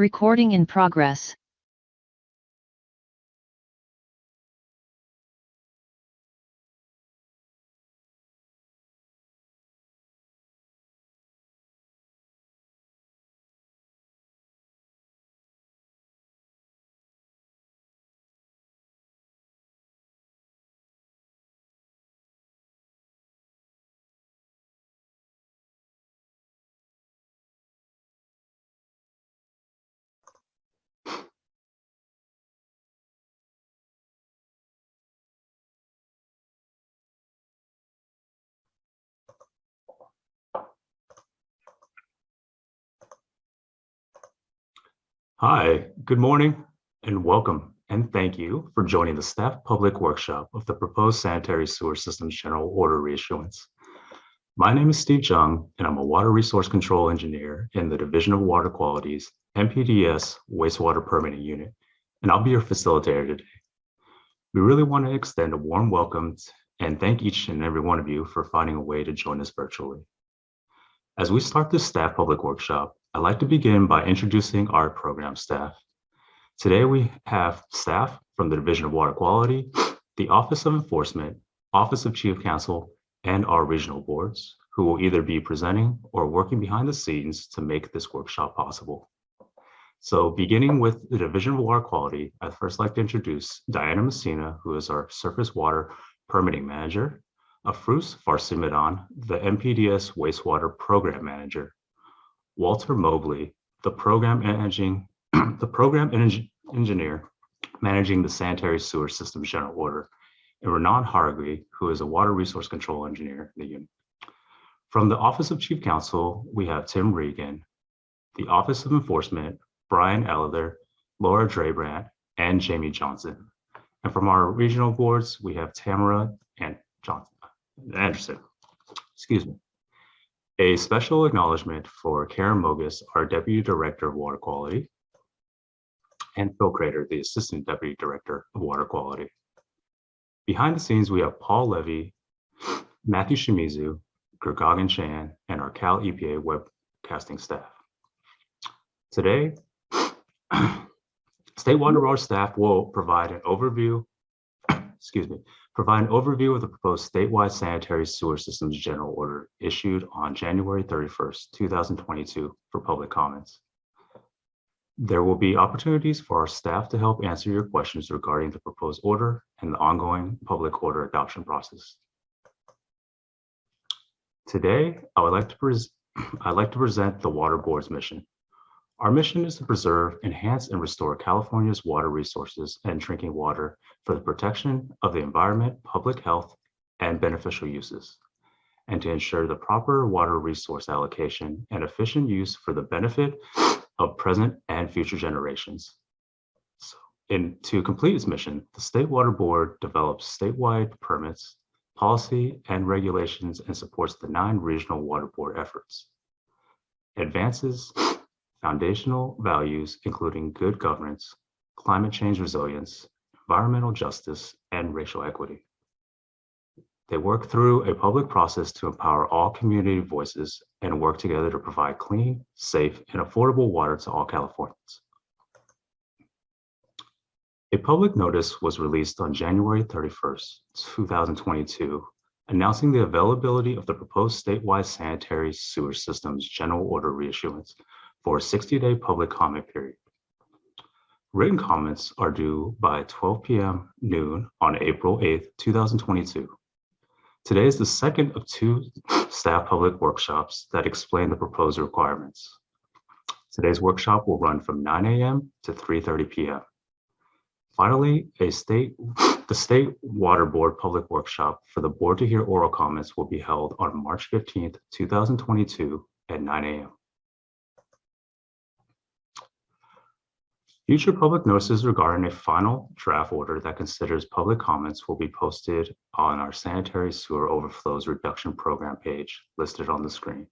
Recording in progress. Hi, good morning and welcome, and thank you for joining the staff public workshop of the proposed sanitary sewer systems general order reissuance. My name is Steve Jung, and I'm a water resource control engineer in the Division of Water Quality's MPDS wastewater permitting unit, and I'll be your facilitator today. We really want to extend a warm welcome and thank each and every one of you for finding a way to join us virtually. As we start this staff public workshop, I'd like to begin by introducing our program staff. Today we have staff from the Division of Water Quality, the Office of Enforcement, Office of Chief Counsel, and our regional boards, who will either be presenting or working behind the scenes to make this workshop possible. So beginning with the Division of Water Quality, I'd first like to introduce Diana Messina, who is our Surface Water Permitting Manager, Afrus Farsimidan, the MPDS Wastewater Program Manager, Walter Mobley, the program engineer managing the sanitary sewer systems general order, and Renan Haragui, who is a water resource control engineer in the unit. From the Office of Chief Counsel, we have Tim Regan, the Office of Enforcement, Brian Elder, Laura Drabrand, and Jamie Johnson. And from our regional boards, we have Tamara and Anderson. Excuse me. A special acknowledgement for Karen Mogus, our Deputy Director of Water Quality, and Phil Crater, the Assistant Deputy Director of Water Quality. Behind the scenes, we have Paul Levy, Matthew Shimizu, Gurgagan Chan, and our Cal EPA webcasting staff. Today, State Water Board staff will provide an overview of the proposed statewide sanitary sewer systems general order issued on January 31st, 2022 for public comments. There will be opportunities for our staff to help answer your questions regarding the proposed order and the ongoing public order adoption process. Today, I'd like to present the Water Board's mission. Our mission is to preserve, enhance, and restore California's water resources and drinking water for the protection of the environment, public health, and beneficial uses, and to ensure the proper water resource allocation and efficient use for the benefit of present and future generations. To complete its mission, the State Water Board develops statewide permits, policy, and regulations and supports the 9 regional water board efforts. Advances foundational values, including good governance, climate change resilience, environmental justice, and racial equity. They work through a public process to empower all community voices and work together to provide clean, safe, and affordable water to all Californians. A public notice was released on January 31st, 2022, announcing the availability of the proposed statewide sanitary sewer systems general order reissuance for a 60-day public comment period. Written comments are due by 12 p.m. noon on April 8th, 2022. Today is the second of 2 staff public workshops that explain the proposed requirements. Today's workshop will run from 9 a.m. to 3:30 p.m. Finally, the State Water Board public workshop for the board to hear oral comments will be held on March 15th, 2022 at 9 a.m. Future public notices regarding a final draft order that considers public comments will be posted on our Sanitary Sewer Overflows Reduction Program page listed on the screen.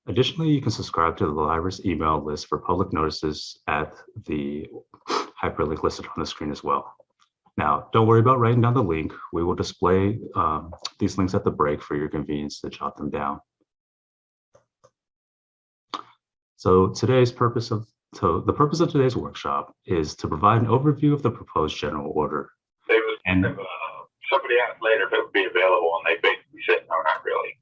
Additionally, you can subscribe to the library's email list for public notices at the hyperlink listed on the screen as well. Now, don't worry about writing down the link. We will display these links at the break for your convenience to jot them down. So today's purpose of So the purpose of today's workshop is to provide an overview of the proposed general order. Somebody asked later if it would be available, and they basically said, no, not really.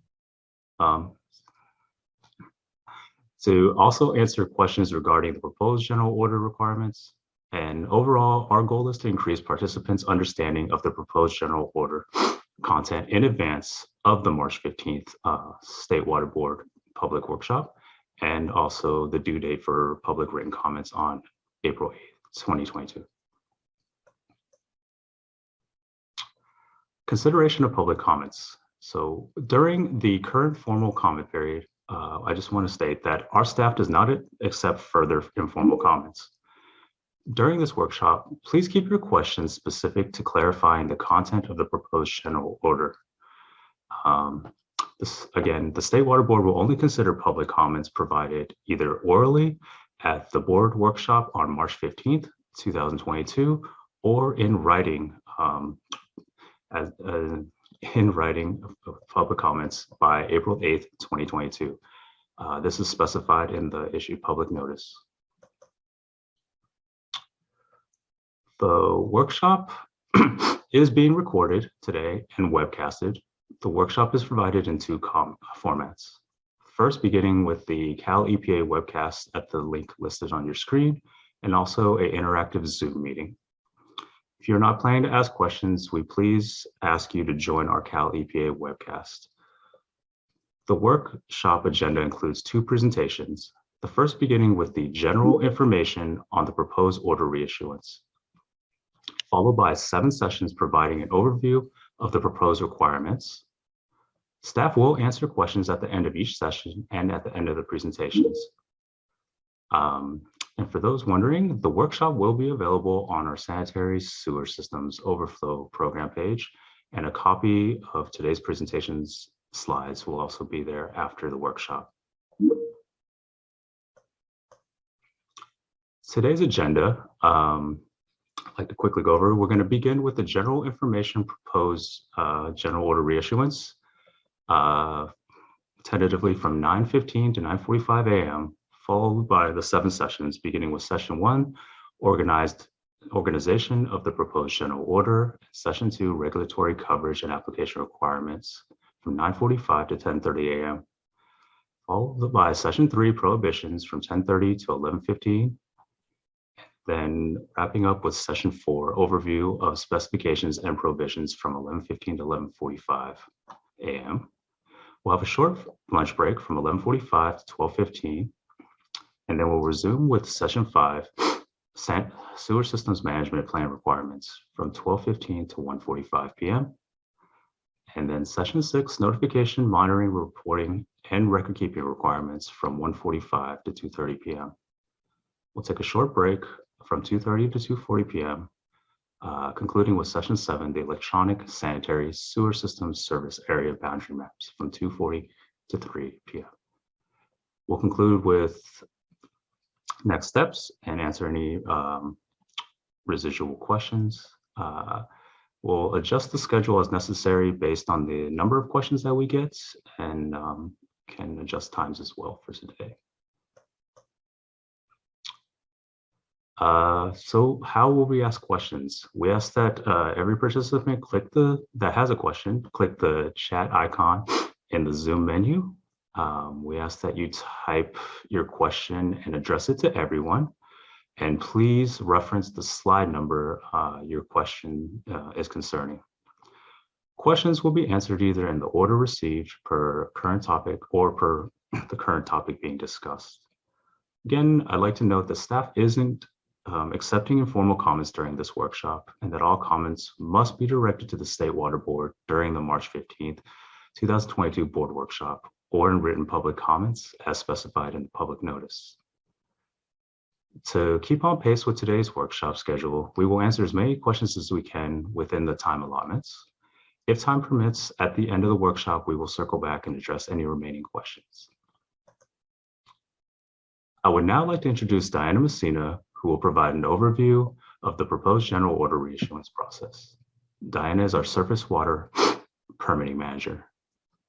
To also answer questions regarding the proposed general order requirements. And overall, our goal is to increase participants' understanding of the proposed general order content in advance of the March 15th State Water Board public workshop, and also the due date for public written comments on April 8th, 2022. Consideration of public comments. So during the current formal comment period, I just want to state that our staff does not accept further informal comments. During this workshop, please keep your questions specific to clarifying the content of the proposed general order. Again, the State Water Board will only consider public comments provided either orally at the board workshop on March 15th, 2022, or in writing of public comments by April 8th, 2022. This is specified in the issued public notice. The workshop is being recorded today and webcasted. The workshop is provided in two formats. First, beginning with the Cal EPA webcast at the link listed on your screen, and also an interactive Zoom meeting. If you're not planning to ask questions, we please ask you to join our Cal EPA webcast. The workshop agenda includes two presentations. The first beginning with the general information on the proposed order reissuance, followed by 7 sessions providing an overview of the proposed requirements. Staff will answer questions at the end of each session and at the end of the presentations. And for those wondering, the workshop will be available on our Sanitary Sewer Systems Overflow program page, and a copy of today's presentations slides will also be there after the workshop. Today's agenda, I'd like to quickly go over. We're going to begin with the general information proposed general order reissuance, tentatively from 9:15 to 9:45 a.m., followed by the 7 sessions, beginning with session 1, organization of the proposed general order, session 2, regulatory coverage and application requirements, from 9:45 to 10:30 a.m., followed by session 3, prohibitions, from 10:30 to 11:15. Then wrapping up with session 4, overview of specifications and prohibitions, from 11:15 to 11:45 a.m. We'll have a short lunch break from 11:45 to 12:15, and then we'll resume with session 5, sewer systems management plan requirements, from 12:15 to 1:45 p.m. And then session 6, notification, monitoring, reporting, and record keeping requirements, from 1:45 to 2:30 p.m. We'll take a short break from 2:30 to 2:40 p.m., concluding with session 7, the electronic sanitary sewer systems service area boundary maps, from 2:40 to 3 p.m. We'll conclude with next steps and answer any residual questions. We'll adjust the schedule as necessary based on the number of questions that we get, and can adjust times as well for today. So how will we ask questions? We ask that every participant that has a question, click the chat icon in the Zoom menu. We ask that you type your question and address it to everyone. And please reference the slide number your question is concerning. Questions will be answered either in the order received per current topic or per the current topic being discussed. Again, I'd like to note that staff isn't accepting informal comments during this workshop, and that all comments must be directed to the State Water Board during the March 15th, 2022 board workshop, or in written public comments as specified in the public notice. To keep on pace with today's workshop schedule, we will answer as many questions as we can within the time allotments. If time permits, at the end of the workshop, we will circle back and address any remaining questions. I would now like to introduce Diana Messina, who will provide an overview of the proposed general order reissuance process. Diana is our surface water permitting manager.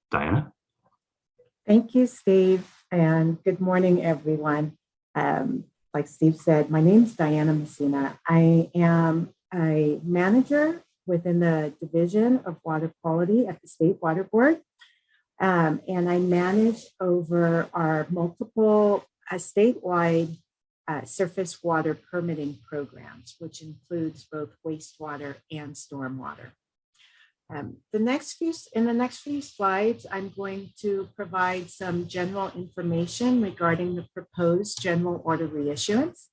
Diana? Thank you, Steve, and good morning, everyone. like Steve said, my name is Diana Messina. I am a manager within the Division of Water Quality at the State Water Board. And I manage over our multiple statewide surface water permitting programs, which includes both wastewater and stormwater. In the next few slides, I'm going to provide some general information regarding the proposed general order reissuance.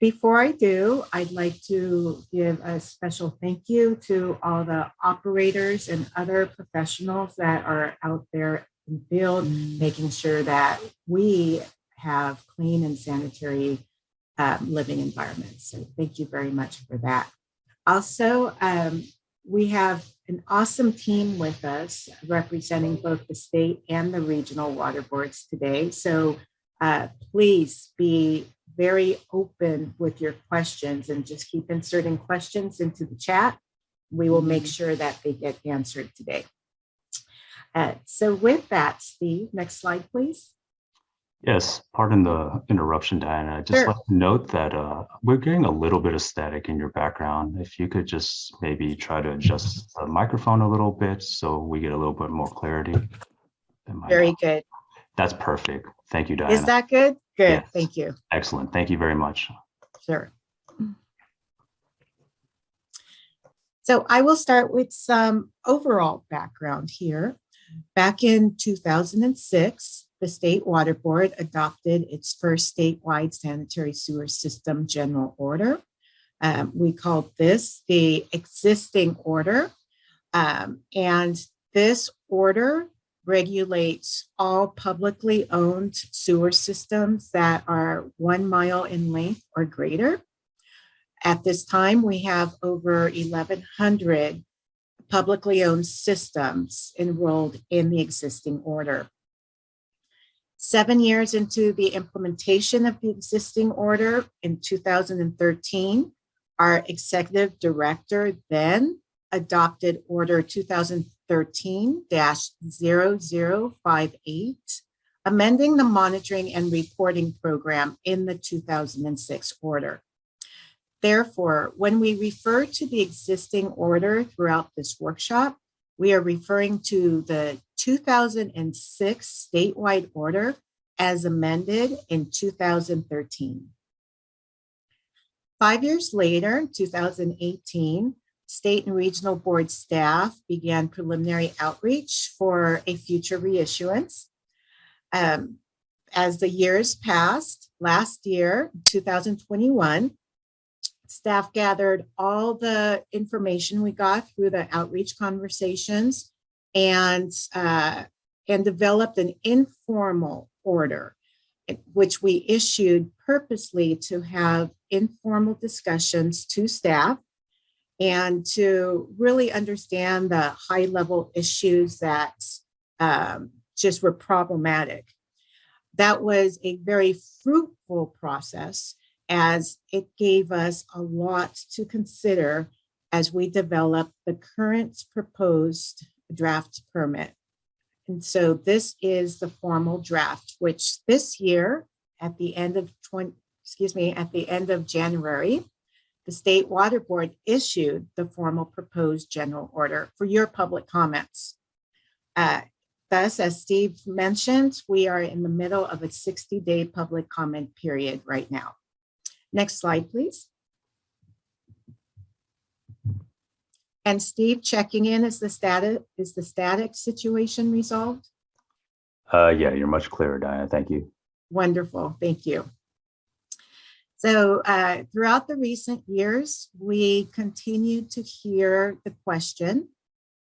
Before I do, I'd like to give a special thank you to all the operators and other professionals that are out there in the field, making sure that we have clean and sanitary living environments. So thank you very much for that. Also, we have an awesome team with us representing both the state and the regional water boards today. So please be very open with your questions and just keep inserting questions into the chat. We will make sure that they get answered today. So with that, Steve, next slide, please. Yes, pardon the interruption, Diana. I'd just Sure. like to note that we're getting a little bit of static in your background. If you could just maybe try to adjust the microphone a little bit so we get a little bit more clarity. Very good. That's perfect. Thank you, Diana. Is that good? Good. Yes. Thank you. Excellent. Thank you very much. Sure. So I will start with some overall background here. Back in 2006, the State Water Board adopted its first statewide sanitary sewer system general order. We called this the existing order. And this order regulates all publicly owned sewer systems that are 1 mile in length or greater. At this time, we have over 1,100 publicly owned systems enrolled in the existing order. 7 years into the implementation of the existing order in 2013, our executive director then adopted Order 2013-0058, amending the monitoring and reporting program in the 2006 order. Therefore, when we refer to the existing order throughout this workshop, we are referring to the 2006 statewide order as amended in 2013. 5 years later, 2018, state and regional board staff began preliminary outreach for a future reissuance. As the years passed, last year, 2021, staff gathered all the information we got through the outreach conversations and developed an informal order, which we issued purposely to have informal discussions to staff and to really understand the high-level issues that just were problematic. That was a very fruitful process, as it gave us a lot to consider as we develop the current proposed draft permit. And so this is the formal draft, which this year, at the end of January, the State Water Board issued the formal proposed general order for your public comments. Thus, as Steve mentioned, we are in the middle of a 60-day public comment period right now. Next slide, please. And Steve, checking in, is the static situation resolved? Yeah, you're much clearer, Diana. Thank you. Wonderful, thank you. So throughout the recent years, we continued to hear the question,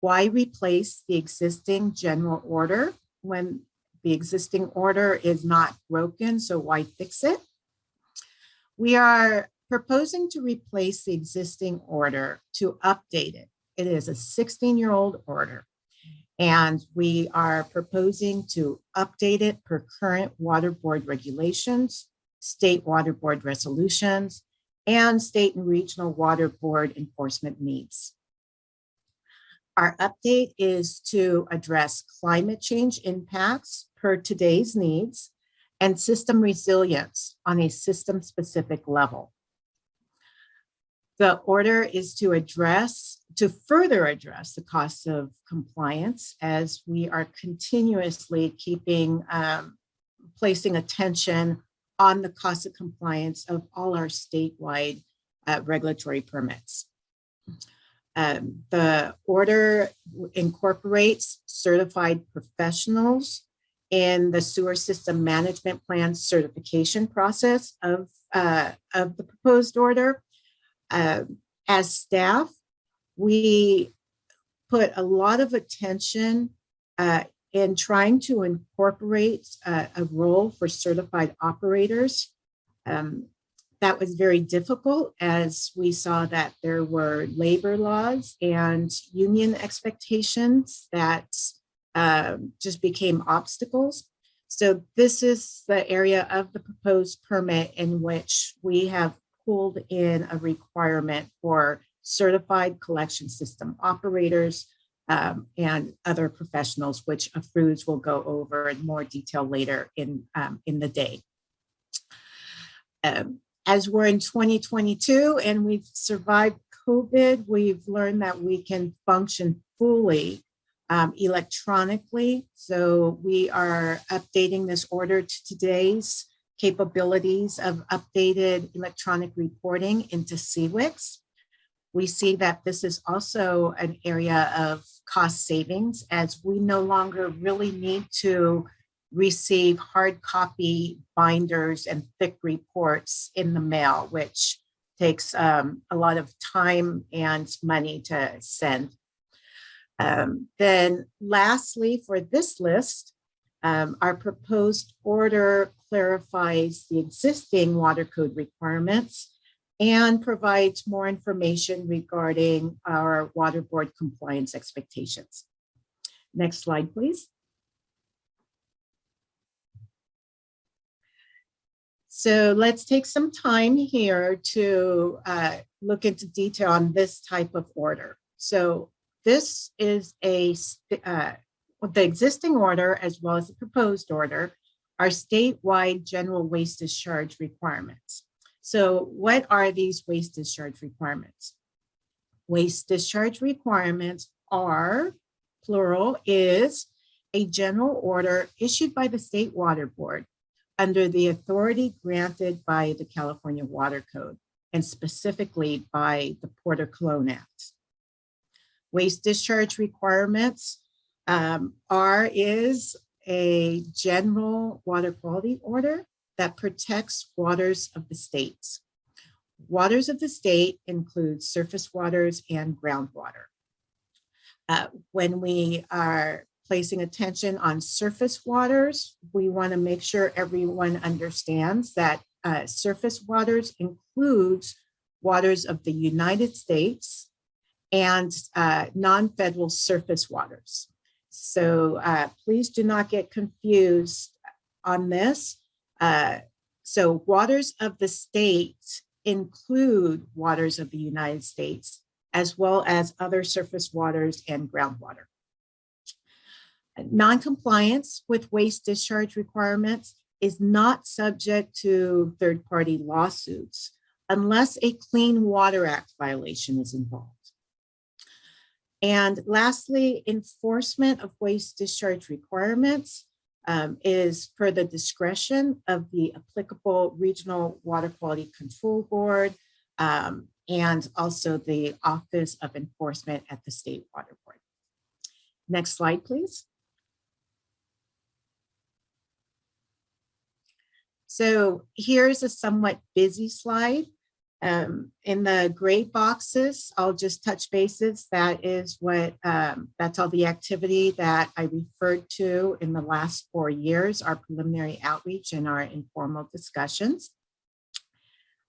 why replace the existing general order when the existing order is not broken, so why fix it? We are proposing to replace the existing order to update it. It is a 16-year-old order, and we are proposing to update it per current water board regulations, state water board resolutions, and state and regional water board enforcement needs. Our update is to address climate change impacts per today's needs, and system resilience on a system-specific level. The order is to further address the costs of compliance, as we are continuously placing attention on the cost of compliance of all our statewide regulatory permits. The order incorporates certified professionals in the sewer system management plan certification process of the proposed order. As staff, we put a lot of attention in trying to incorporate a role for certified operators. That was very difficult, as we saw that there were labor laws and union expectations that just became obstacles. So this is the area of the proposed permit in which we have pulled in a requirement for certified collection system operators and other professionals, which Afrouz will go over in more detail later in the day. As we're in 2022 and we've survived COVID, we've learned that we can function fully electronically. So we are updating this order to today's capabilities of updated electronic reporting into CWIX. We see that this is also an area of cost savings, as we no longer really need to receive hard copy binders and thick reports in the mail, which takes a lot of time and money to send. Then lastly, for this list, our proposed order clarifies the existing water code requirements and provides more information regarding our water board compliance expectations. Next slide, please. So let's take some time here to look into detail on this type of order. So this is the existing order, as well as the proposed order, are statewide general waste discharge requirements. So what are these waste discharge requirements? Waste discharge requirements are, plural, is a general order issued by the State Water Board under the authority granted by the California Water Code, and specifically by the Porter-Cologne Act. Waste discharge requirements is a general water quality order that protects waters of the states. Waters of the state include surface waters and groundwater. When we are placing attention on surface waters, we want to make sure everyone understands that surface waters includes waters of the United States and non-federal surface waters. So please do not get confused on this. So waters of the state include waters of the United States, as well as other surface waters and groundwater. Non-compliance with waste discharge requirements is not subject to third-party lawsuits unless a Clean Water Act violation is involved. And lastly, enforcement of waste discharge requirements is per the discretion of the applicable Regional Water Quality Control Board and also the Office of Enforcement at the State Water Board. Next slide, please. So here's a somewhat busy slide. In the gray boxes, I'll just touch bases. That is what, that's all the activity that I referred to in the last 4 years, our preliminary outreach and our informal discussions.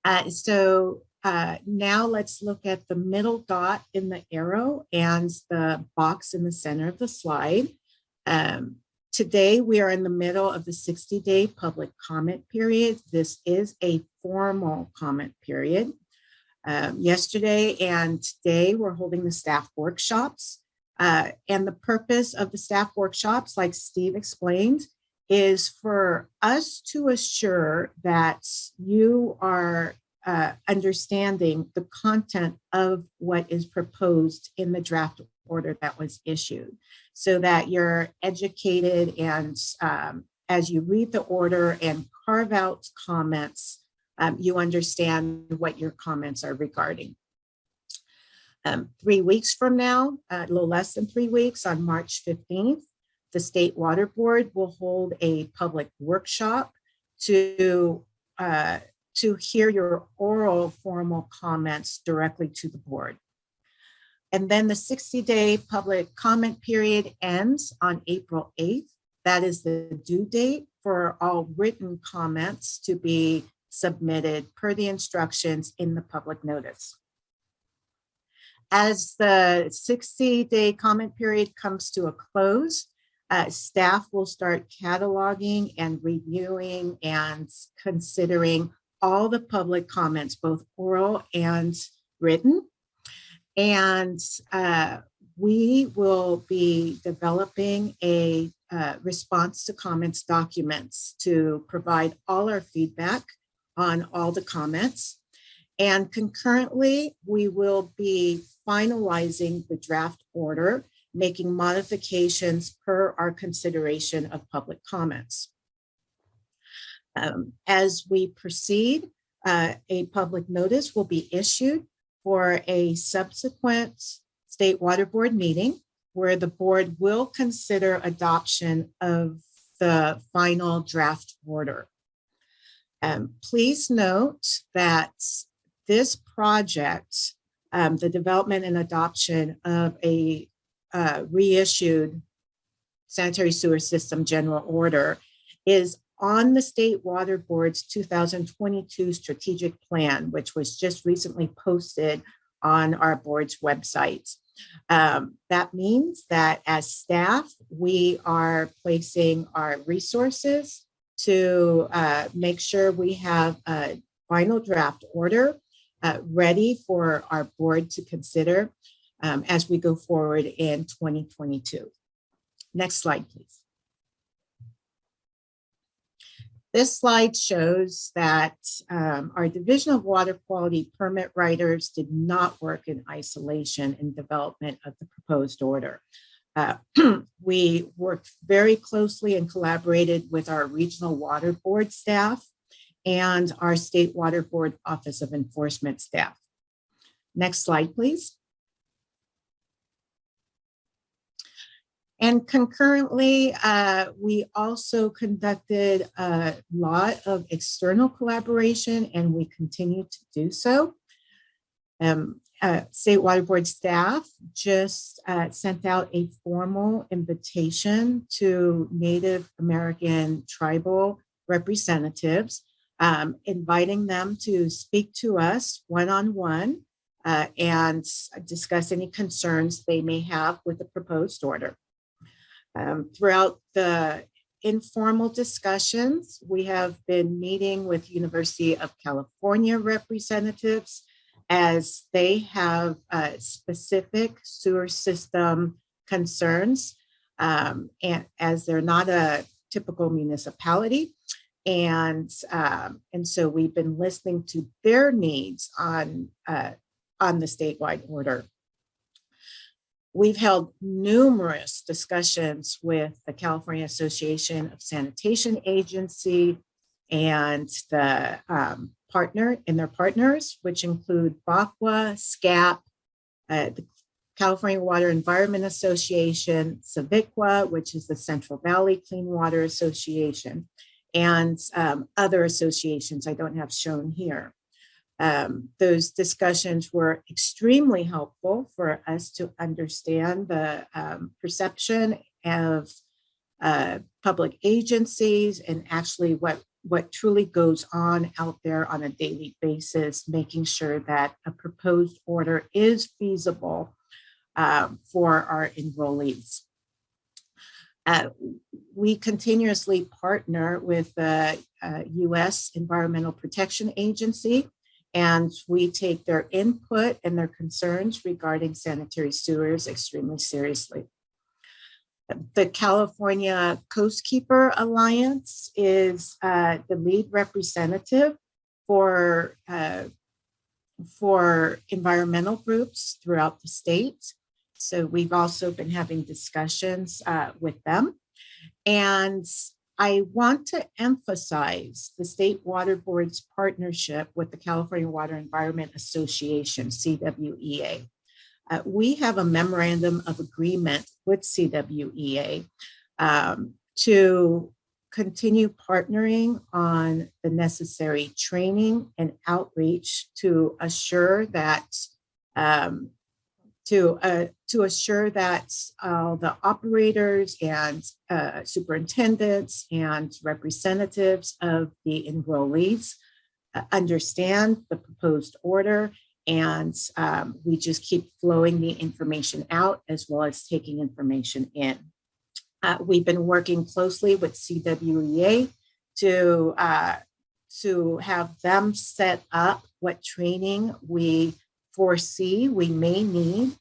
Now let's look at the middle dot in the arrow and the box in the center of the slide. Today, we are in the middle of the 60-day public comment period. This is a formal comment period. Yesterday and today, we're holding the staff workshops. And the purpose of the staff workshops, like Steve explained, is for us to assure that you are understanding the content of what is proposed in the draft order that was issued, so that you're educated and as you read the order and carve out comments, you understand what your comments are regarding. 3 weeks from now, a little less than 3 weeks, on March 15th, the State Water Board will hold a public workshop to hear your oral formal comments directly to the board. And then the 60-day public comment period ends on April 8th. That is the due date for all written comments to be submitted per the instructions in the public notice. As the 60-day comment period comes to a close, staff will start cataloging and reviewing and considering all the public comments, both oral and written. And we will be developing a response to comments documents to provide all our feedback on all the comments. And concurrently, we will be finalizing the draft order, making modifications per our consideration of public comments. As we proceed, a public notice will be issued for a subsequent State Water Board meeting, where the board will consider adoption of the final draft order. Please note that this project, the development and adoption of a reissued sanitary sewer system general order, is on the State Water Board's 2022 strategic plan, which was just recently posted on our board's website. That means that as staff, we are placing our resources to make sure we have a final draft order ready for our board to consider as we go forward in 2022. Next slide, please. This slide shows that our Division of Water Quality permit writers did not work in isolation in development of the proposed order. We worked very closely and collaborated with our regional water board staff and our State Water Board Office of Enforcement staff. Next slide, please. And concurrently, we also conducted a lot of external collaboration, and we continue to do so. State Water Board staff just sent out a formal invitation to Native American tribal representatives, inviting them to speak to us one-on-one and discuss any concerns they may have with the proposed order. Throughout the informal discussions, we have been meeting with University of California representatives as they have specific sewer system concerns, and as they're not a typical municipality. And so we've been listening to their needs on the statewide order. We've held numerous discussions with the California Association of Sanitation Agency and the their partners, which include BACWA, SCAP, the California Water Environment Association, CIVICWA, which is the Central Valley Clean Water Association, and other associations I don't have shown here. Those discussions were extremely helpful for us to understand the perception of public agencies and actually what truly goes on out there on a daily basis, making sure that a proposed order is feasible for our enrollees. We continuously partner with the U.S. Environmental Protection Agency, and we take their input and their concerns regarding sanitary sewers extremely seriously. The California Coastkeeper Alliance is the lead representative for environmental groups throughout the state. So we've also been having discussions with them. And I want to emphasize the State Water Board's partnership with the California Water Environment Association, CWEA. We have a memorandum of agreement with CWEA to continue partnering on the necessary training and outreach to assure that the operators and superintendents and representatives of the enrollees understand the proposed order, and we just keep flowing the information out as well as taking information in. We've been working closely with CWEA to have them set up what training we foresee we may need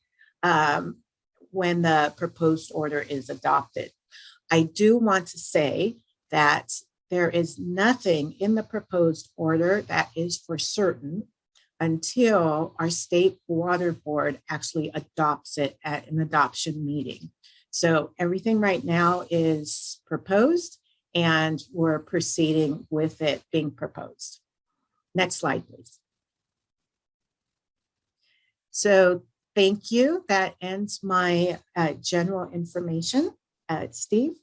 when the proposed order is adopted. I do want to say that there is nothing in the proposed order that is for certain until our state water board actually adopts it at an adoption meeting. So everything right now is proposed and we're proceeding with it being proposed. Next slide, please. So thank you. That ends my general information. Steve?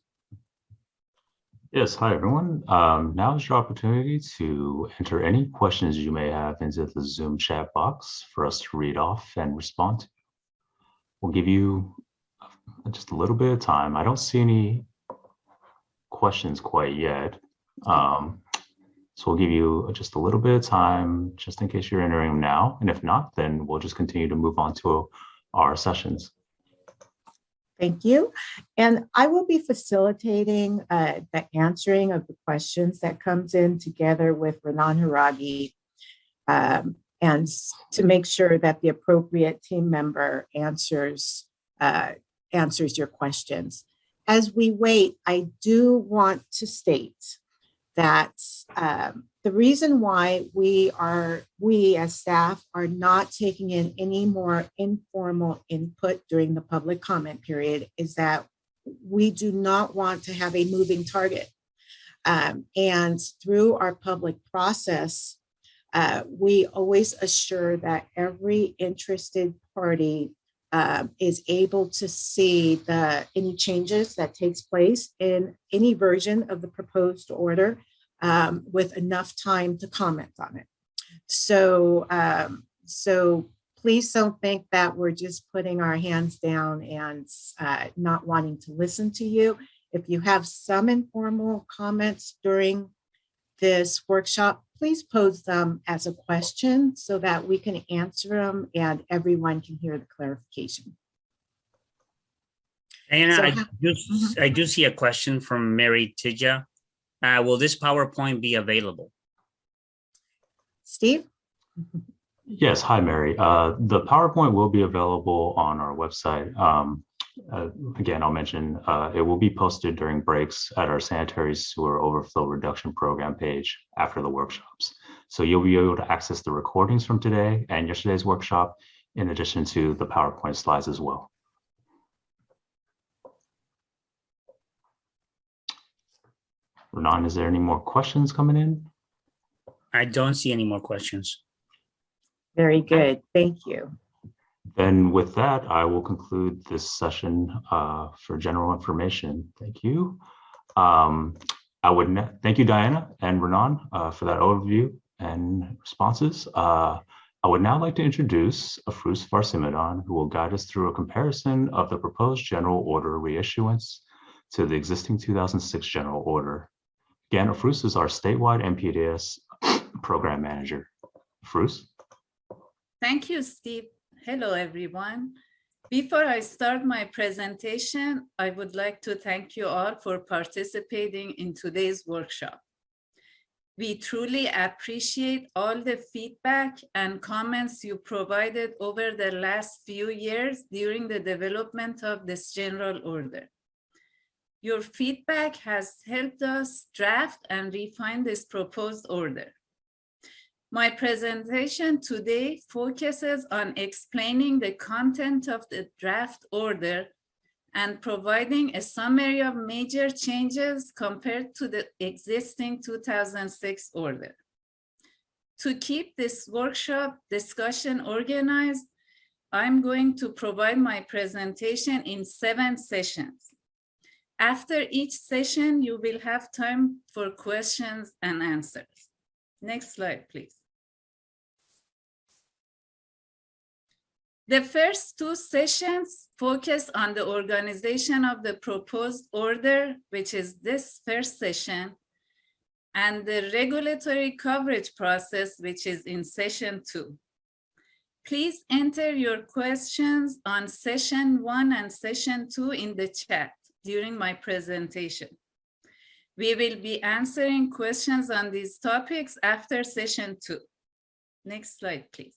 Yes, hi everyone. Now is your opportunity to enter any questions you may have into the Zoom chat box for us to read off and respond to. We'll give you just a little bit of time. I don't see any questions quite yet. So we'll give you just a little bit of time just in case you're entering them now. And if not, then we'll just continue to move on to our sessions. Thank you. And I will be facilitating the answering of the questions that comes in together with Renan Haragi, and to make sure that the appropriate team member answers your questions. As we wait, I do want to state that the reason why we as staff are not taking in any more informal input during the public comment period is that we do not want to have a moving target. And through our public process, we always assure that every interested party is able to see any changes that takes place in any version of the proposed order with enough time to comment on it. So, so please don't think that we're just putting our hands down and not wanting to listen to you. If you have some informal comments during this workshop, please pose them as a question so that we can answer them and everyone can hear the clarification. And So, I do see a question from Mary Tija. Will this PowerPoint be available? Steve? Yes, hi, Mary. The PowerPoint will be available on our website. Again, I'll mention it will be posted during breaks at our sanitary sewer overflow reduction program page after the workshops. So you'll be able to access the recordings from today and yesterday's workshop, in addition to the PowerPoint slides as well. Renan, is there any more questions coming in? I don't see any more questions. Very good. Thank you. Then with that, I will conclude this session for general information. Thank you. Thank you, Diana and Renan, for that overview and responses. I would now like to introduce SWRCB, who will guide us through a comparison of the proposed general order reissuance to the existing 2006 general order. Again, Afrus is our statewide MPDS program manager. Afrus. Thank you, Steve. Hello, everyone. Before I start my presentation, I would like to thank you all for participating in today's workshop. We truly appreciate all the feedback and comments you provided over the last few years during the development of this general order. Your feedback has helped us draft and refine this proposed order. My presentation today focuses on explaining the content of the draft order and providing a summary of major changes compared to the existing 2006 order. To keep this workshop discussion organized, I'm going to provide my presentation in 7 sessions. After each session, you will have time for questions and answers. Next slide, please. The first 2 sessions focus on the organization of the proposed order, which is this first session, and the regulatory coverage process, which is in session 2. Please enter your questions on session 1 and session 2 in the chat during my presentation. We will be answering questions on these topics after session 2. Next slide, please.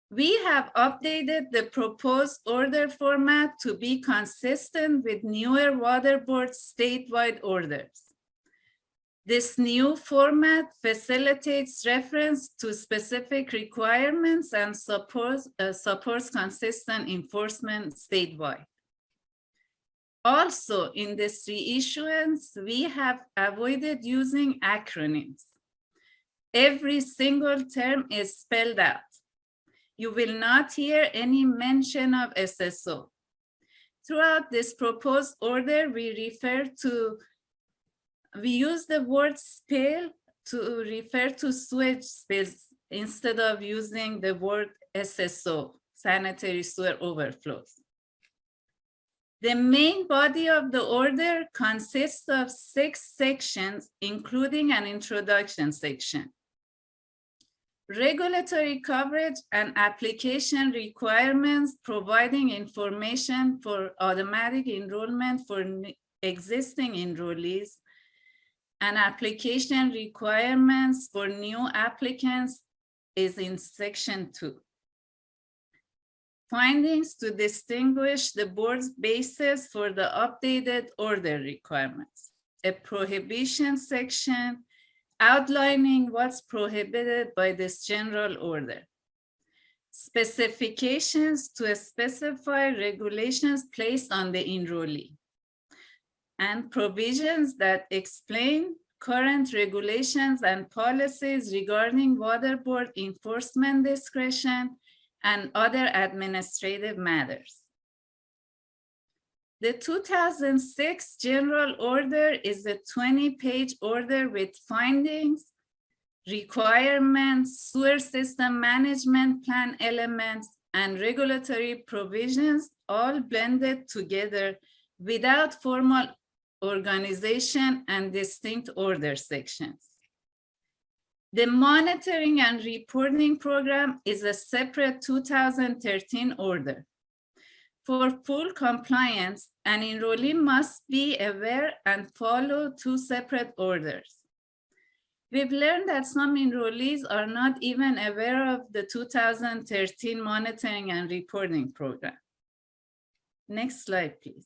We have updated the proposed order format to be consistent with newer Water Board statewide orders. This new format facilitates reference to specific requirements and supports consistent enforcement statewide. Also, in this reissuance, we have avoided using acronyms. Every single term is spelled out. You will not hear any mention of SSO. Throughout this proposed order, we use the word spill to refer to sewage spills instead of using the word SSO, sanitary sewer overflows. The main body of the order consists of 6 sections, including an introduction section. Regulatory coverage and application requirements, providing information for automatic enrollment for existing enrollees, and application requirements for new applicants is in section 2. Findings to distinguish the board's basis for the updated order requirements. A prohibition section outlining what's prohibited by this general order. Specifications to specify regulations placed on the enrollee. And provisions that explain current regulations and policies regarding Water Board enforcement discretion and other administrative matters. The 2006 General Order is a 20-page order with findings, requirements, sewer system management plan elements, and regulatory provisions all blended together without formal organization and distinct order sections. The monitoring and reporting program is a separate 2013 order. For full compliance, an enrollee must be aware and follow 2 separate orders. We've learned that some enrollees are not even aware of the 2013 monitoring and reporting program. Next slide, please.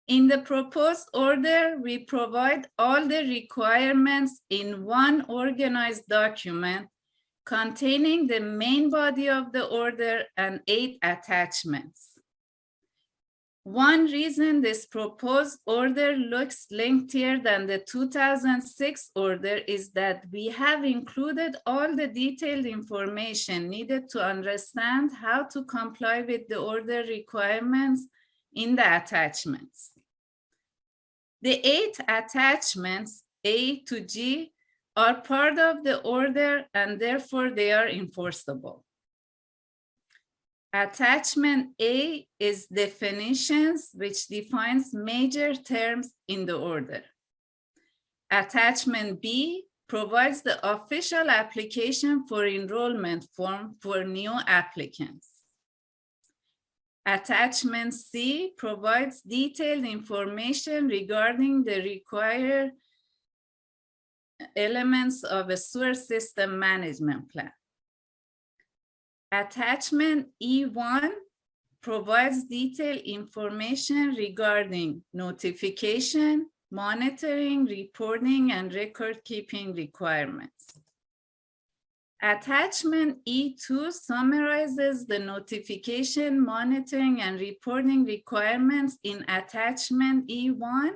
In the proposed order, we provide all the requirements in one organized document containing the main body of the order and 8 attachments. One reason this proposed order looks lengthier than the 2006 order is that we have included all the detailed information needed to understand how to comply with the order requirements in the attachments. The 8 attachments, A to G, are part of the order and therefore they are enforceable. Attachment A is definitions, which defines major terms in the order. Attachment B provides the official application for enrollment form for new applicants. Attachment C provides detailed information regarding the required elements of a sewer system management plan. Attachment E1 provides detailed information regarding notification, monitoring, reporting, and record-keeping requirements. Attachment E2 summarizes the notification, monitoring, and reporting requirements in attachment E1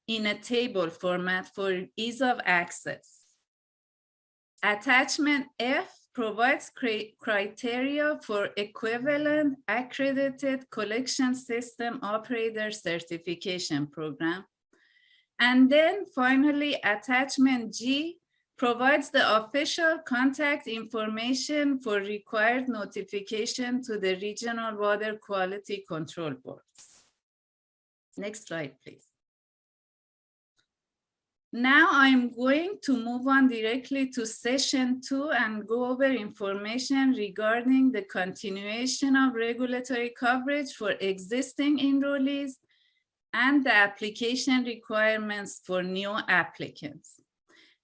in a table format for ease of access. Attachment F provides criteria for equivalent accredited collection system operator certification program. And then finally, attachment G provides the official contact information for required notification to the regional water quality control boards. Next slide, please. Now I'm going to move on directly to session 2 and go over information regarding the continuation of regulatory coverage for existing enrollees and the application requirements for new applicants.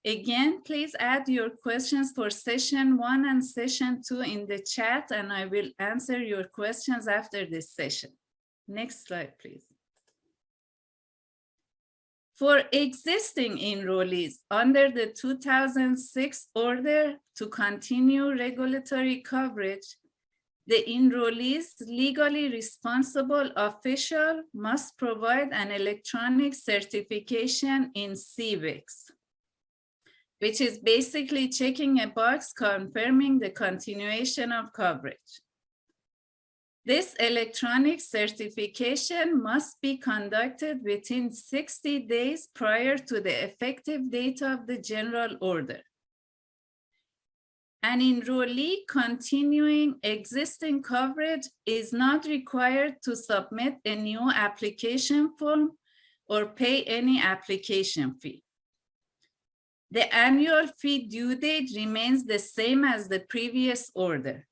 Again, please add your questions for session 1 and session 2 in the chat, and I will answer your questions after this session. Next slide, please. For existing enrollees under the 2006 order to continue regulatory coverage, the enrollee's legally responsible official must provide an electronic certification in CVIX, which is basically checking a box confirming the continuation of coverage. This electronic certification must be conducted within 60 days prior to the effective date of the general order. An enrollee continuing existing coverage is not required to submit a new application form or pay any application fee. The annual fee due date remains the same as the previous order.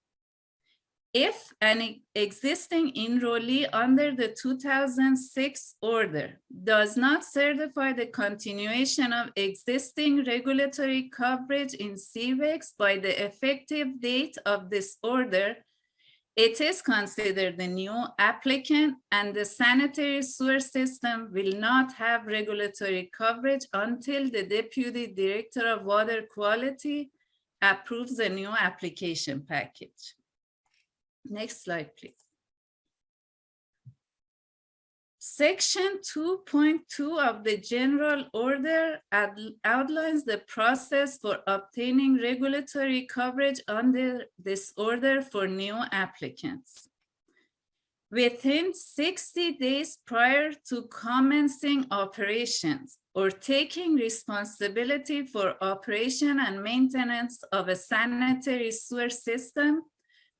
If an existing enrollee under the 2006 order does not certify the continuation of existing regulatory coverage in CVIX by the effective date of this order, it is considered a new applicant, and the sanitary sewer system will not have regulatory coverage until the Deputy Director of Water Quality approves a new application package. Next slide, please. Section 2.2 of the General Order outlines the process for obtaining regulatory coverage under this order for new applicants. Within 60 days prior to commencing operations or taking responsibility for operation and maintenance of a sanitary sewer system,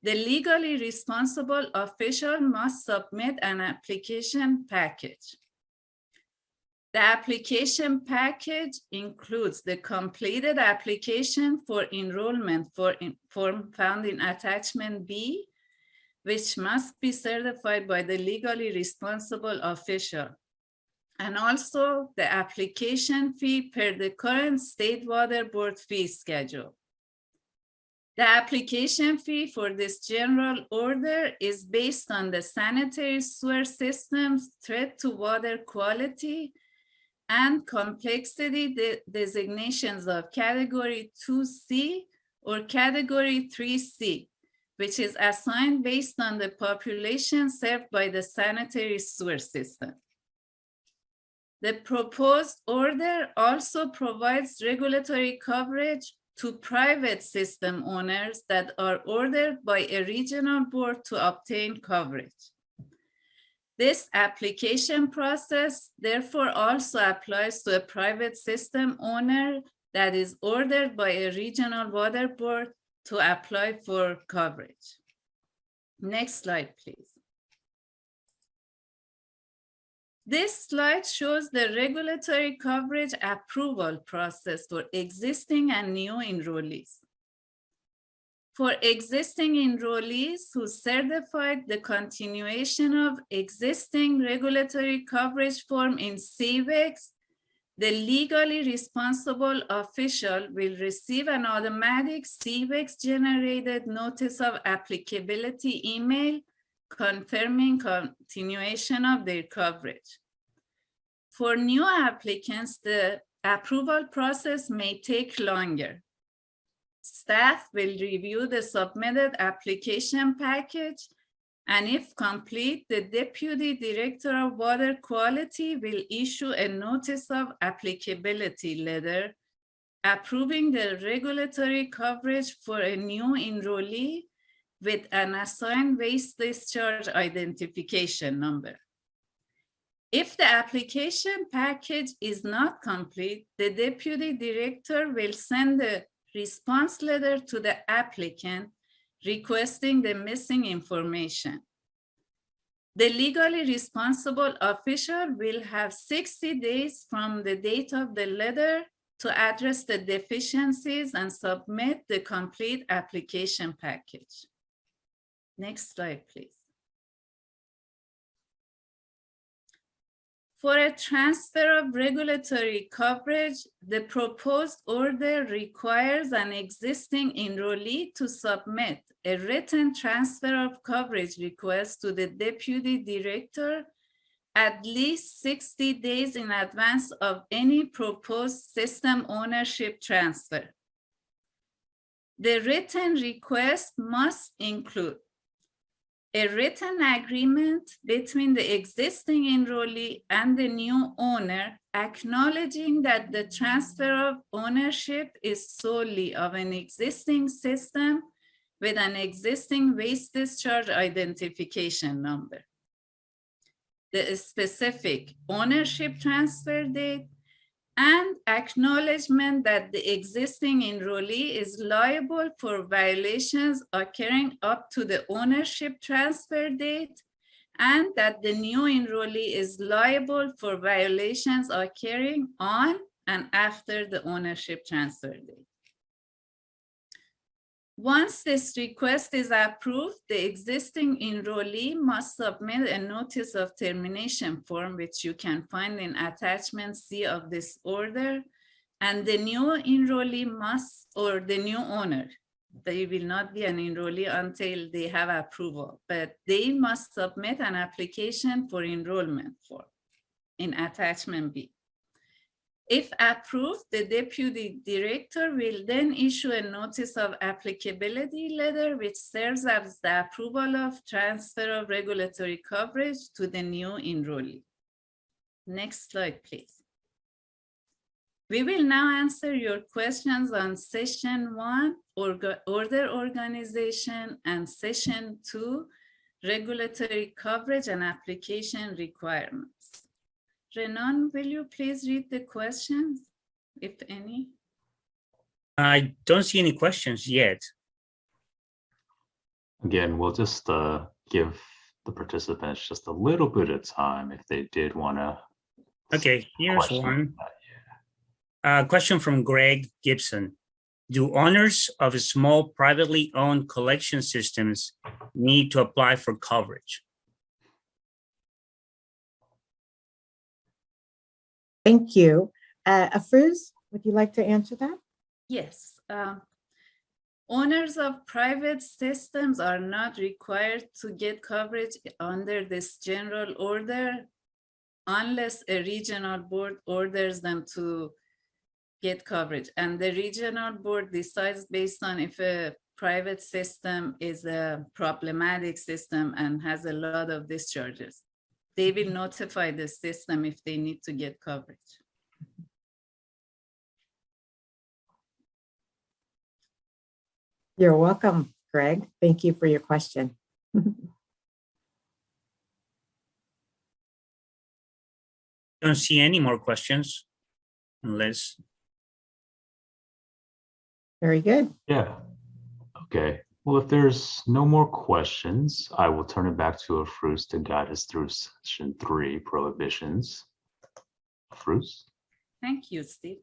the legally responsible official must submit an application package. The application package includes the completed application for enrollment form found in attachment B, which must be certified by the legally responsible official, and also the application fee per the current State Water Board fee schedule. The application fee for this general order is based on the sanitary sewer system's threat to water quality and complexity designations of Category 2C or Category 3C, which is assigned based on the population served by the sanitary sewer system. The proposed order also provides regulatory coverage to private system owners that are ordered by a regional board to obtain coverage. This application process therefore also applies to a private system owner that is ordered by a regional water board to apply for coverage. Next slide, please. This slide shows the regulatory coverage approval process for existing and new enrollees. For existing enrollees who certified the continuation of existing regulatory coverage form in CVIX, the legally responsible official will receive an automatic CVIX generated notice of applicability email confirming continuation of their coverage. For new applicants, the approval process may take longer. Staff will review the submitted application package, and if complete, the Deputy Director of Water Quality will issue a notice of applicability letter approving the regulatory coverage for a new enrollee with an assigned waste discharge identification number. If the application package is not complete, the Deputy Director will send a response letter to the applicant requesting the missing information. The legally responsible official will have 60 days from the date of the letter to address the deficiencies and submit the complete application package. Next slide, please. For a transfer of regulatory coverage, the proposed order requires an existing enrollee to submit a written transfer of coverage request to the Deputy Director at least 60 days in advance of any proposed system ownership transfer. The written request must include a written agreement between the existing enrollee and the new owner, acknowledging that the transfer of ownership is solely of an existing system with an existing waste discharge identification number. The specific ownership transfer date, and acknowledgement that the existing enrollee is liable for violations occurring up to the ownership transfer date, and that the new enrollee is liable for violations occurring on and after the ownership transfer date. Once this request is approved, the existing enrollee must submit a notice of termination form, which you can find in attachment C of this order, and the new enrollee must, or the new owner, they will not be an enrollee until they have approval, but they must submit an application for enrollment form in attachment B. If approved, the Deputy Director will then issue a notice of applicability letter, which serves as the approval of transfer of regulatory coverage to the new enrollee. Next slide, please. We will now answer your questions on Session 1, Order Organization, and Session 2, Regulatory Coverage and Application Requirements. Renan, will you please read the questions, if any? I don't see any questions yet. Again, we'll just give the participants just a little bit of time if they did want to. Okay, here's one. Question from Greg Gibson. Do owners of small privately owned collection systems need to apply for coverage? Thank you. Afruz, would you like to answer that? Yes. Owners of private systems are not required to get coverage under this general order unless a regional board orders them to get coverage. And the regional board decides based on if a private system is a problematic system and has a lot of discharges. They will notify the system if they need to get coverage. You're welcome, Greg. Thank you for your question. Don't see any more questions unless. Very good. Yeah. Okay. Well, if there's no more questions, I will turn it back to Afruz to guide us through Session 3, Prohibitions. Afruz? Thank you, Steve.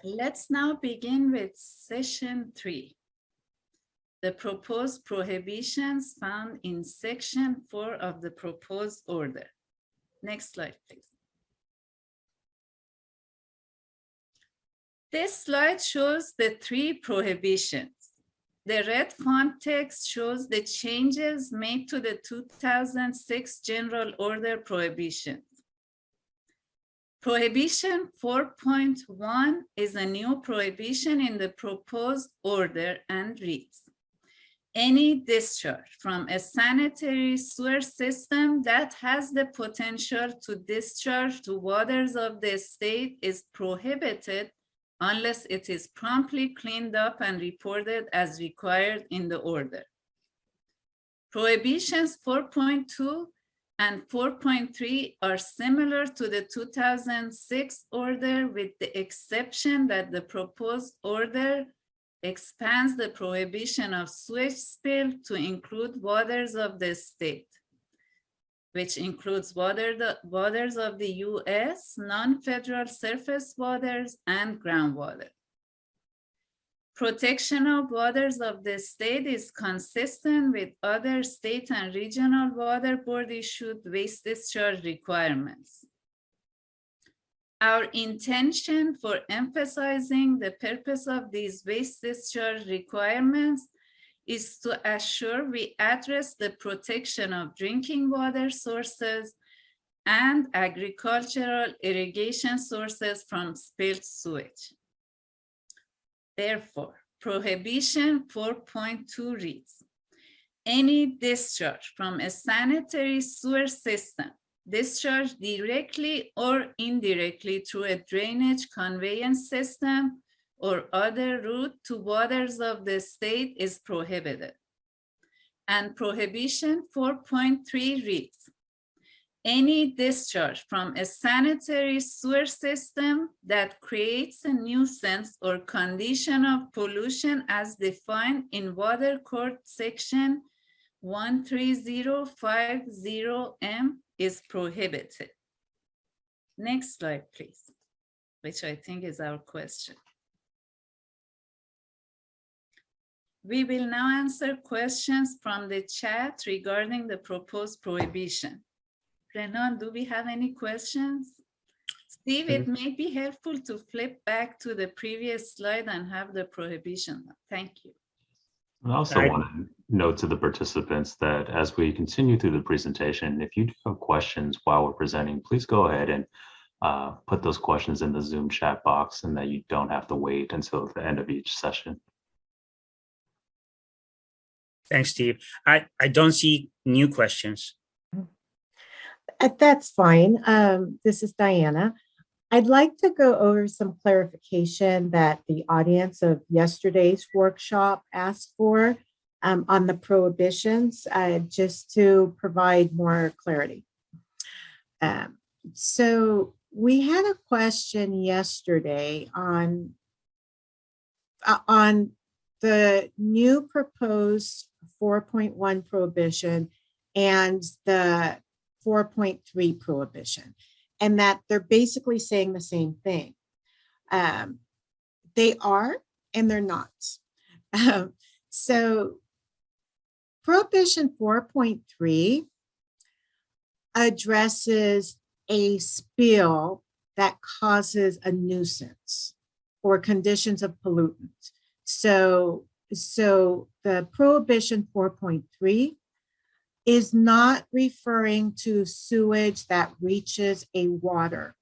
Let's now begin with Session 3. The proposed prohibitions found in Section 4 of the proposed order. Next slide, please. This slide shows the 3 prohibitions. the red font text shows the changes made to the 2006 General Order prohibition. Prohibition 4.1 is a new prohibition in the proposed order and reads, any discharge from a sanitary sewer system that has the potential to discharge to waters of the state is prohibited unless it is promptly cleaned up and reported as required in the order. Prohibitions 4.2 and 4.3 are similar to the 2006 order, with the exception that the proposed order expands the prohibition of sewage spill to include waters of the state, which includes waters of the US, non-federal surface waters, and groundwater. Protection of waters of the state is consistent with other state and regional water board issued waste discharge requirements. Our intention for emphasizing the purpose of these waste discharge requirements is to assure we address the protection of drinking water sources and agricultural irrigation sources from spilled sewage. Therefore, Prohibition 4.2 reads, any discharge from a sanitary sewer system discharged directly or indirectly through a drainage conveyance system or other route to waters of the state is prohibited. And Prohibition 4.3 reads, any discharge from a sanitary sewer system that creates a nuisance or condition of pollution as defined in Water Code section 13050M is prohibited. Next slide, please, which I think is our question. We will now answer questions from the chat regarding the proposed prohibition. Renan, do we have any questions? Steve, it may be helpful to flip back to the previous slide and have the prohibition. Thank you. I also want to note to the participants that as we continue through the presentation, if you do have questions while we're presenting, please go ahead and put those questions in the Zoom chat box, and that you don't have to wait until the end of each session. Thanks, Steve. I don't see new questions. That's fine. This is Diana. I'd like to go over some clarification that the audience of yesterday's workshop asked for on the prohibitions, just to provide more clarity. So we had a question yesterday on the new proposed 4.1 prohibition and the 4.3 prohibition, and that they're basically saying the same thing. They are, and they're not. So Prohibition 4.3 addresses a spill that causes a nuisance or conditions of pollutants. So the Prohibition 4.3 is not referring to sewage that reaches a water.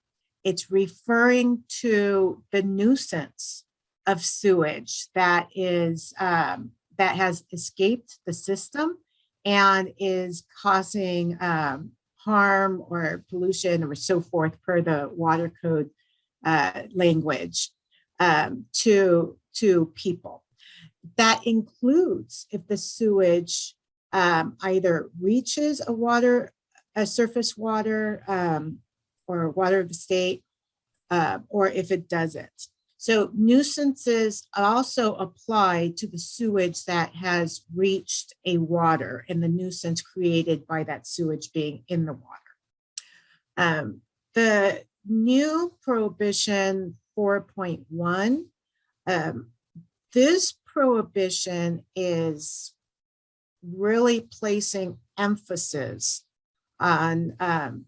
It's referring to the nuisance of sewage that is that has escaped the system and is causing harm or pollution or so forth per the water code language to people. That includes if the sewage either reaches a surface water or water of the state, or if it doesn't. So nuisances also apply to the sewage that has reached a water and the nuisance created by that sewage being in the water. The new Prohibition 4.1, this prohibition is really placing emphasis on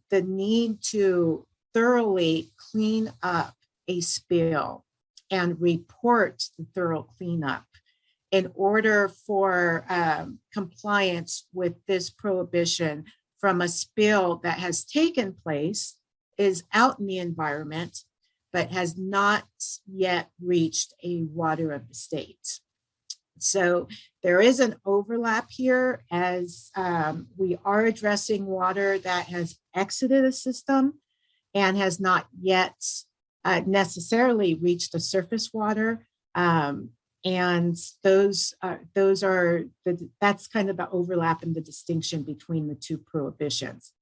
the need to thoroughly clean up a spill and report the thorough cleanup in order for compliance with this prohibition from a spill that has taken place, is out in the environment, but has not yet reached a water of the state. So there is an overlap here, as we are addressing water that has exited a system and has not yet necessarily reached the surface water. And that's kind of the overlap and the distinction between the two prohibitions.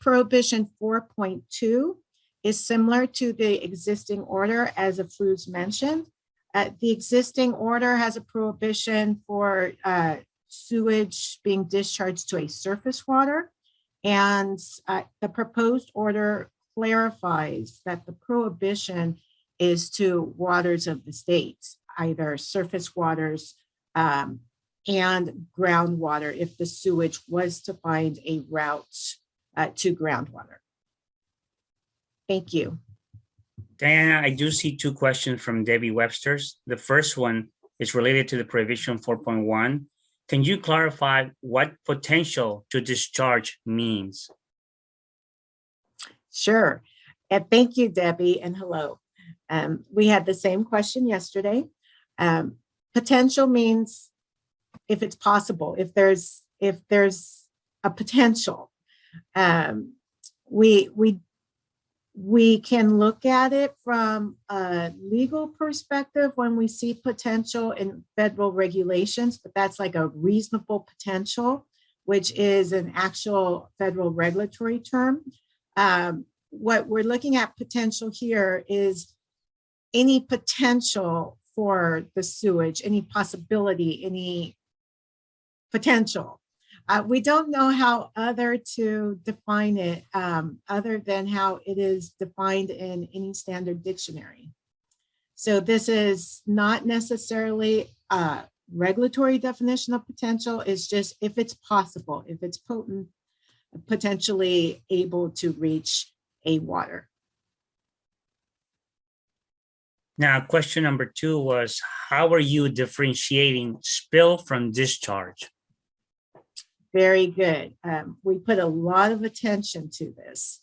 Prohibition 4.2 is similar to the existing order, as Afrouz mentioned. The existing order has a prohibition for sewage being discharged to a surface water. And the proposed order clarifies that the prohibition is to waters of the state, either surface waters and groundwater, if the sewage was to find a route to groundwater. Thank you. Diana, I do see two questions from Debbie Webster's. The first one is related to the prohibition 4.1. Can you clarify what potential to discharge means? Sure. And thank you, Debbie, and hello. We had the same question yesterday. Potential means if it's possible, if there's a potential. We can look at it from a legal perspective when we see potential in federal regulations, but that's like a reasonable potential, which is an actual federal regulatory term. What we're looking at potential here is any potential for the sewage, any possibility, any potential. We don't know how other to define it other than how it is defined in any standard dictionary. So this is not necessarily a regulatory definition of potential. It's just if it's possible, if it's potent, potentially able to reach a water. Now, question number 2 was, how are you differentiating spill from discharge? Very good. We put a lot of attention to this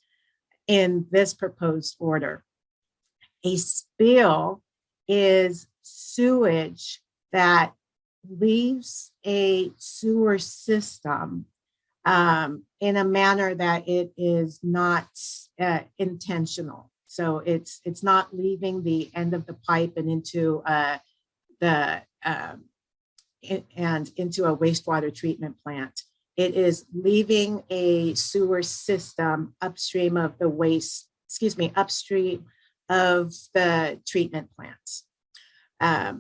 in this proposed order. A spill is sewage that leaves a sewer system in a manner that it is not intentional. So it's not leaving the end of the pipe and into into a wastewater treatment plant. It is leaving a sewer system upstream of the upstream of the treatment plants. A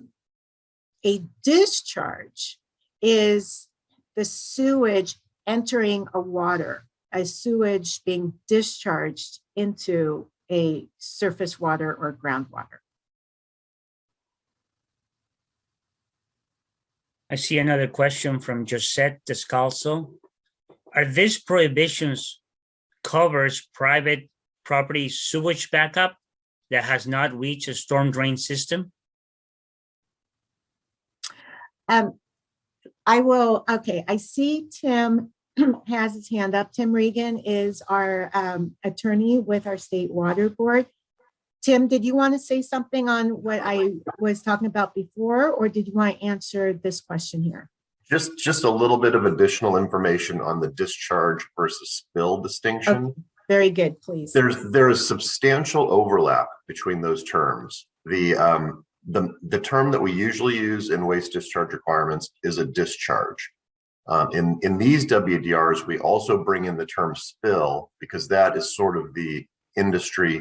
discharge is the sewage entering a sewage being discharged into a surface water or groundwater. I see another question from Josette Descalzo. Are these prohibitions covers private property sewage backup that has not reached a storm drain system? I see Tim has his hand up. Tim Regan is our attorney with our state water board. Tim, did you want to say something on what I was talking about before, or did you want to answer this question here? Just a little bit of additional information on the discharge versus spill distinction. Okay, very good, please. There is substantial overlap between those terms. The term that we usually use in waste discharge requirements is a discharge. In these WDRs, we also bring in the term spill because that is sort of the industry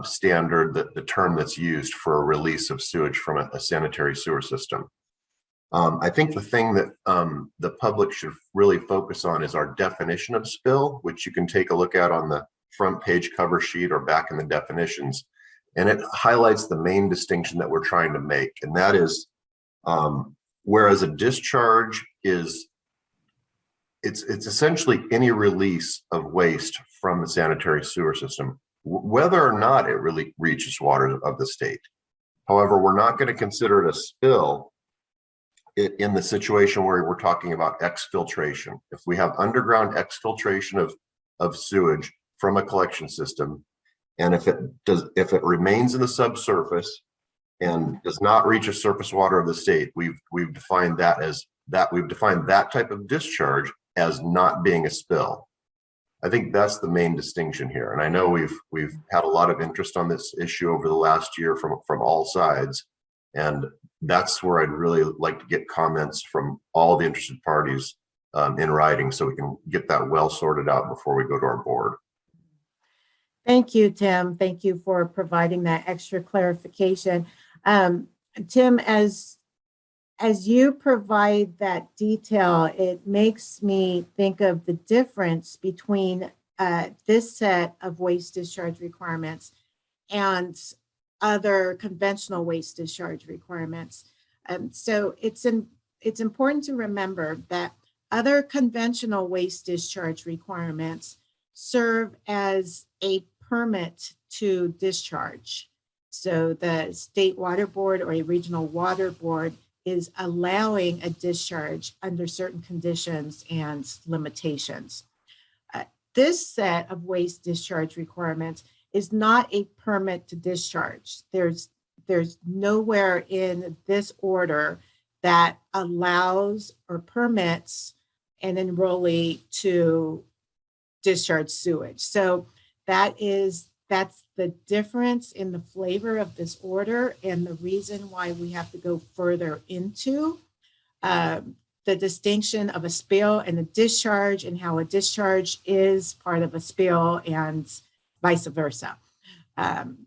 standard, the term that's used for a release of sewage from a sanitary sewer system. I think the thing that the public should really focus on is our definition of spill, which you can take a look at on the front page cover sheet or back in the definitions. And it highlights the main distinction that we're trying to make. And that is, whereas a discharge is, it's essentially any release of waste from the sanitary sewer system, whether or not it really reaches water of the state. However, we're not going to consider it a spill in the situation where we're talking about exfiltration. If we have underground exfiltration of sewage from a collection system, and if it remains in the subsurface and does not reach a surface water of the state, we've defined that as we've defined that type of discharge as not being a spill. I think that's the main distinction here. And I know we've had a lot of interest on this issue over the last year from all sides. And that's where I'd really like to get comments from all the interested parties in writing, so we can get that well sorted out before we go to our board. Thank you, Tim. Thank you for providing that extra clarification. Tim, as you provide that detail, it makes me think of the difference between this set of waste discharge requirements and other conventional waste discharge requirements. So it's important to remember that other conventional waste discharge requirements serve as a permit to discharge. So the state water board or a regional water board is allowing a discharge under certain conditions and limitations. This set of waste discharge requirements is not a permit to discharge. There's nowhere in this order that allows or permits an enrollee to discharge sewage. So that's the difference in the flavor of this order, and the reason why we have to go further into the distinction of a spill and a discharge, and how a discharge is part of a spill and vice versa.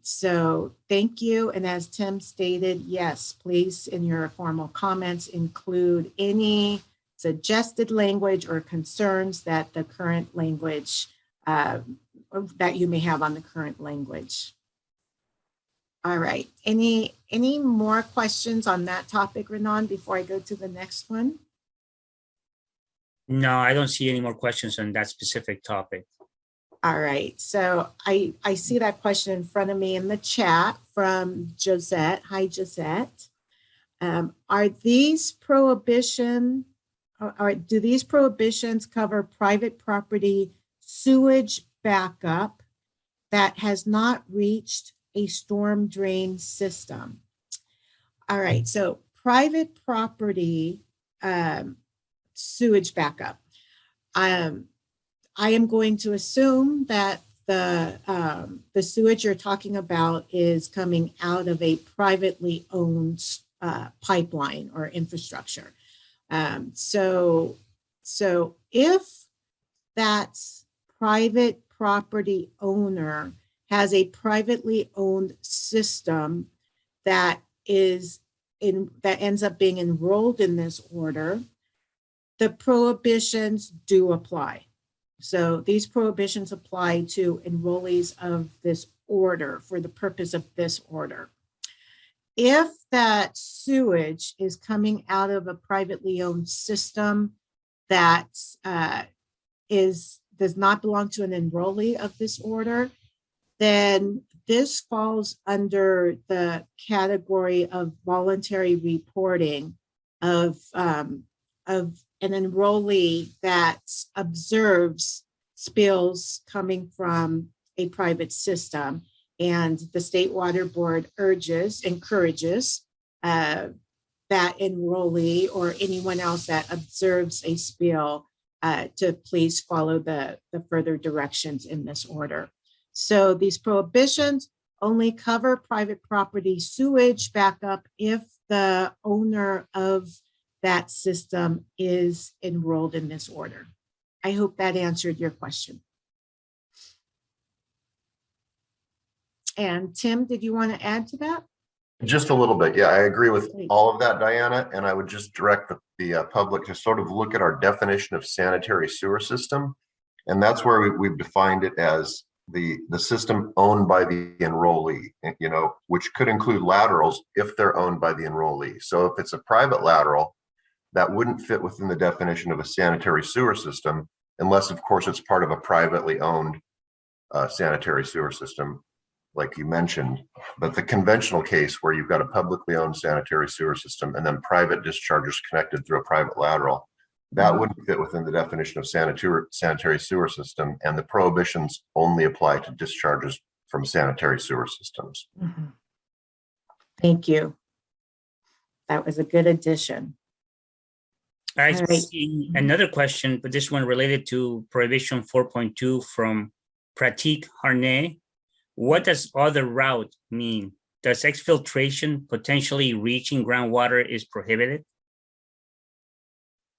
So thank you. And as Tim stated, yes, please in your formal comments include any suggested language or concerns that the current language that you may have on the current language. All right, any more questions on that topic, Renan, before I go to the next one? No, I don't see any more questions on that specific topic. All right, so I see that question in front of me in the chat from Josette. Hi, Josette. Do these prohibitions cover private property sewage backup that has not reached a storm drain system? All right, so private property sewage backup. I am going to assume that the sewage you're talking about is coming out of a privately owned pipeline or infrastructure. So if that private property owner has a privately owned system that ends up being enrolled in this order, the prohibitions do apply. So these prohibitions apply to enrollees of this order for the purpose of this order. If that sewage is coming out of a privately owned system that does not belong to an enrollee of this order, then this falls under the category of voluntary reporting of an enrollee that observes spills coming from a private system, and the State Water Board encourages that enrollee or anyone else that observes a spill to please follow the further directions in this order. So these prohibitions only cover private property sewage backup if the owner of that system is enrolled in this order. I hope that answered your question. And Tim, did you want to add to that? Just a little bit. Yeah, I agree with all of that, Diana. And I would just direct the public to sort of look at our definition of sanitary sewer system. And that's where we've defined it as the system owned by the enrollee, which could include laterals if they're owned by the enrollee. So if it's a private lateral, that wouldn't fit within the definition of a sanitary sewer system, unless, of course, it's part of a privately owned sanitary sewer system. like you mentioned, but the conventional case where you've got a publicly owned sanitary sewer system and then private discharges connected through a private lateral, that wouldn't fit within the definition of sanitary sewer system, and the prohibitions only apply to discharges from sanitary sewer systems. Thank you. That was a good addition. I All right. see another question, but this one related to prohibition 4.2 from Pratik Harne. What does other route mean? Does exfiltration potentially reaching groundwater is prohibited?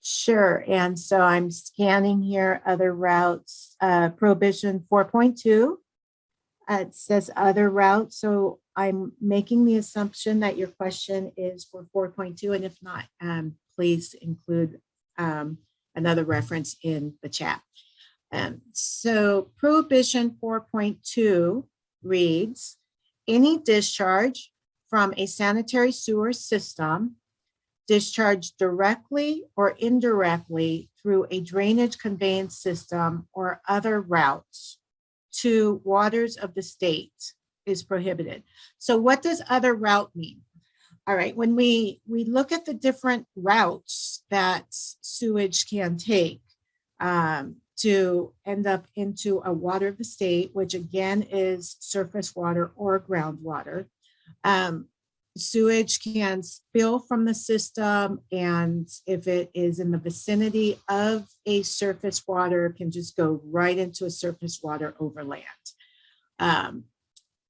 Sure. And so I'm scanning here other routes, prohibition 4.2. It says other routes. So I'm making the assumption that your question is for 4.2. And if not, please include another reference in the chat. So prohibition 4.2 reads, any discharge from a sanitary sewer system discharged directly or indirectly through a drainage conveyance system or other routes to waters of the state is prohibited. So what does other route mean? All right, when we look at the different routes that sewage can take to end up into a water of the state, which again is surface water or groundwater, sewage can spill from the system, and if it is in the vicinity of a surface water, can just go right into a surface water over land.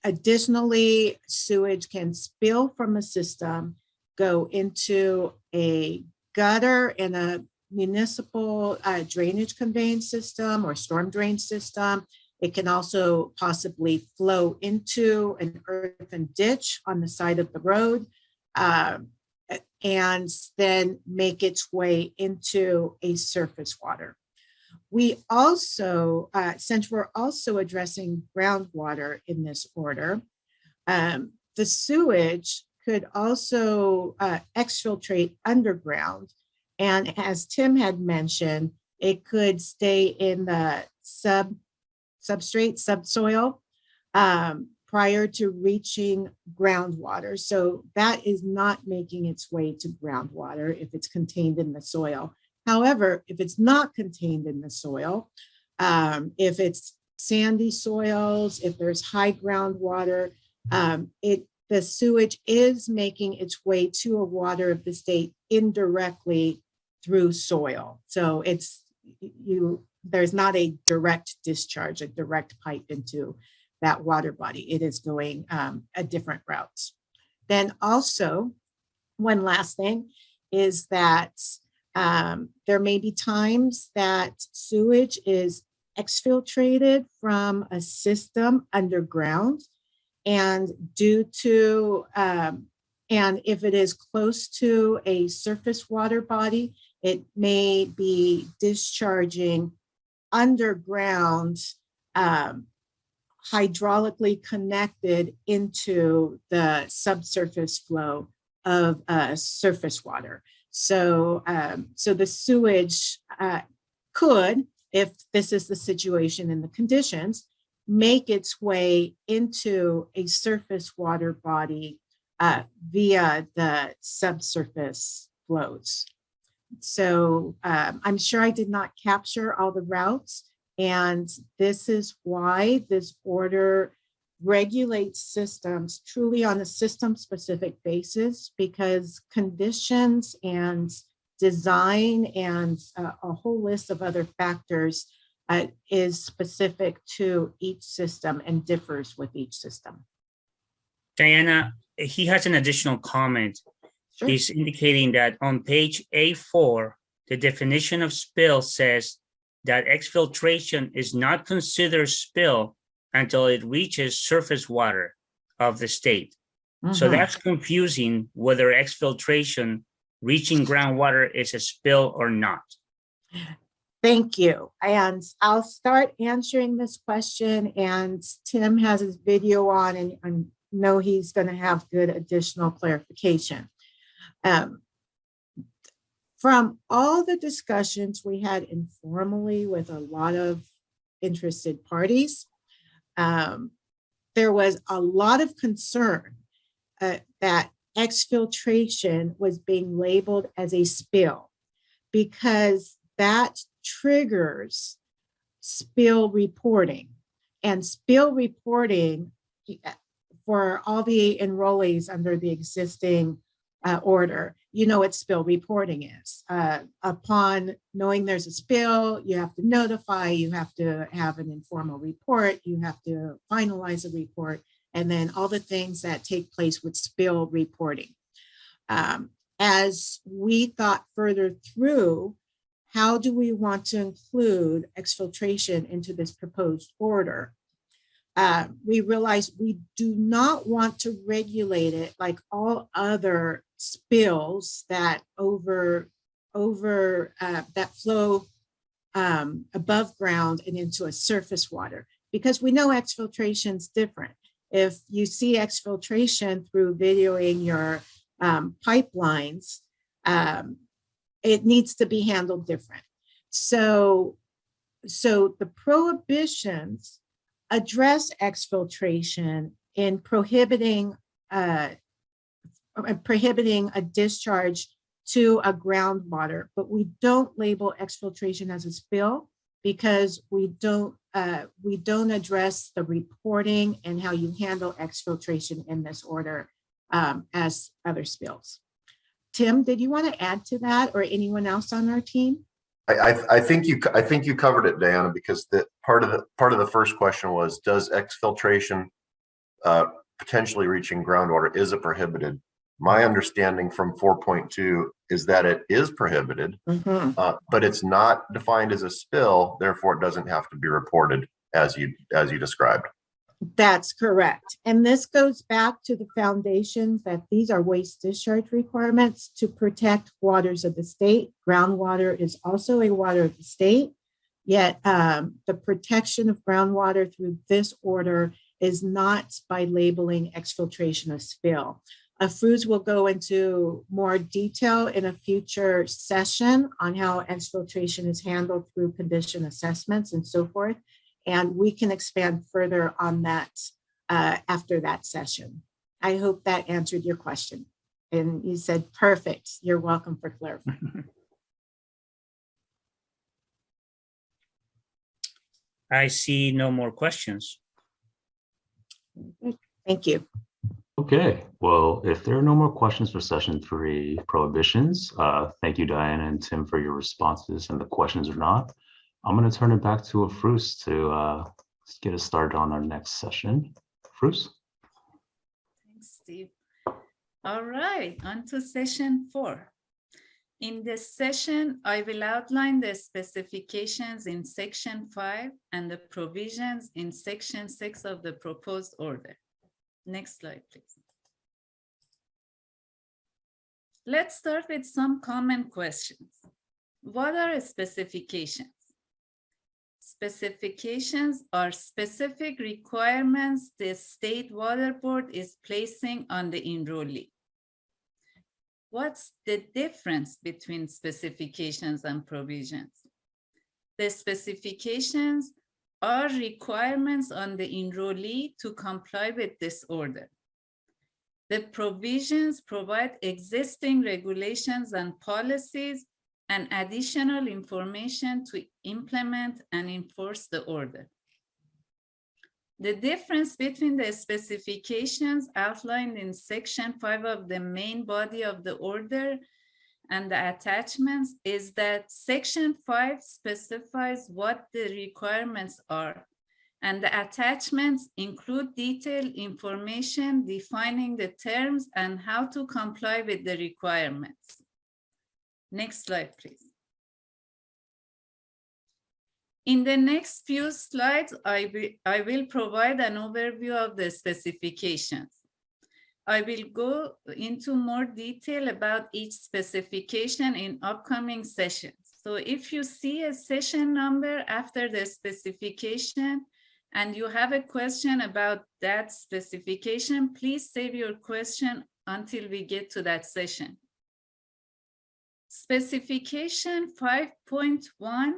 Additionally, sewage can spill from a system, go into a gutter in a municipal drainage conveyance system or storm drain system. It can also possibly flow into an earthen ditch on the side of the road and then make its way into a surface water. We also, since we're also addressing groundwater in this order, the sewage could also exfiltrate underground. And as Tim had mentioned, it could stay in the substrate, subsoil, prior to reaching groundwater. So that is not making its way to groundwater if it's contained in the soil. However, if it's not contained in the soil, if it's sandy soils, if there's high groundwater, the sewage is making its way to a water of the state indirectly through soil. So there's not a direct discharge, a direct pipe into that water body. It is going a different routes. Then also, one last thing is that there may be times that sewage is exfiltrated from a system underground, and due to, and if it is close to a surface water body, it may be discharging underground, hydraulically connected into the subsurface flow of surface water. So, so the sewage could, if this is the situation and the conditions, make its way into a surface water body via the subsurface flows. So I'm sure I did not capture all the routes, and this is why this order regulates systems truly on a system-specific basis, because conditions and design and a whole list of other factors is specific to each system and differs with each system. Diana, he has an additional comment. Sure. He's indicating that on page A4, the definition of spill says that exfiltration is not considered spill until it reaches surface water of the state. So that's confusing whether exfiltration reaching groundwater is a spill or not. Thank you. And I'll start answering this question, and Tim has his video on, and I know he's going to have good additional clarification. From all the discussions we had informally with a lot of interested parties, there was a lot of concern that exfiltration was being labeled as a spill because that triggers spill reporting. And spill reporting for all the enrollees under the existing order, you know what spill reporting is. Upon knowing there's a spill, you have to notify, you have to have an informal report, you have to finalize a report, and then all the things that take place with spill reporting. As we thought further through, how do we want to include exfiltration into this proposed order? We realized we do not want to regulate it like all other spills that that flow above ground and into a surface water, because we know exfiltration is different. If you see exfiltration through videoing your pipelines, it needs to be handled different. So the prohibitions address exfiltration in prohibiting a discharge to a groundwater, but we don't label exfiltration as a spill because we don't address the reporting and how you handle exfiltration in this order as other spills. Tim, did you want to add to that, or anyone else on our team? I think you covered it, Diana, because the part of the first question was, does exfiltration potentially reaching groundwater, is it prohibited? My understanding from 4.2 is that it is prohibited, but it's not defined as a spill, therefore it doesn't have to be reported as you described. That's correct. And this goes back to the foundations that these are waste discharge requirements to protect waters of the state. Groundwater is also a water of the state, yet the protection of groundwater through this order is not by labeling exfiltration a spill. Fruz will go into more detail in a future session on how exfiltration is handled through condition assessments and so forth. And we can expand further on that after that session. I hope that answered your question. And you said, perfect. You're welcome for clarifying. I see no more questions. Thank you. Okay, well, if there are no more questions for session 3 prohibitions, thank you, Diana and Tim, for your responses, and the questions are not. I'm going to turn it back to Fruz to get us started on our next session. Fruz? Thanks, Steve. All right, on to session 4. In this session, I will outline the specifications in section 5 and the provisions in section 6 of the proposed order. Next slide, please. Let's start with some common questions. What are specifications? Specifications are specific requirements the State Water Board is placing on the enrollee. What's the difference between specifications and provisions? The specifications are requirements on the enrollee to comply with this order. The provisions provide existing regulations and policies and additional information to implement and enforce the order. The difference between the specifications outlined in section 5 of the main body of the order and the attachments is that section 5 specifies what the requirements are, and the attachments include detailed information defining the terms and how to comply with the requirements. Next slide, please. In the next few slides, I will provide an overview of the specifications. I will go into more detail about each specification in upcoming sessions. So if you see a session number after the specification and you have a question about that specification, please save your question until we get to that session. Specification 5.1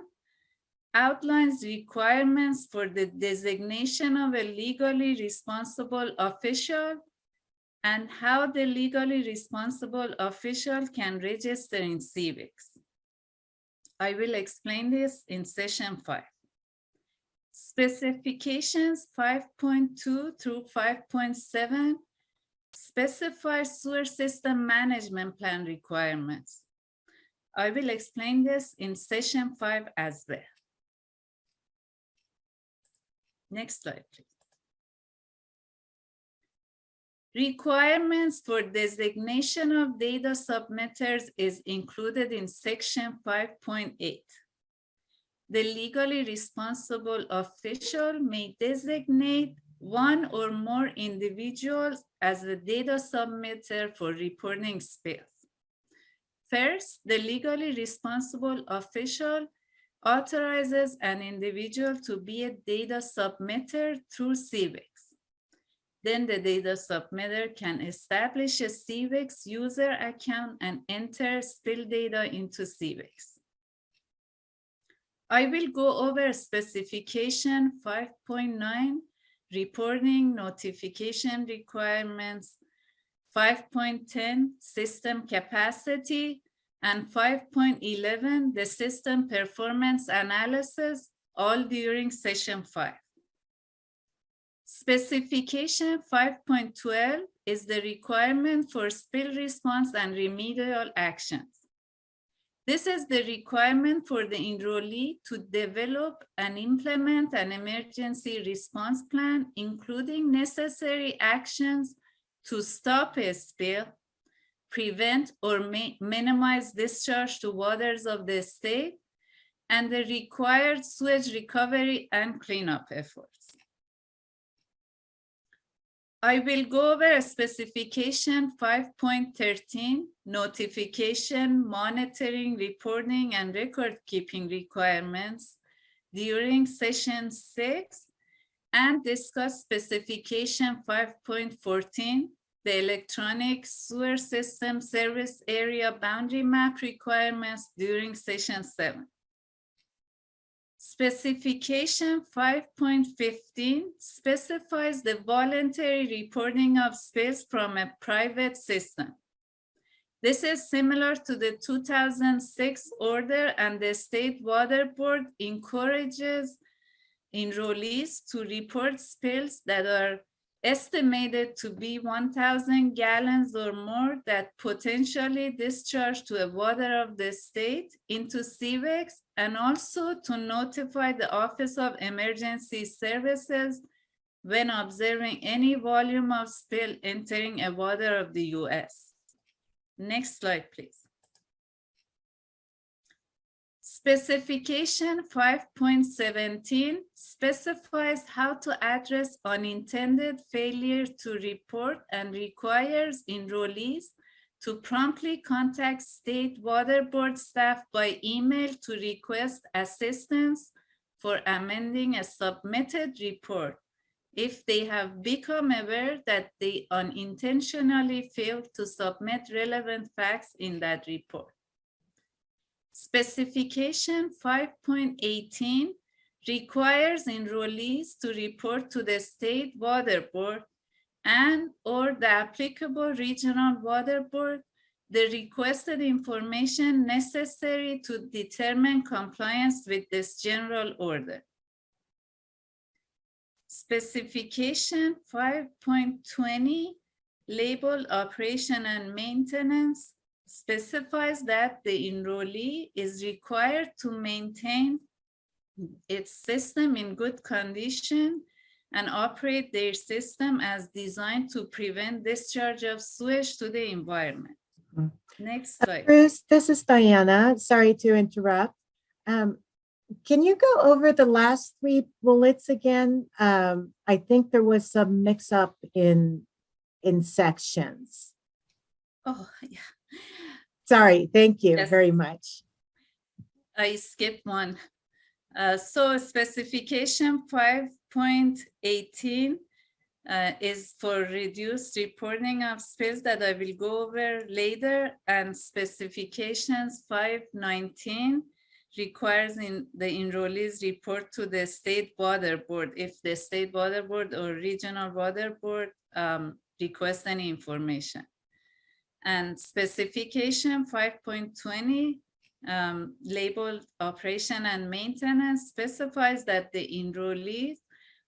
outlines requirements for the designation of a legally responsible official and how the legally responsible official can register in civics. I will explain this in session 5. Specifications 5.2 through 5.7 specify sewer system management plan requirements. I will explain this in session 5 as well. Next slide, please. Requirements for designation of data submitters is included in section 5.8. The legally responsible official may designate one or more individuals as the data submitter for reporting spills. First, the legally responsible official authorizes an individual to be a data submitter through civics. Then the data submitter can establish a civics user account and enter spill data into civics. I will go over specification 5.9, reporting notification requirements, 5.10, system capacity, and 5.11, the system performance analysis, all during session 5. Specification 5.12 is the requirement for spill response and remedial actions. This is the requirement for the enrollee to develop and implement an emergency response plan, including necessary actions to stop a spill, prevent or minimize discharge to waters of the state, and the required sewage recovery and cleanup efforts. I will go over specification 5.13, notification, monitoring, reporting, and record keeping requirements during session 6, and discuss specification 5.14, the electronic sewer system service area boundary map requirements during session 7. Specification 5.15 specifies the voluntary reporting of spills from a private system. This is similar to the 2006 order, and the State Water Board encourages enrollees to report spills that are estimated to be 1,000 gallons or more that potentially discharge to a water of the state into civics, and also to notify the Office of Emergency Services when observing any volume of spill entering a water of the US. Next slide, please. Specification 5.17 specifies how to address unintended failure to report and requires enrollees to promptly contact State Water Board staff by email to request assistance for amending a submitted report if they have become aware that they unintentionally failed to submit relevant facts in that report. Specification 5.18 requires enrollees to report to the State Water Board and or the applicable regional water board the requested information necessary to determine compliance with this general order. Specification 5.20, labeled operation and maintenance, specifies that the enrollee is required to maintain its system in good condition and operate their system as designed to prevent discharge of sewage to the environment. Next slide. Bruce, this is Diana. Sorry to interrupt. Can you go over the last 3 bullets again? I think there was some mix-up in sections. Oh, yeah. Sorry, thank you Yes. very much. I skipped one. So specification 5.18 is for reduced reporting of spills that I will go over later, and specifications 5.19 requires the enrollees report to the state water board if the state water board or regional water board request any information. And specification 5.20 labeled operation and maintenance specifies that the enrollees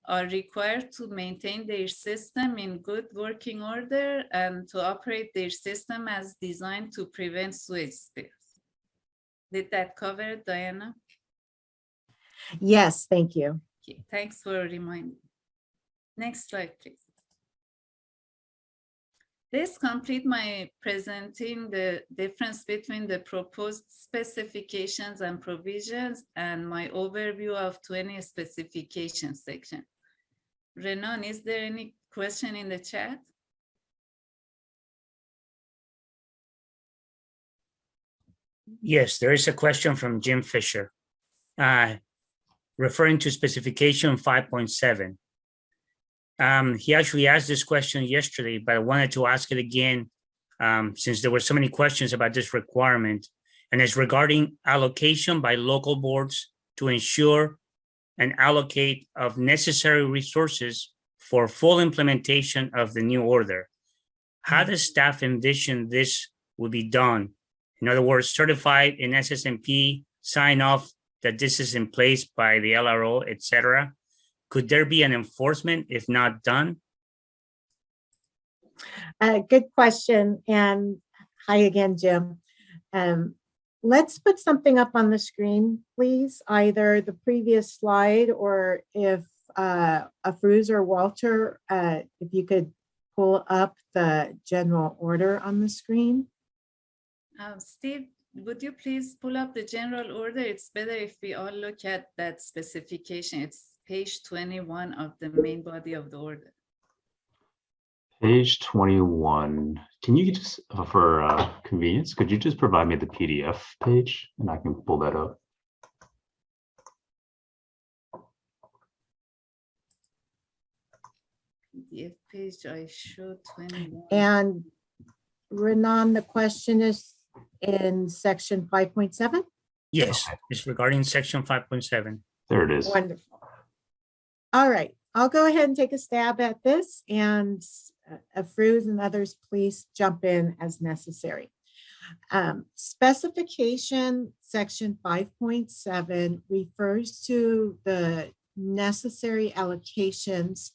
are required to maintain their system in good working order and to operate their system as designed to prevent sewage spills. Did that cover it, Diana? Yes, thank you. Okay, thanks for reminding. Next slide, please. This completes my presenting the difference between the proposed specifications and provisions and my overview of 20 specification section. Renan, is there any question in the chat? Yes, there is a question from Jim Fisher, referring to specification 5.7. He actually asked this question yesterday, but I wanted to ask it again since there were so many questions about this requirement, and it's regarding allocation by local boards to ensure and allocate of necessary resources for full implementation of the new order. How does staff envision this will be done? In other words, certified in SSMP, sign off that this is in place by the LRO, et cetera. Could there be an enforcement if not done? Good question. And hi again, Jim. Let's put something up on the screen, please, either the previous slide or if Afruz or Walter, if you could pull up the general order on the screen. Steve, would you please pull up the general order? It's better if we all look at that specification. It's page 21 of the main body of the order. Page 21. Can you just, for convenience, could you just provide me the PDF page and I can pull that up? PDF page, I showed 21. And Renan, the question is in section 5.7? Yes, it's regarding section 5.7. There it is. Wonderful. All right, I'll go ahead and take a stab at this, and Afruz and others, please jump in as necessary. Specification section 5.7 refers to the necessary allocations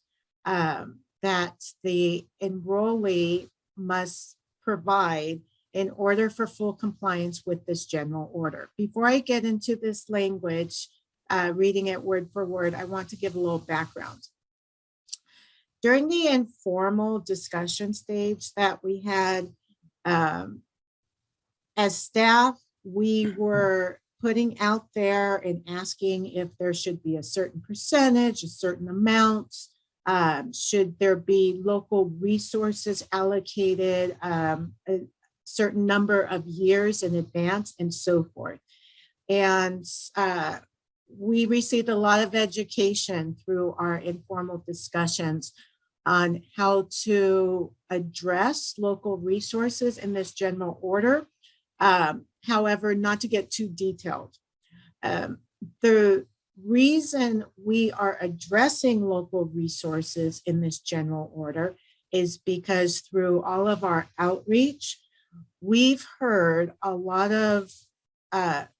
that the enrollee must provide in order for full compliance with this general order. Before I get into this language, reading it word for word, I want to give a little background. During the informal discussion stage that we had, as staff, we were putting out there and asking if there should be a certain percentage, a certain amount, should there be local resources allocated, a certain number of years in advance, and so forth. And we received a lot of education through our informal discussions on how to address local resources in this general order. However, not to get too detailed. The reason we are addressing local resources in this general order is because through all of our outreach, we've heard a lot of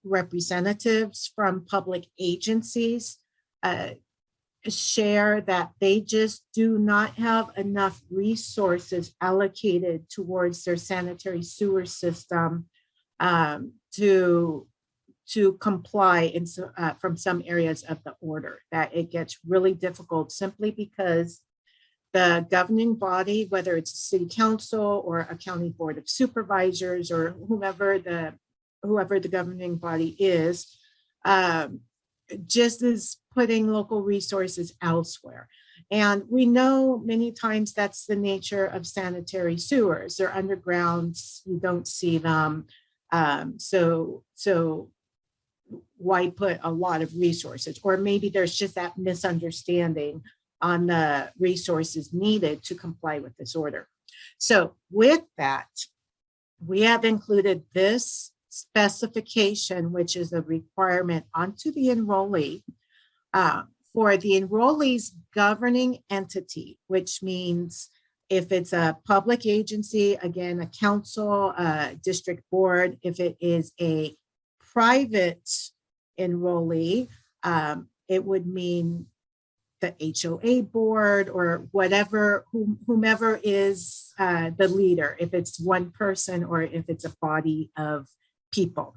representatives from public agencies share that they just do not have enough resources allocated towards their sanitary sewer system to comply from some areas of the order, that it gets really difficult simply because the governing body, whether it's a city council or a county board of supervisors or whoever the governing body is, just is putting local resources elsewhere. And we know many times that's the nature of sanitary sewers. They're underground, you don't see them. So why put a lot of resources? Or maybe there's just that misunderstanding on the resources needed to comply with this order. So with that, we have included this specification, which is a requirement onto the enrollee for the enrollee's governing entity, which means if it's a public agency, again, a council, a district board, if it is a private enrollee, it would mean the HOA board or whatever, whomever is the leader, if it's one person or if it's a body of people.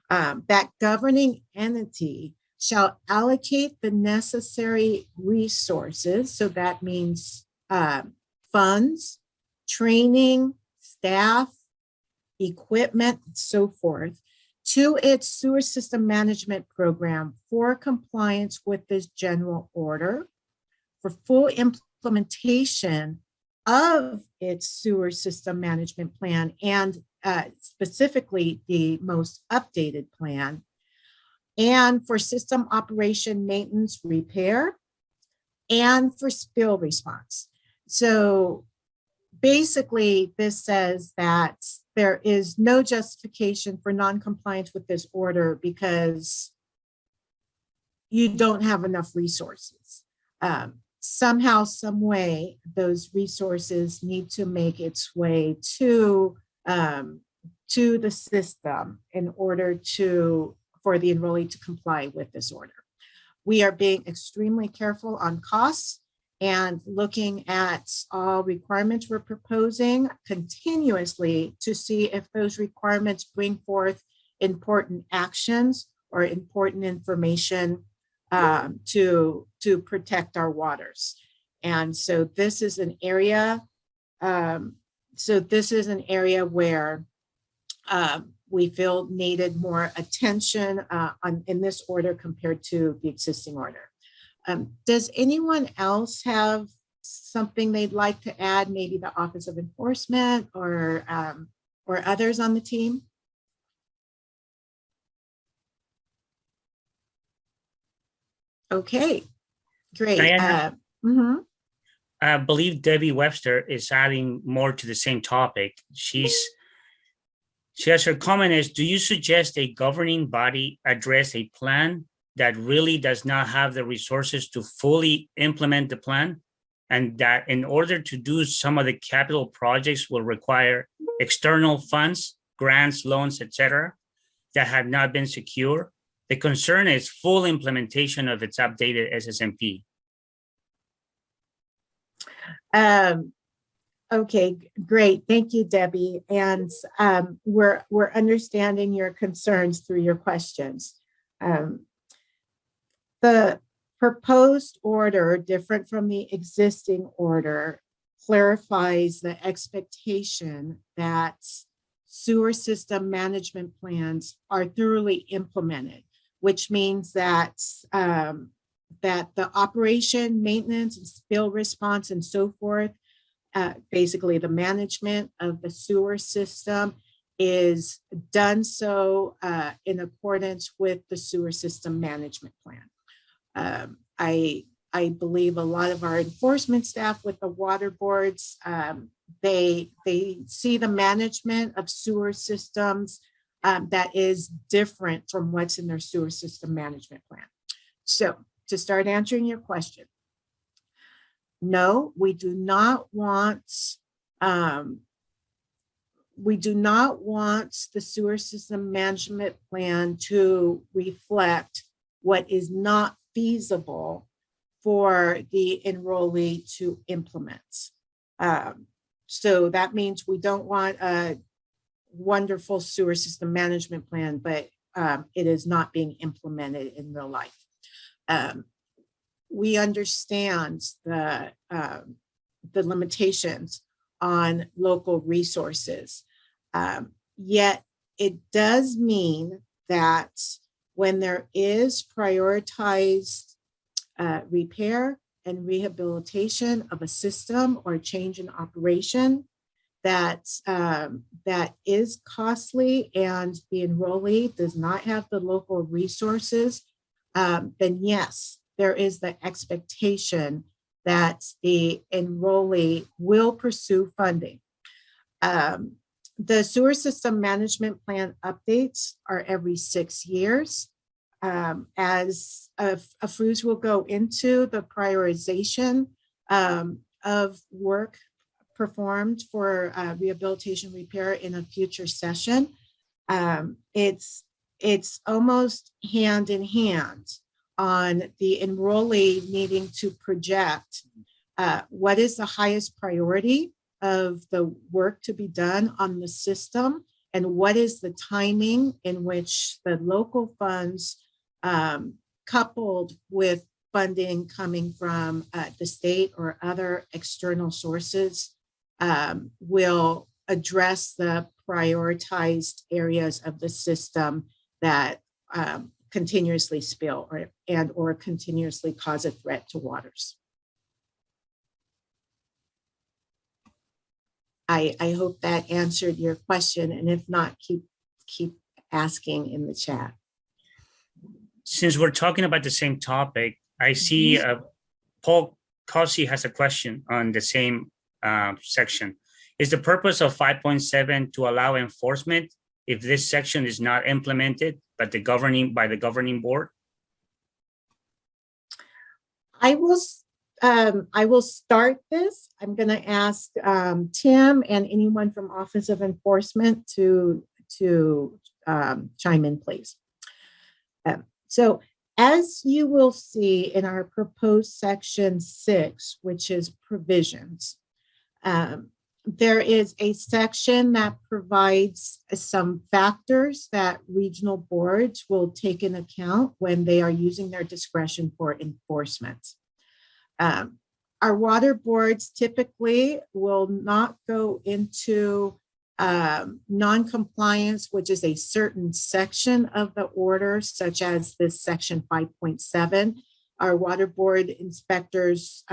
That governing entity shall allocate the necessary resources. So that means funds, training, staff, equipment, and so forth, to its sewer system management program for compliance with this general order, for full implementation of its sewer system management plan, and specifically the most updated plan, and for system operation, maintenance, repair, and for spill response. So basically, this says that there is no justification for non-compliance with this order because you don't have enough resources. Somehow, some way, those resources need to make its way to the system in order for the enrollee to comply with this order. We are being extremely careful on costs and looking at all requirements we're proposing continuously to see if those requirements bring forth important actions or important information to protect our waters. And so this is an area. Where we feel needed more attention in this order compared to the existing order. Does anyone else have something they'd like to add? Maybe the Office of Enforcement or others on the team? Okay, great. Diana, I believe Debbie Webster is adding more to the same topic. She has her comment is, do you suggest a governing body address a plan that really does not have the resources to fully implement the plan? And that in order to do some of the capital projects will require external funds, grants, loans, etc., that have not been secure? The concern is full implementation of its updated SSMP. Okay, great. Thank you, Debbie. And we're understanding your concerns through your questions. The proposed order, different from the existing order, clarifies the expectation that sewer system management plans are thoroughly implemented, which means that that the operation, maintenance, and spill response, and so forth, basically the management of the sewer system is done so in accordance with the sewer system management plan. I believe a lot of our enforcement staff with the water boards, they see the management of sewer systems that is different from what's in their sewer system management plan. So to start answering your question, no, we do not want the sewer system management plan to reflect what is not feasible for the enrollee to implement. So that means we don't want a wonderful sewer system management plan, but it is not being implemented in real life. We understand the limitations on local resources, yet it does mean that when there is prioritized repair and rehabilitation of a system or change in operation that is costly and the enrollee does not have the local resources, then yes, there is the expectation that the enrollee will pursue funding. The sewer system management plan updates are every 6 years. As FRUs will go into the prioritization of work performed for rehabilitation repair in a future session. It's almost hand in hand on the enrollee needing to project what is the highest priority of the work to be done on the system, and what is the timing in which the local funds coupled with funding coming from the state or other external sources will address the prioritized areas of the system that continuously spill or continuously cause a threat to waters. I hope that answered your question, and if not, keep asking in the chat. Since we're talking about the same topic, I see Paul Cossey has a question on the same section. Is the purpose of 5.7 to allow enforcement if this section is not implemented by the governing board? I will start this. I'm going to ask Tim and anyone from Office of Enforcement to chime in, please. So as you will see in our proposed section 6, which is provisions, there is a section that provides some factors that regional boards will take into account when they are using their discretion for enforcement. Our water boards typically will not go into non-compliance, which is a certain section of the order, such as this section 5.7. Our water board inspectors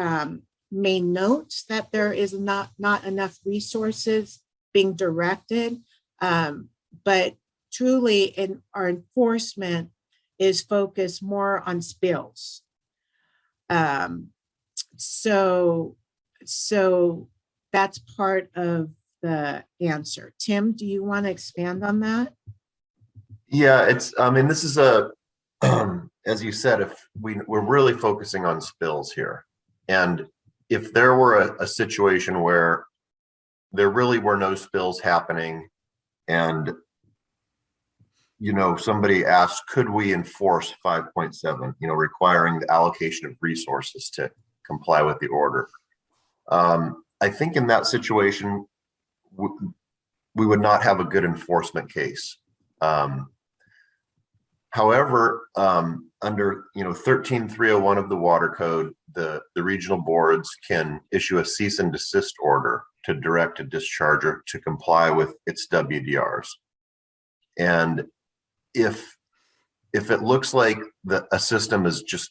may note that there is not enough resources being directed, but truly in our enforcement is focused more on spills. So that's part of the answer. Tim, do you want to expand on that? Yeah, this is as you said, if we're really focusing on spills here. And if there were a situation where there really were no spills happening and, somebody asked, could we enforce 5.7, requiring the allocation of resources to comply with the order? I think in that situation, we would not have a good enforcement case. However, under 13.301 of the Water Code, the regional boards can issue a cease and desist order to direct a discharger to comply with its WDRs. And if it looks like a system is just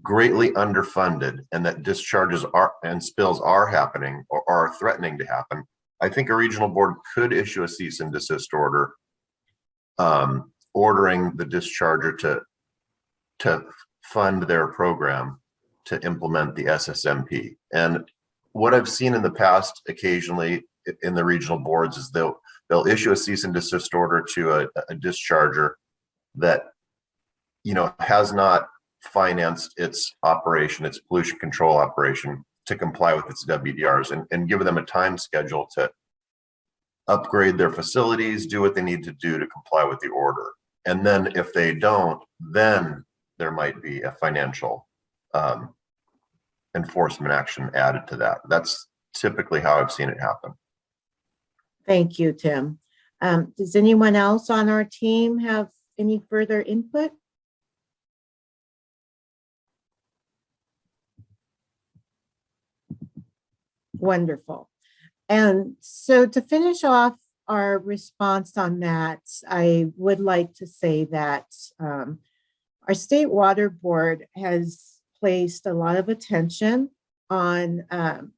greatly underfunded and that discharges and spills are happening or are threatening to happen, I think a regional board could issue a cease and desist order, ordering the discharger to fund their program to implement the SSMP. And what I've seen in the past occasionally in the regional boards is they'll issue a cease and desist order to a discharger that has not financed its operation, its pollution control operation, to comply with its WDRs, and give them a time schedule to upgrade their facilities, do what they need to do to comply with the order. And then if they don't, then there might be a financial enforcement action added to that. That's typically how I've seen it happen. Thank you, Tim. Does anyone else on our team have any further input? Wonderful. And so to finish off our response on that, I would like to say that our State Water Board has placed a lot of attention on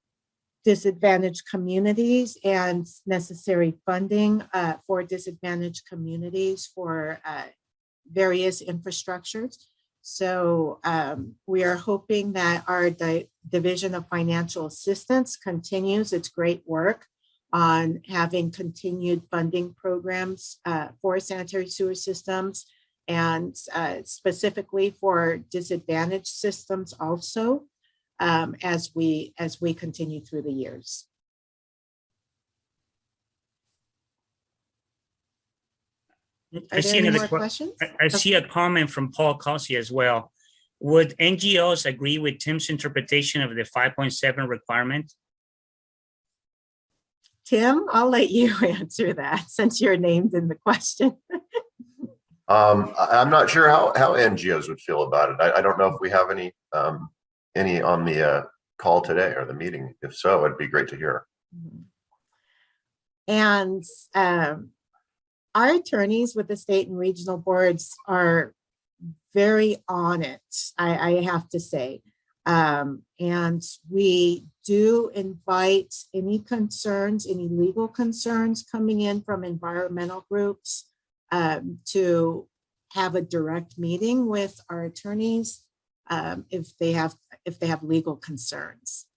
disadvantaged communities and necessary funding for disadvantaged communities for various infrastructures. So we are hoping that our Division of Financial Assistance continues its great work on having continued funding programs for sanitary sewer systems, and specifically for disadvantaged systems also, as we continue through the years. I see another questions? I see a comment from Paul Cossey as well. Would NGOs agree with Tim's interpretation of the 5.7 requirement? Tim, I'll let you answer that since you're named in the question. I'm not sure how NGOs would feel about it. I don't know if we have any on the call today or the meeting. If so, it'd be great to hear. And our attorneys with the state and regional boards are very on it, I have to say. And we do invite any concerns, any legal concerns coming in from environmental groups to have a direct meeting with our attorneys if they have legal concerns.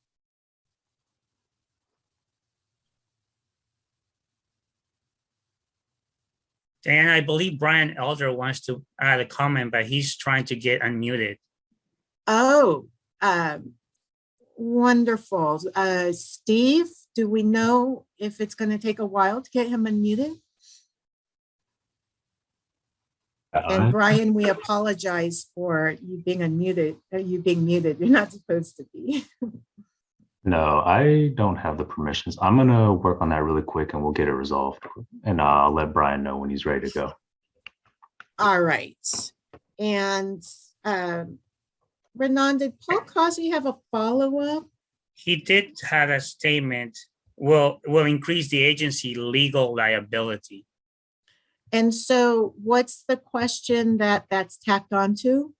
Dan, I believe Brian Elder wants to add a comment, but he's trying to get unmuted. Oh, wonderful. Steve, do we know if it's going to take a while to get him unmuted? And Brian, we apologize for you being unmuted, you being muted. You're not supposed to be. No, I don't have the permissions. I'm going to work on that really quick and we'll get it resolved. And I'll let Brian know when he's ready to go. All right. And Renan, did Paul Cossey have a follow-up? He did have a statement, will increase the agency legal liability. And so what's the question that's tacked onto?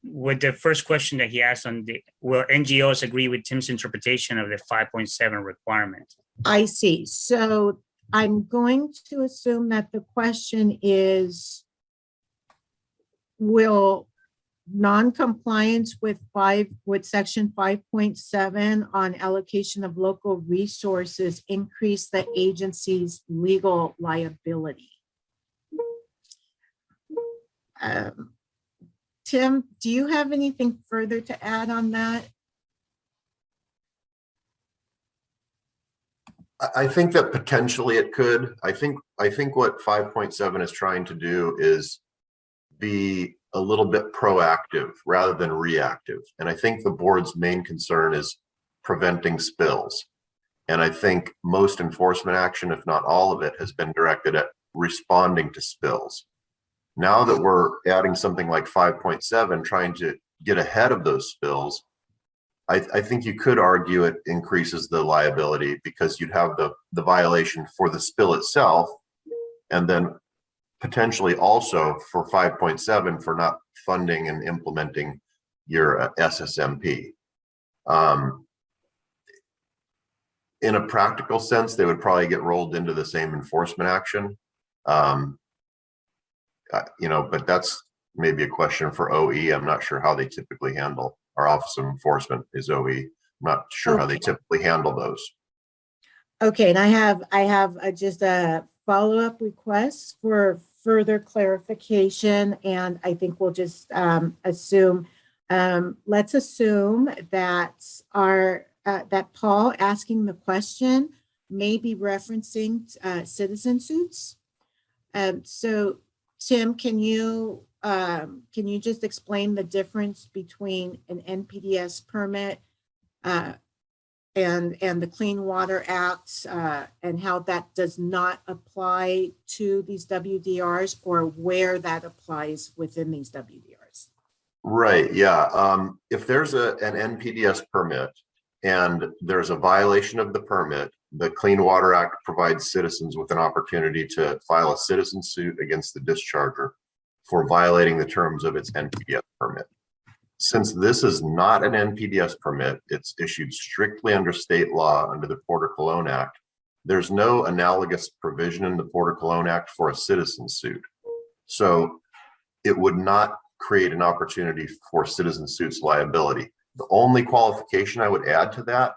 With the first question that he asked on will NGOs agree with Tim's interpretation of the 5.7 requirement? I see. So I'm going to assume that the question is, will non-compliance with section 5.7 on allocation of local resources increase the agency's legal liability? Tim, do you have anything further to add on that? I think that potentially it could. I think what 5.7 is trying to do is be a little bit proactive rather than reactive. And I think the board's main concern is preventing spills. And I think most enforcement action, if not all of it, has been directed at responding to spills. Now that we're adding something like 5.7, trying to get ahead of those spills, I think you could argue it increases the liability because you'd have the violation for the spill itself, and then potentially also for 5.7 for not funding and implementing your SSMP. In a practical sense, they would probably get rolled into the same enforcement action. But that's maybe a question for OE. I'm not sure how they typically handle. Our Office of Enforcement is OE. I'm not sure how they typically handle those. Okay, and I have just a follow-up request for further clarification, and I think we'll just assume. Let's assume that that Paul asking the question may be referencing citizen suits. So Tim, can you just explain the difference between an NPDES permit and the Clean Water Act and how that does not apply to these WDRs, or where that applies within these WDRs? Right, yeah. If there's an NPDES permit and there's a violation of the permit, the Clean Water Act provides citizens with an opportunity to file a citizen suit against the discharger for violating the terms of its NPDES permit. Since this is not an NPDES permit, it's issued strictly under state law under the Porter-Cologne Act. There's no analogous provision in the Porter-Cologne Act for a citizen suit. So it would not create an opportunity for citizen suits liability. The only qualification I would add to that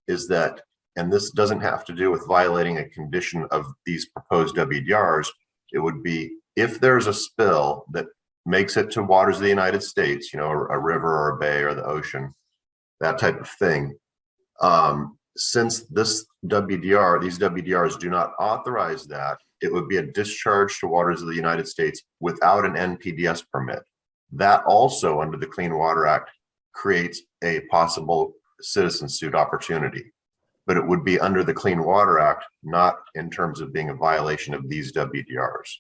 is that and this doesn't have to do with violating a condition of these proposed WDRs. It would be if there's a spill that makes it to waters of the United States, you know, a river or a bay or the ocean, that type of thing. Since this WDR, these WDRs do not authorize that, it would be a discharge to waters of the United States without an NPDES permit. That also, under the Clean Water Act, creates a possible citizen suit opportunity. But it would be under the Clean Water Act, not in terms of being a violation of these WDRs.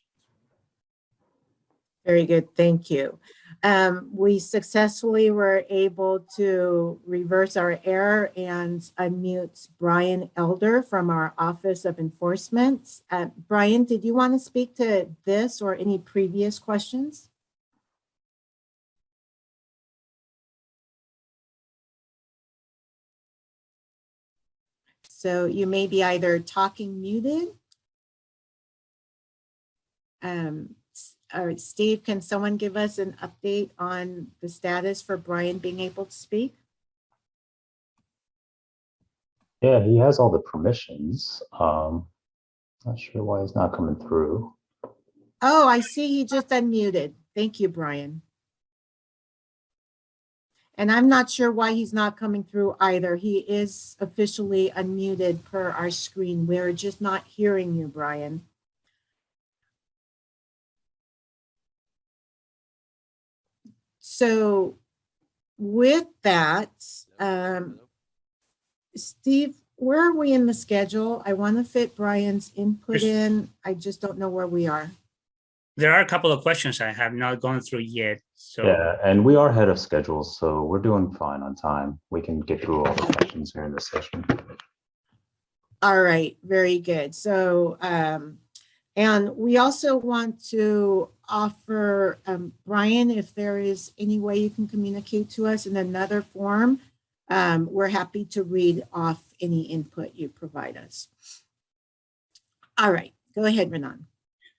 Very good, thank you. We successfully were able to reverse our error and unmute Brian Elder from our Office of Enforcement. Brian, did you want to speak to this or any previous questions? So you may be either talking muted. All right, Steve, can someone give us an update on the status for Brian being able to speak? Yeah, he has all the permissions. Not sure why he's not coming through. Oh, I see he just unmuted. Thank you, Brian. And I'm not sure why he's not coming through either. He is officially unmuted per our screen. We're just not hearing you, Brian. So with that, Steve, where are we in the schedule? I want to fit Brian's input in. I just don't know where we are. There are a couple of questions I have not gone through yet. So Yeah, and we are ahead of schedule, so we're doing fine on time. We can get through all the questions here in this session. All right, very good. So, and we also want to offer, Brian, if there is any way you can communicate to us in another form, we're happy to read off any input you provide us. All right, go ahead, Renan.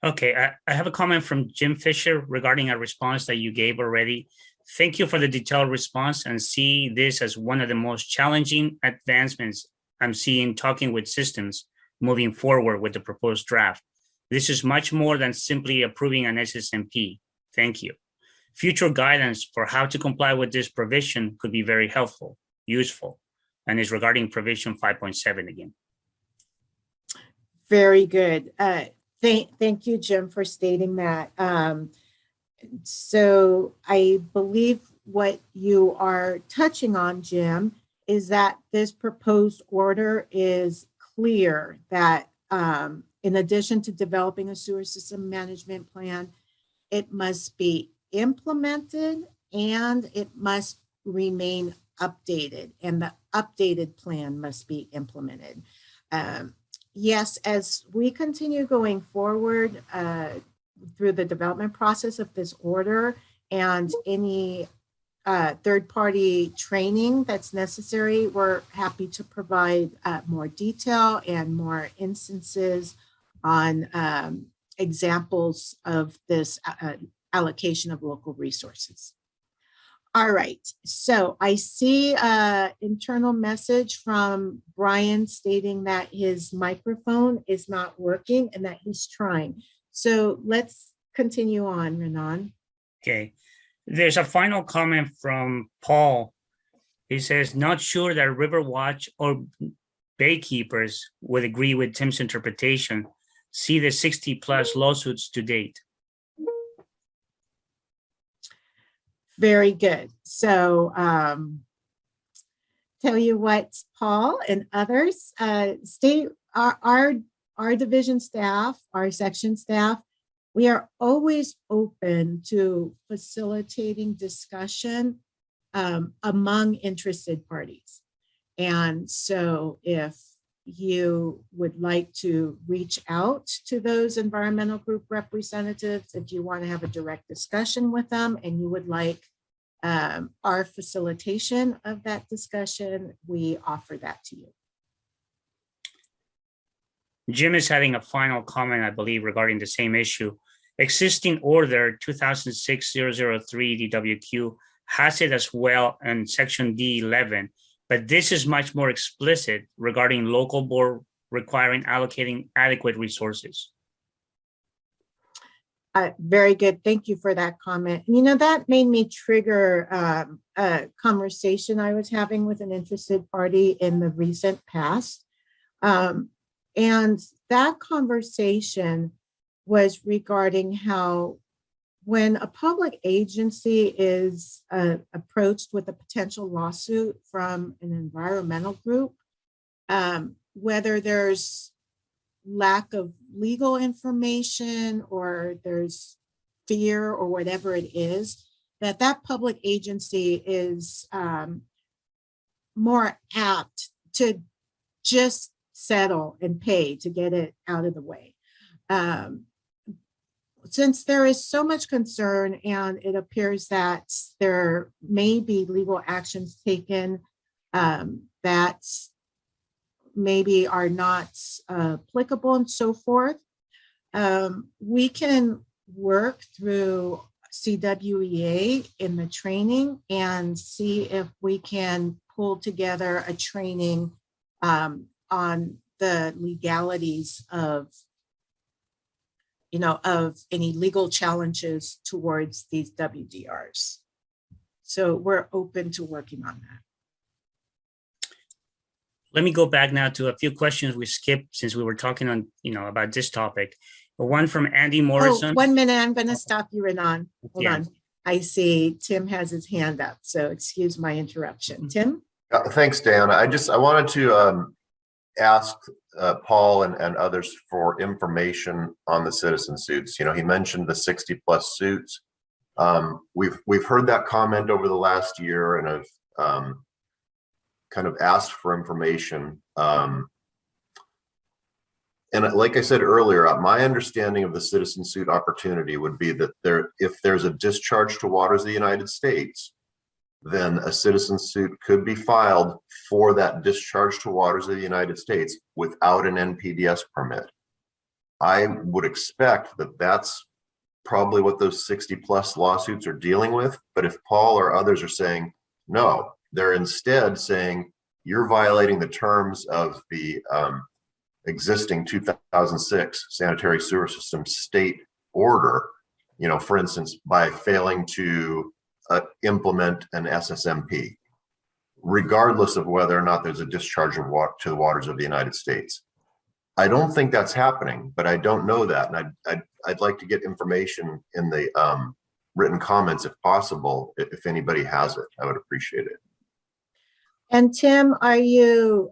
okay, I have a comment from Jim Fisher regarding a response that you gave already. Thank you for the detailed response and see this as one of the most challenging advancements I'm seeing talking with systems moving forward with the proposed draft. This is much more than simply approving an SSMP. Thank you. Future guidance for how to comply with this provision could be very helpful, useful, and is regarding provision 5.7 again. Very good. Thank you, Jim, for stating that. So I believe what you are touching on, Jim, is that this proposed order is clear that in addition to developing a sewer system management plan, it must be implemented and it must remain updated, and the updated plan must be implemented. Yes, as we continue going forward through the development process of this order and any third-party training that's necessary, we're happy to provide more detail and more instances on examples of this allocation of local resources. All right, so I see an internal message from Brian stating that his microphone is not working and that he's trying. So let's continue on, Renan. Okay, there's a final comment from Paul. He says, not sure that Riverwatch or baykeepers would agree with Tim's interpretation. See the 60+ lawsuits to date. Very good. So tell you what, Paul and others, our division staff, our section staff, we are always open to facilitating discussion among interested parties. And so if you would like to reach out to those environmental group representatives, if you want to have a direct discussion with them and you would like our facilitation of that discussion, we offer that to you. Jim is having a final comment, I believe, regarding the same issue. Existing order 2006-003 DWQ has it as well in section D11, but this is much more explicit regarding local board requiring allocating adequate resources. Very good. Thank you for that comment. You know, that made me trigger a conversation I was having with an interested party in the recent past. And that conversation was regarding how when a public agency is approached with a potential lawsuit from an environmental group, whether there's lack of legal information or there's fear or whatever it is, that public agency is more apt to just settle and pay to get it out of the way. Since there is so much concern and it appears that there may be legal actions taken that maybe are not applicable and so forth, we can work through CWEA in the training and see if we can pull together a training on the legalities of, you know, of any legal challenges towards these WDRs. So we're open to working on that. Let me go back now to a few questions we skipped since we were talking on, you know, about this topic. One from Andy Morrison. Oh, 1 minute, I'm going to stop you, Renan. Hold Yeah. on. I see Tim has his hand up, so excuse my interruption. Tim? Thanks, Dan. I wanted to ask Paul and others for information on the citizen suits. You know, he mentioned the 60+ suits. We've heard that comment over the last year, and I've kind of asked for information. And like I said earlier, my understanding of the citizen suit opportunity would be that if there's a discharge to waters of the United States, then a citizen suit could be filed for that discharge to waters of the United States without an NPDES permit. I would expect that that's probably what those 60+ lawsuits are dealing with. But if Paul or others are saying, no, they're instead saying you're violating the terms of the existing 2006 sanitary sewer system state order, you know, for instance, by failing to implement an SSMP, regardless of whether or not there's a discharge of water to the waters of the United States. I don't think that's happening, but I don't know that. And I'd like to get information in the written comments if possible. If anybody has it, I would appreciate it. And Tim, are you,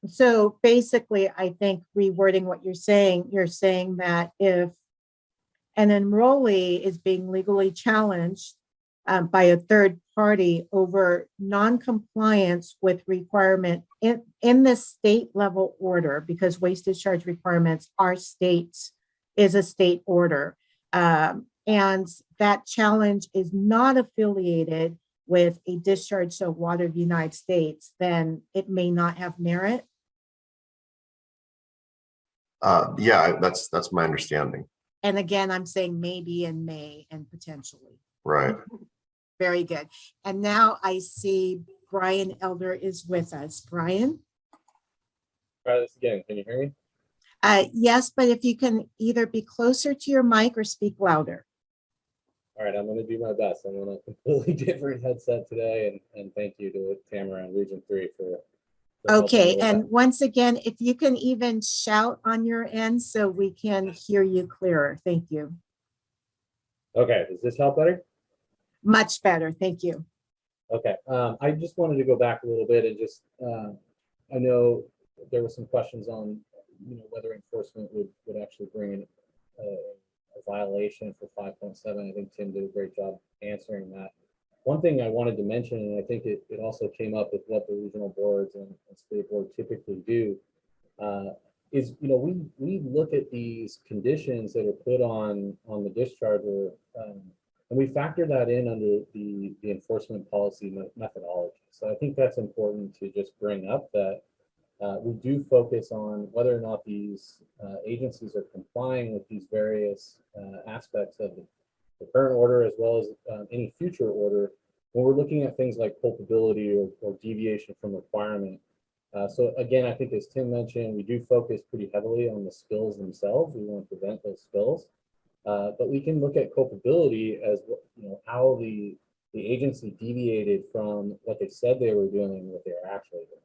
so basically, I think rewording what you're saying that if an enrollee is being legally challenged by a third party over non-compliance with requirement in the state level order, because waste discharge requirements are states, is a state order, and that challenge is not affiliated with a discharge to water of the United States, then it may not have merit. Yeah, that's my understanding. And again, I'm saying maybe and may and potentially. Right. Very good. And now I see Brian Elder is with us. Brian? Try this again. Can you hear me? Yes, but if you can either be closer to your mic or speak louder. All right, I'm going to do my best. I'm on a completely different headset today, and thank you to Tamara and Region 3 for okay, and once again, if you can even shout on your end so we can hear you clearer. Thank you. Okay, does this help better? Much better, thank you. Okay, I just wanted to go back a little bit and just, I know there were some questions on, you know, whether enforcement would actually bring in a violation for 5.7. I think Tim did a great job answering that. One thing I wanted to mention, and I think it also came up with what the regional boards and state board typically do, is, you know, we look at these conditions that are put on the discharger, and we factor that in under the enforcement policy methodology. So I think that's important to just bring up, that we do focus on whether or not these agencies are complying with these various aspects of the current order, as well as any future order, when we're looking at things like culpability or deviation from requirement, so again, I think as Tim mentioned, we do focus pretty heavily on the spills themselves. We want to prevent those spills, but we can look at culpability as how the agency deviated from what they said they were doing and what they were actually doing.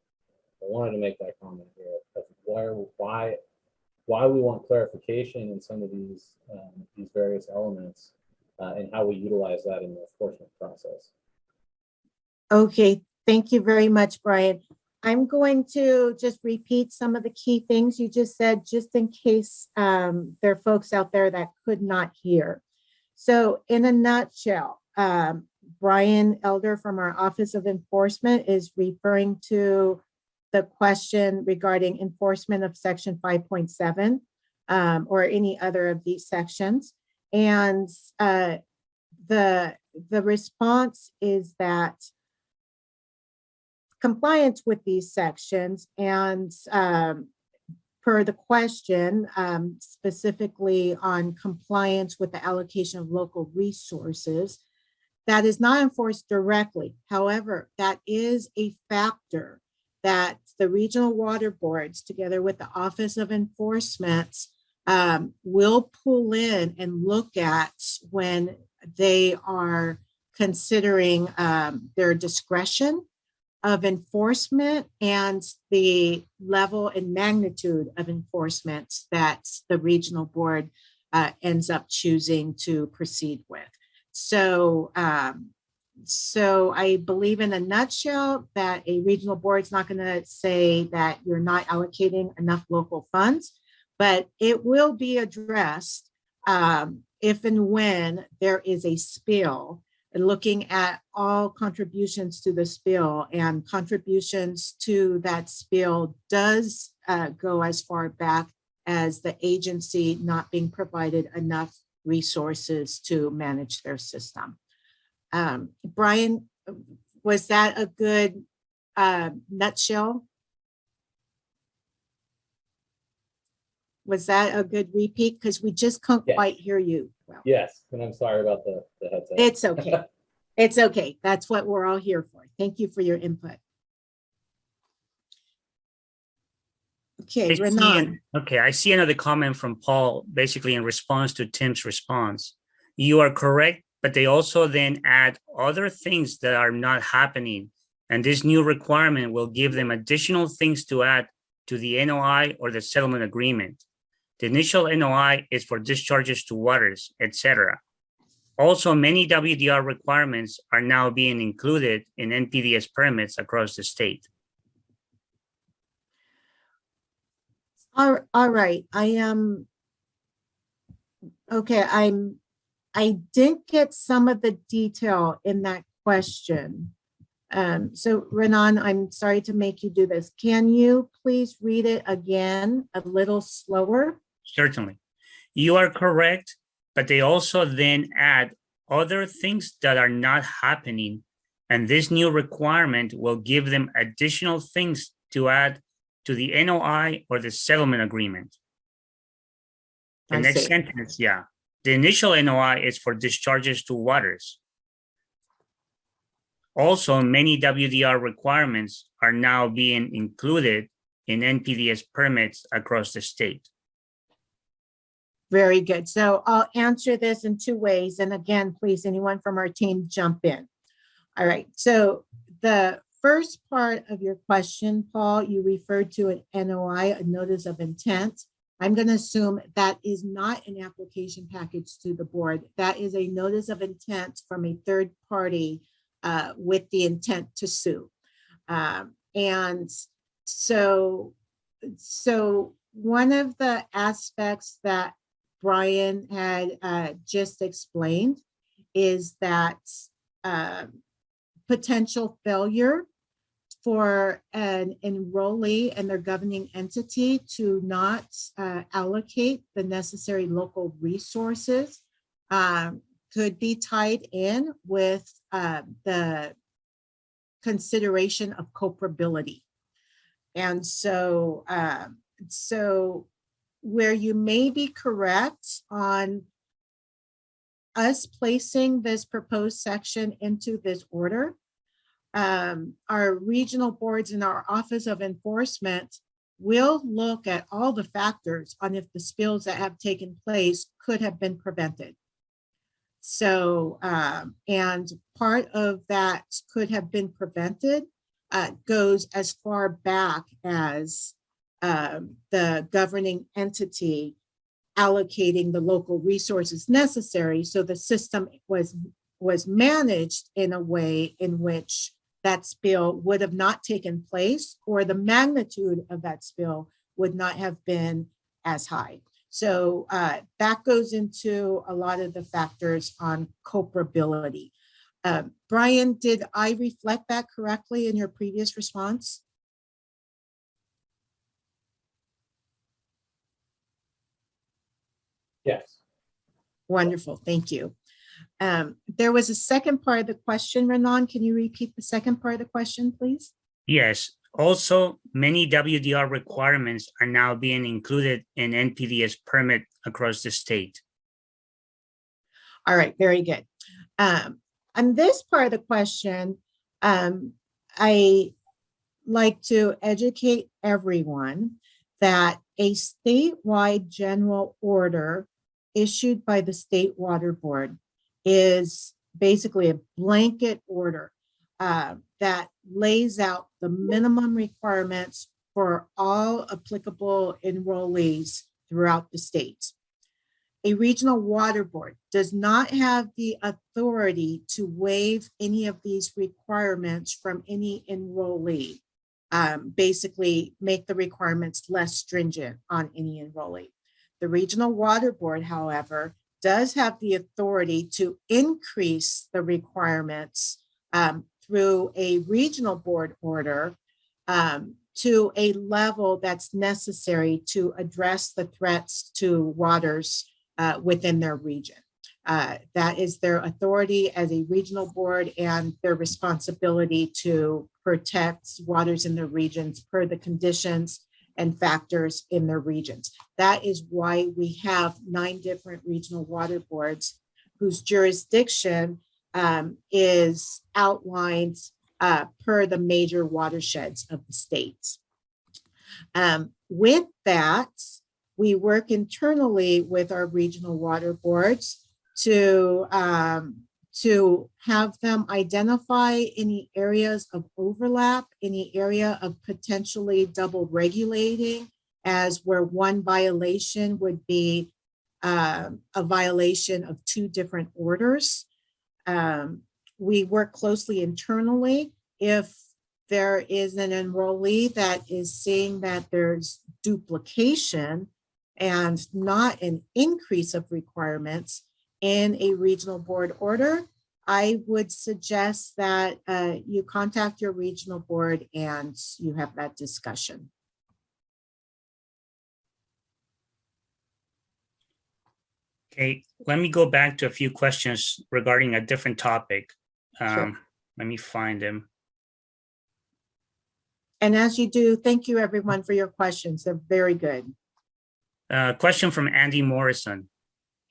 I wanted to make that comment here. That's why we want clarification in some of these various elements and how we utilize that in the enforcement process. Okay, thank you very much, Brian. I'm going to just repeat some of the key things you just said, just in case there are folks out there that could not hear. So in a nutshell, Brian Elder from our Office of Enforcement is referring to the question regarding enforcement of Section 5.7 or any other of these sections. And the response is that compliance with these sections and per the question, specifically on compliance with the allocation of local resources, that is not enforced directly. However, that is a factor that the regional water boards, together with the Office of Enforcement, will pull in and look at when they are considering their discretion of enforcement and the level and magnitude of enforcement that the regional board ends up choosing to proceed with. So, so I believe in a nutshell that a regional board is not going to say that you're not allocating enough local funds, but it will be addressed if and when there is a spill, looking at all contributions to the spill, and contributions to that spill does go as far back as the agency not being provided enough resources to manage their system. Brian, was that a good nutshell? Was that a good repeat? Because we just can't quite hear you well. Yes, and I'm sorry about the headset. It's okay. It's okay. That's what we're all here for. Thank you for your input. Okay, Renan. Okay, I see another comment from Paul, basically in response to Tim's response. You are correct, but they also then add other things that are not happening. And this new requirement will give them additional things to add to the NOI or the settlement agreement. The initial NOI is for discharges to waters, etc. Also, many WDR requirements are now being included in NPDES permits across the state. All right, I am okay. I didn't get some of the detail in that question. So Renan, I'm sorry to make you do this. Can you please read it again a little slower? Certainly. You are correct, but they also then add other things that are not happening. And this new requirement will give them additional things to add to the NOI or the settlement agreement. The next sentence, yeah. The initial NOI is for discharges to waters. Also, many WDR requirements are now being included in NPDES permits across the state. Very good. So I'll answer this in two ways. And again, please, anyone from our team jump in. All right. So the first part of your question, Paul, you referred to an NOI, a notice of intent. I'm going to assume that is not an application package to the board. That is a notice of intent from a third party with the intent to sue. And so one of the aspects that Brian had just explained is that potential failure for an enrollee and their governing entity to not allocate the necessary local resources could be tied in with the consideration of culpability. And so, so where you may be correct on us placing this proposed section into this order, our regional boards and our Office of Enforcement will look at all the factors on if the spills that have taken place could have been prevented. So, and part of that could have been prevented goes as far back as the governing entity allocating the local resources necessary. So the system was managed in a way in which that spill would have not taken place, or the magnitude of that spill would not have been as high. So that goes into a lot of the factors on culpability. Brian, did I reflect that correctly in your previous response? Yes. Wonderful, thank you. There was a second part of the question, Renan. Can you repeat the second part of the question, please? Yes. Also, many WDR requirements are now being included in NPDES permit across the state. All right, very good. On this part of the question, I like to educate everyone that a statewide general order issued by the State Water Board is basically a blanket order that lays out the minimum requirements for all applicable enrollees throughout the state. A regional water board does not have the authority to waive any of these requirements from any enrollee, basically make the requirements less stringent on any enrollee. The regional water board, however, does have the authority to increase the requirements through a regional board order to a level that's necessary to address the threats to waters within their region. That is their authority as a regional board and their responsibility to protect waters in their regions per the conditions and factors in their regions. That is why we have 9 different regional water boards whose jurisdiction is outlined per the major watersheds of the state. With that, we work internally with our regional water boards to have them identify any areas of overlap, any area of potentially double regulating, as where one violation would be a violation of 2 different orders. We work closely internally. If there is an enrollee that is seeing that there's duplication and not an increase of requirements in a regional board order, I would suggest that you contact your regional board and you have that discussion. Okay, let me go back to a few questions regarding a different topic. Sure. Let me find them. And as you do, thank you everyone for your questions. They're very good. Question from Andy Morrison.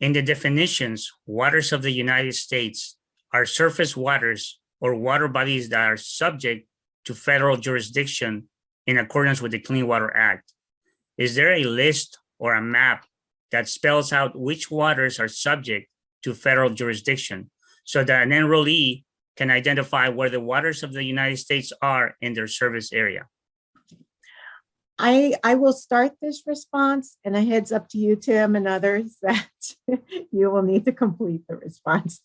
In the definitions, waters of the United States are surface waters or water bodies that are subject to federal jurisdiction in accordance with the Clean Water Act. Is there a list or a map that spells out which waters are subject to federal jurisdiction so that an enrollee can identify where the waters of the United States are in their service area? I will start this response, and a heads up to you, Tim, and others that you will need to complete the response.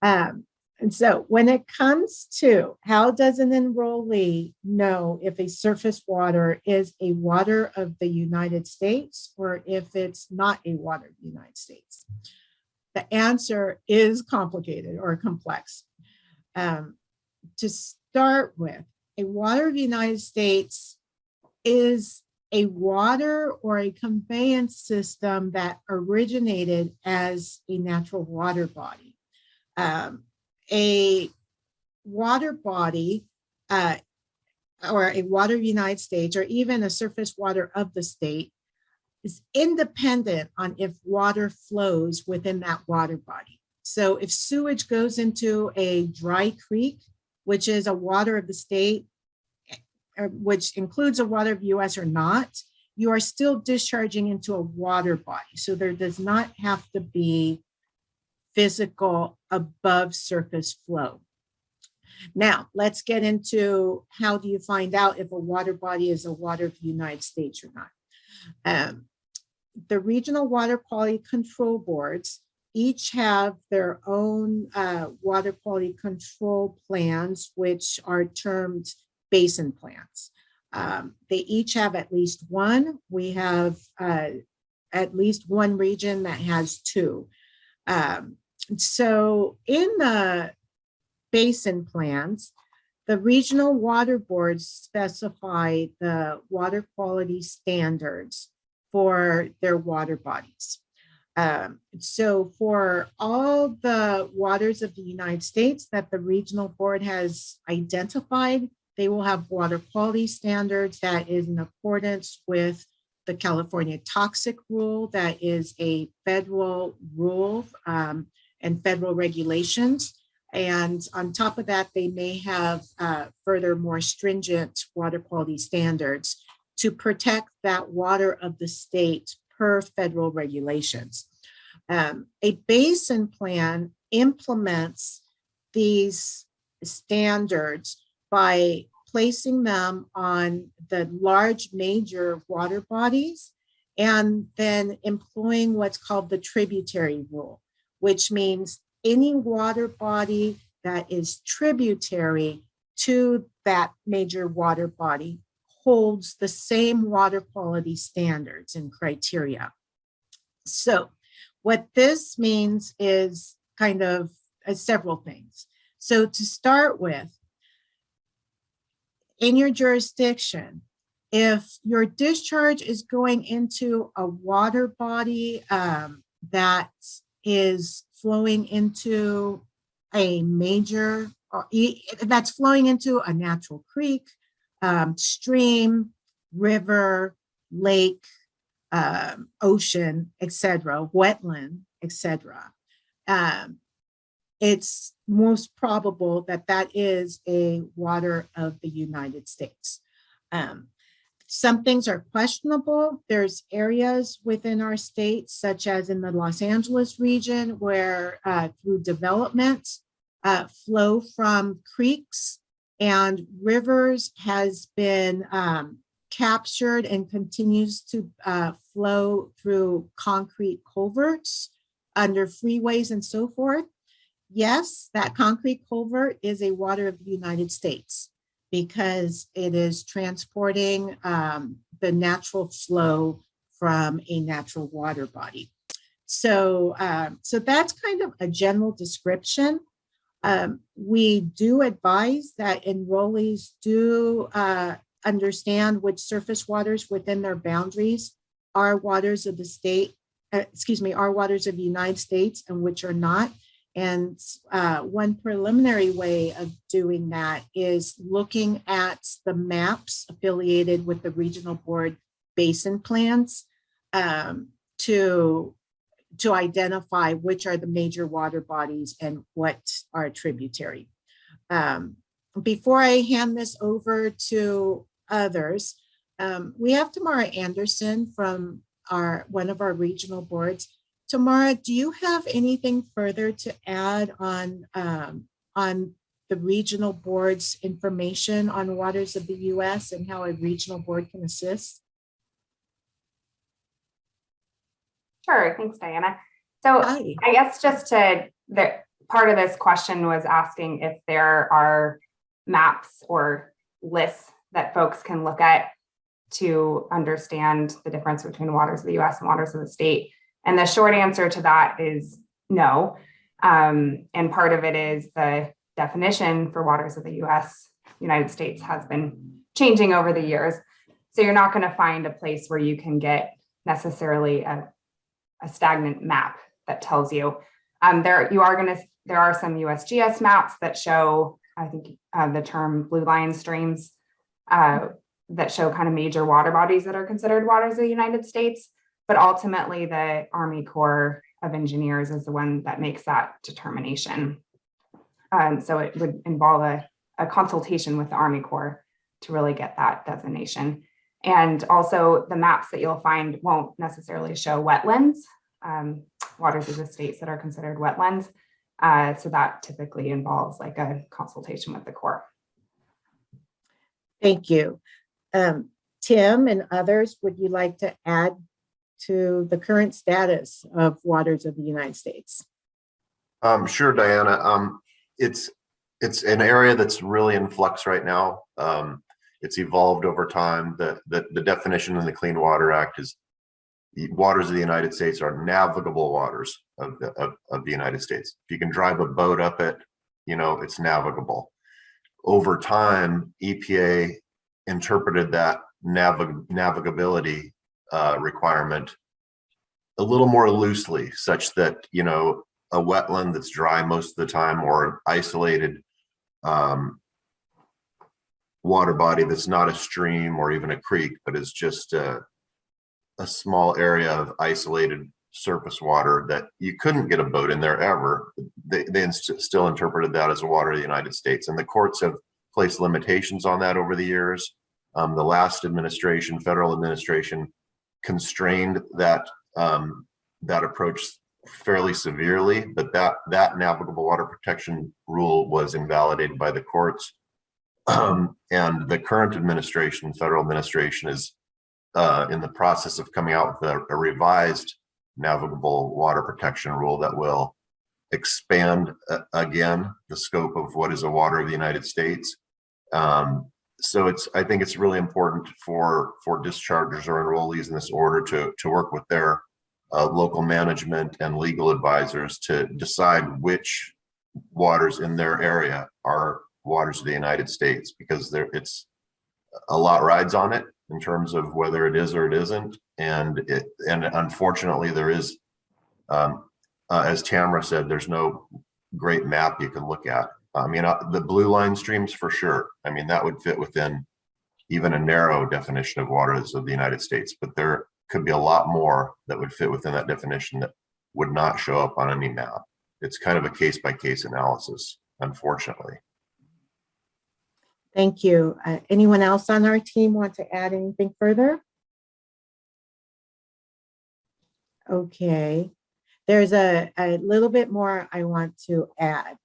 And so when it comes to how does an enrollee know if a surface water is a water of the United States or if it's not a water of the United States? The answer is complicated or complex. To start with, a water of the United States is a water or a conveyance system that originated as a natural water body. A water body or a water of the United States or even a surface water of the state is independent on if water flows within that water body. So if sewage goes into a dry creek, which is a water of the state, which includes a water of the US or not, you are still discharging into a water body. So there does not have to be physical above surface flow. Now, let's get into how do you find out if a water body is a water of the United States or not. The regional water quality control boards each have their own water quality control plans, which are termed basin plans. They each have at least one. We have at least one region that has two. So in the basin plans, the regional water boards specify the water quality standards for their water bodies. So for all the waters of the United States that the regional board has identified, they will have water quality standards that is in accordance with the California Toxic Rule, that is a federal rule and federal regulations. And on top of that, they may have further more stringent water quality standards to protect that water of the state per federal regulations. A basin plan implements these standards by placing them on the large major water bodies and then employing what's called the tributary rule, which means any water body that is tributary to that major water body holds the same water quality standards and criteria. So what this means is kind of several things. So to start with, in your jurisdiction, if your discharge is going into a water body that is flowing into a major, that's flowing into a natural creek, stream, river, lake, ocean, etc., wetland, etc., it's most probable that that is a water of the United States. Some things are questionable. There's areas within our state, such as in the Los Angeles region, where through development, flow from creeks and rivers has been captured and continues to flow through concrete culverts under freeways and so forth. Yes, that concrete culvert is a water of the United States because it is transporting the natural flow from a natural water body. So, so that's kind of a general description. We do advise that enrollees do understand which surface waters within their boundaries are waters of the state, are waters of the United States and which are not. And one preliminary way of doing that is looking at the maps affiliated with the regional board basin plans to identify which are the major water bodies and what are tributary. Before I hand this over to others, we have Tamara Anderson from one of our regional boards. Tamara, do you have anything further to add on the regional board's information on waters of the U.S. and how a regional board can assist? Sure, thanks, Diana. So Hi. I guess just part of this question was asking if there are maps or lists that folks can look at to understand the difference between waters of the U.S. and waters of the state. And the short answer to that is no. And part of it is the definition for waters of the United States has been changing over the years. So you're not going to find a place where you can get necessarily a stagnant map that tells you. There are some USGS maps that show, I think the term blue line streams that show kind of major water bodies that are considered waters of the United States. But ultimately, the Army Corps of Engineers is the one that makes that determination. So it would involve a consultation with the Army Corps to really get that designation. And also the maps that you'll find won't necessarily show wetlands, waters of the states that are considered wetlands. So that typically involves like a consultation with the Corps. Thank you. Tim and others, would you like to add to the current status of waters of the United States? Sure, Diana. It's an area that's really in flux right now. It's evolved over time. The definition in the Clean Water Act is the waters of the United States are navigable waters of the United States. If you can drive a boat up it, you know, it's navigable. Over time, EPA interpreted that navigability requirement a little more loosely, such that, you know, a wetland that's dry most of the time, or an isolated water body that's not a stream or even a creek, but is just a small area of isolated surface water that you couldn't get a boat in there ever. They still interpreted that as a water of the United States, and the courts have placed limitations on that over the years. The last administration, federal administration, constrained that that approach fairly severely, but that navigable water protection rule was invalidated by the courts. And the current administration, federal administration, is in the process of coming out with a revised navigable water protection rule that will expand again the scope of what is a water of the United States. So I think it's really important for dischargers or enrollees in this order to work with their local management and legal advisors to decide which waters in their area are waters of the United States, because it's a lot rides on it in terms of whether it is or it isn't. And unfortunately there is, as Tamara said, there's no great map you can look at. I mean, the blue line streams for sure. I mean, that would fit within even a narrow definition of waters of the United States, but there could be a lot more that would fit within that definition that would not show up on any map. It's kind of a case-by-case analysis, unfortunately. Thank you. Anyone else on our team want to add anything further? Okay, there's a little bit more I want to add.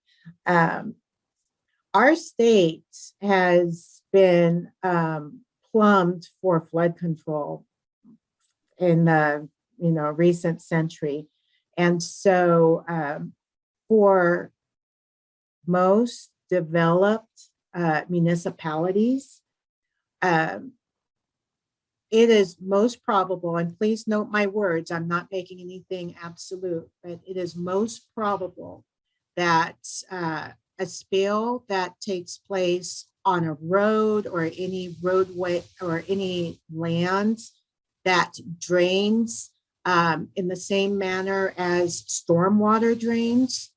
Our state has been plumbed for flood control in the recent century, and so for most developed municipalities, it is most probable, and please note my words, I'm not making anything absolute, but it is most probable that a spill that takes place on a road or any roadway or any land that drains in the same manner as stormwater drains,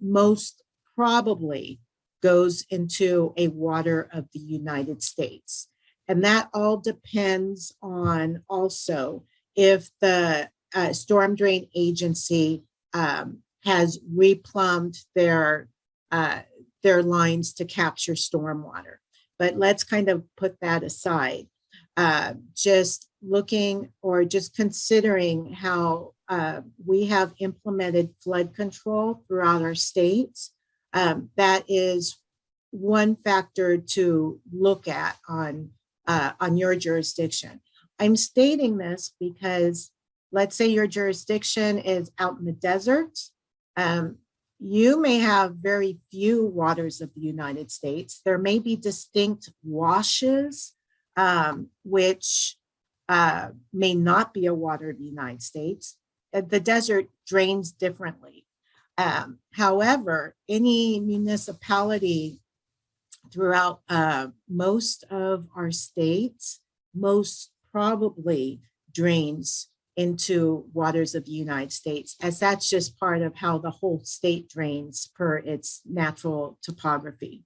most probably goes into a water of the United States. And that all depends on also if the storm drain agency has replumbed their lines to capture stormwater. But let's kind of put that aside. Just looking or just considering how we have implemented flood control throughout our states, that is one factor to look at on your jurisdiction. I'm stating this because let's say your jurisdiction is out in the desert. You may have very few waters of the United States. There may be distinct washes, which may not be a water of the United States. The desert drains differently. However, any municipality throughout most of our states most probably drains into waters of the United States, as that's just part of how the whole state drains per its natural topography.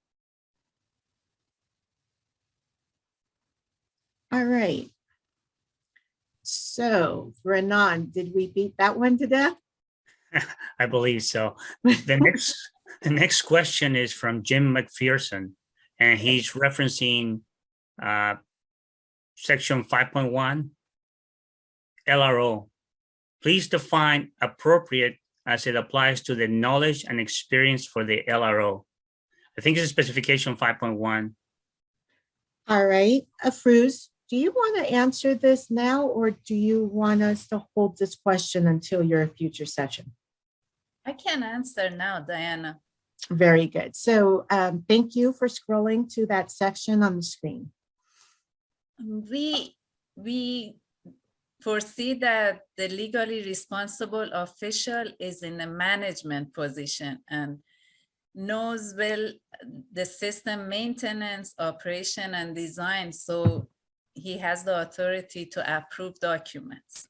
All right. So, Renan, did we beat that one to death? I believe so. The next question is from Jim McPherson, and he's referencing section 5.1 LRO. Please define appropriate as it applies to the knowledge and experience for the LRO. I think it's specification 5.1. All right, Afruz, do you want to answer this now, or do you want us to hold this question until your future session? I can answer now, Diana. Very good. So thank you for scrolling to that section on the screen. We foresee that the legally responsible official is in a management position and knows well the system maintenance, operation, and design. So he has the authority to approve documents.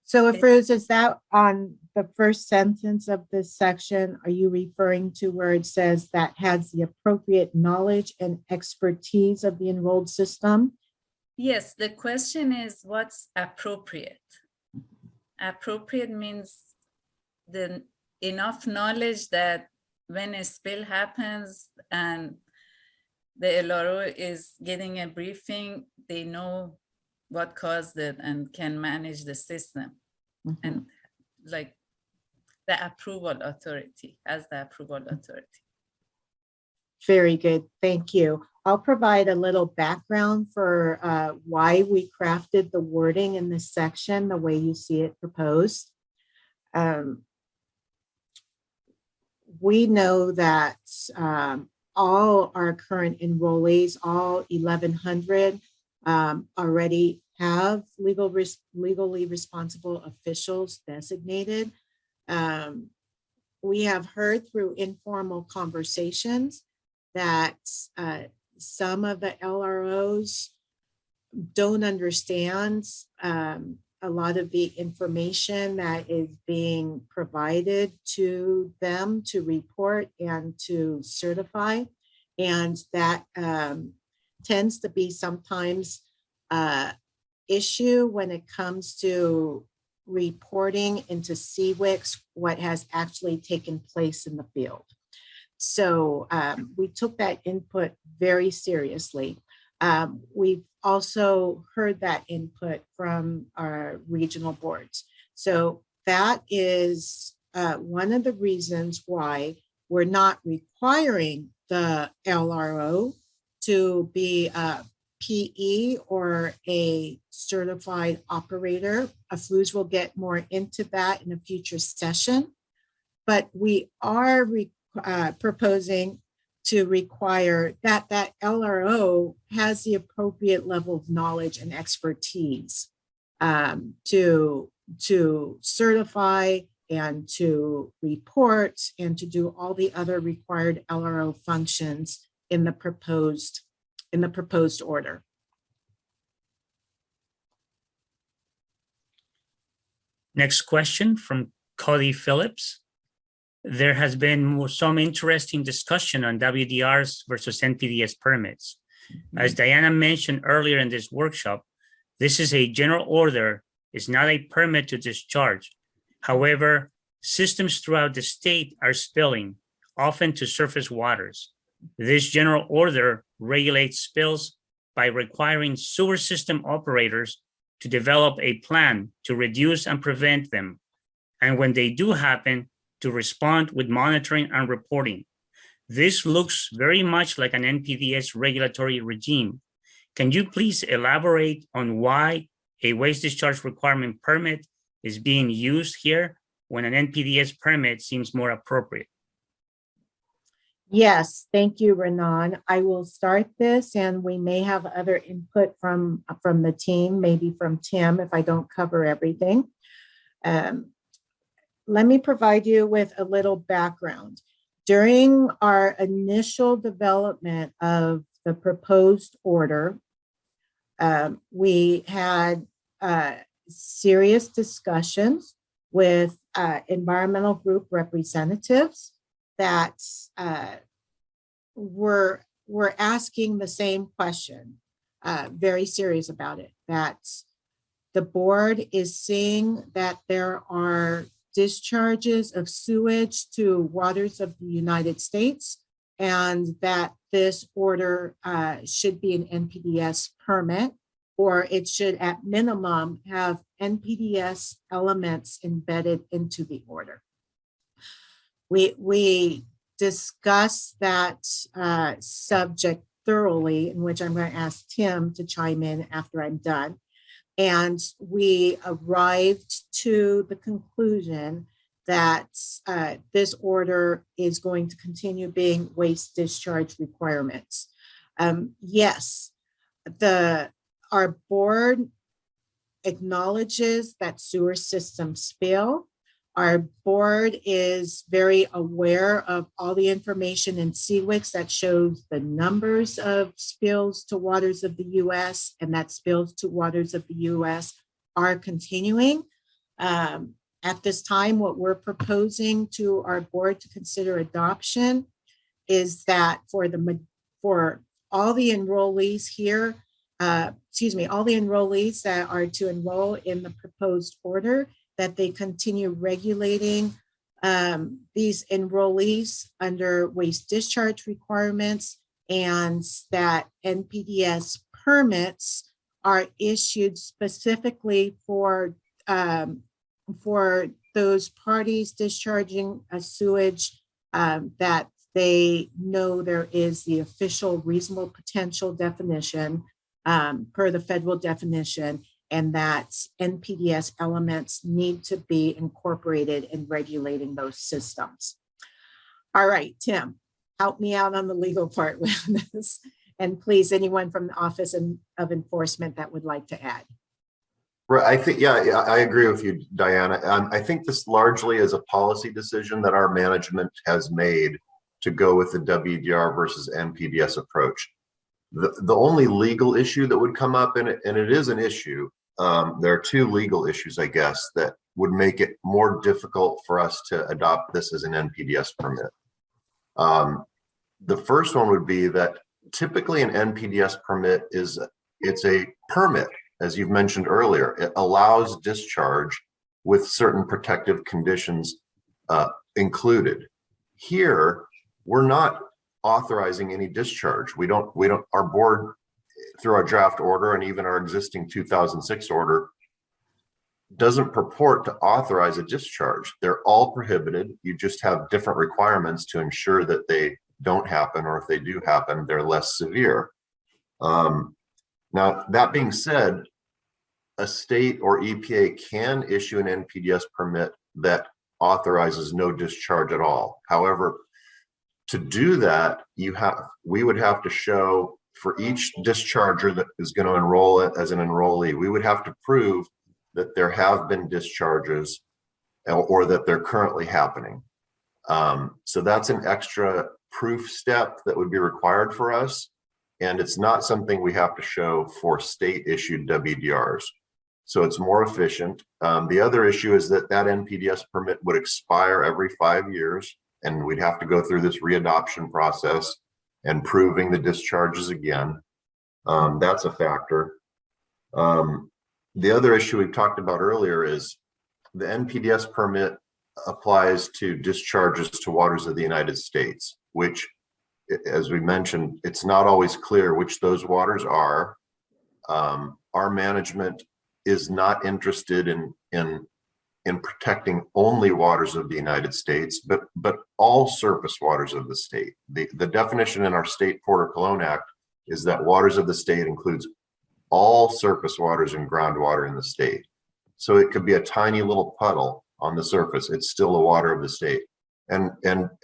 So Afruz, is that on the first sentence of this section? Are you referring to where it says that has the appropriate knowledge and expertise of the enrolled system? Yes, the question is what's appropriate? Appropriate means the enough knowledge that when a spill happens and the LRO is getting a briefing, they know what caused it and can manage the system. Mm-hmm. And like the approval authority, as the approval authority. Very good, thank you. I'll provide a little background for why we crafted the wording in this section the way you see it proposed. We know that all our current enrollees, all 1,100, already have legally responsible officials designated. We have heard through informal conversations that some of the LROs don't understand a lot of the information that is being provided to them to report and to certify. And that tends to be sometimes issue when it comes to reporting into CWICs what has actually taken place in the field. So we took that input very seriously. We've also heard that input from our regional boards. So that is one of the reasons why we're not requiring the LRO to be a PE or a certified operator. Afruz will get more into that in a future session, but we are proposing to require that that LRO has the appropriate level of knowledge and expertise to certify and to report and to do all the other required LRO functions in the proposed order. Next question from Cody Phillips. There has been some interesting discussion on WDRs versus NPDES permits. As Diana mentioned earlier in this workshop, this is a general order, it's not a permit to discharge. However, systems throughout the state are spilling, often to surface waters. This general order regulates spills by requiring sewer system operators to develop a plan to reduce and prevent them. And when they do happen, to respond with monitoring and reporting. This looks very much like an NPDES regulatory regime. Can you please elaborate on why a waste discharge requirement permit is being used here when an NPDES permit seems more appropriate? Yes, thank you, Renan. I will start this, and we may have other input from the team, maybe from Tim if I don't cover everything. Let me provide you with a little background. During our initial development of the proposed order, we had serious discussions with environmental group representatives that were asking the same question, very serious about it, that The board is seeing that there are discharges of sewage to waters of the United States, and that this order should be an NPDES permit, or it should at minimum have NPDES elements embedded into the order. We discussed that subject thoroughly, in which I'm going to ask Tim to chime in after I'm done. And we arrived to the conclusion that this order is going to continue being waste discharge requirements. Yes, our board acknowledges that sewer systems spill. Our board is very aware of all the information in CWIX that shows the numbers of spills to waters of the US, and that spills to waters of the US are continuing. At this time, what we're proposing to our board to consider adoption is that for all the enrollees here, all the enrollees that are to enroll in the proposed order, that they continue regulating these enrollees under waste discharge requirements, and that NPDES permits are issued specifically for those parties discharging a sewage that they know there is the official reasonable potential definition per the federal definition, and that NPDES elements need to be incorporated in regulating those systems. All right, Tim, help me out on the legal part with this. And please, anyone from the Office of Enforcement that would like to add. Right, I think, yeah, I agree with you, Diana. I think this largely is a policy decision that our management has made to go with the WDR versus NPDES approach. The only legal issue that would come up, and it is an issue, there are two legal issues, I guess, that would make it more difficult for us to adopt this as an NPDES permit. The first one would be that typically an NPDES permit it's a permit, as you've mentioned earlier. It allows discharge with certain protective conditions included. Here, we're not authorizing any discharge. We don't, our board, through our draft order and even our existing 2006 order, doesn't purport to authorize a discharge. They're all prohibited. You just have different requirements to ensure that they don't happen, or if they do happen, they're less severe. Now, that being said, a state or EPA can issue an NPDES permit that authorizes no discharge at all. However, to do that, we would have to show, for each discharger that is going to enroll it as an enrollee, we would have to prove that there have been discharges or that they're currently happening. So that's an extra proof step that would be required for us. And it's not something we have to show for state issued WDRs. So it's more efficient. The other issue is that NPDES permit would expire every 5 years, and we'd have to go through this readoption process and proving the discharges again. That's a factor. The other issue we've talked about earlier is the NPDES permit applies to discharges to waters of the United States, which, as we mentioned, it's not always clear which those waters are. Our management is not interested in protecting only waters of the United States, but all surface waters of the state. The definition in our state Port of Cologne Act is that waters of the state includes all surface waters and groundwater in the state. So it could be a tiny little puddle on the surface. It's still a water of the state. And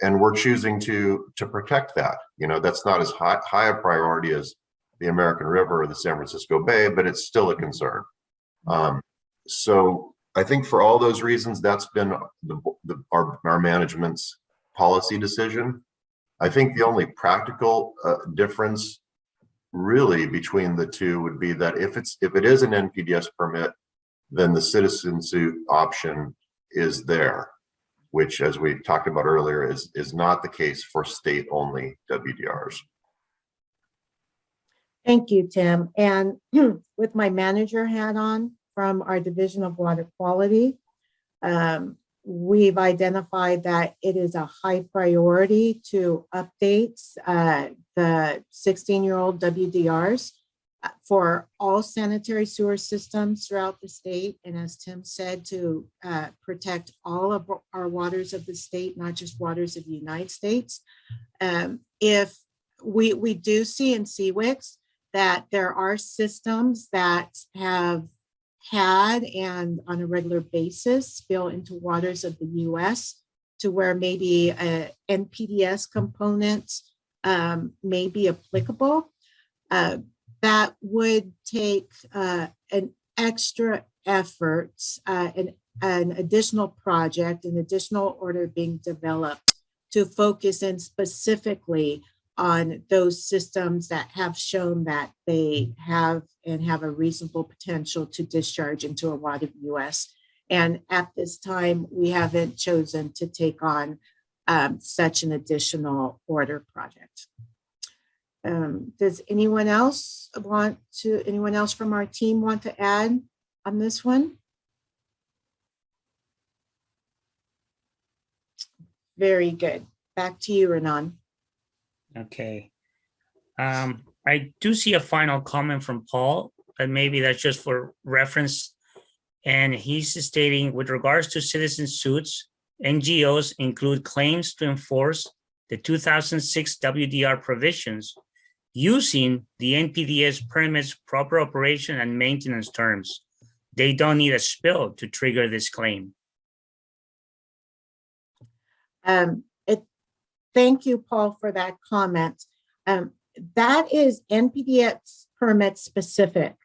we're choosing to protect that. You know, that's not as high a priority as the American River or the San Francisco Bay, but it's still a concern. So I think for all those reasons, that's been our management's policy decision. I think the only practical difference really between the two would be that if it is an NPDES permit, then the citizen suit option is there, which, as we talked about earlier, is not the case for state-only WDRs. Thank you, Tim. And with my manager hat on, from our Division of Water Quality, we've identified that it is a high priority to update the 16-year-old WDRs for all sanitary sewer systems throughout the state. And as Tim said, to protect all of our waters of the state, not just waters of the United States. If we do see in CWICs that there are systems that have had and on a regular basis spill into waters of the US to where maybe a NPDES component may be applicable. That would take an extra effort, an additional project, an additional order being developed to focus in specifically on those systems that have shown that they have a reasonable potential to discharge into a water of the US. And at this time, we haven't chosen to take on such an additional order project. Does anyone else from our team want to add on this one? Very good. Back to you, Renan. Okay. I do see a final comment from Paul, and maybe that's just for reference. And he's stating, with regards to citizen suits, NGOs include claims to enforce the 2006 WDR provisions using the NPDES permit's proper operation and maintenance terms. They don't need a spill to trigger this claim. Thank you, Paul, for that comment. That is NPDES permit specific.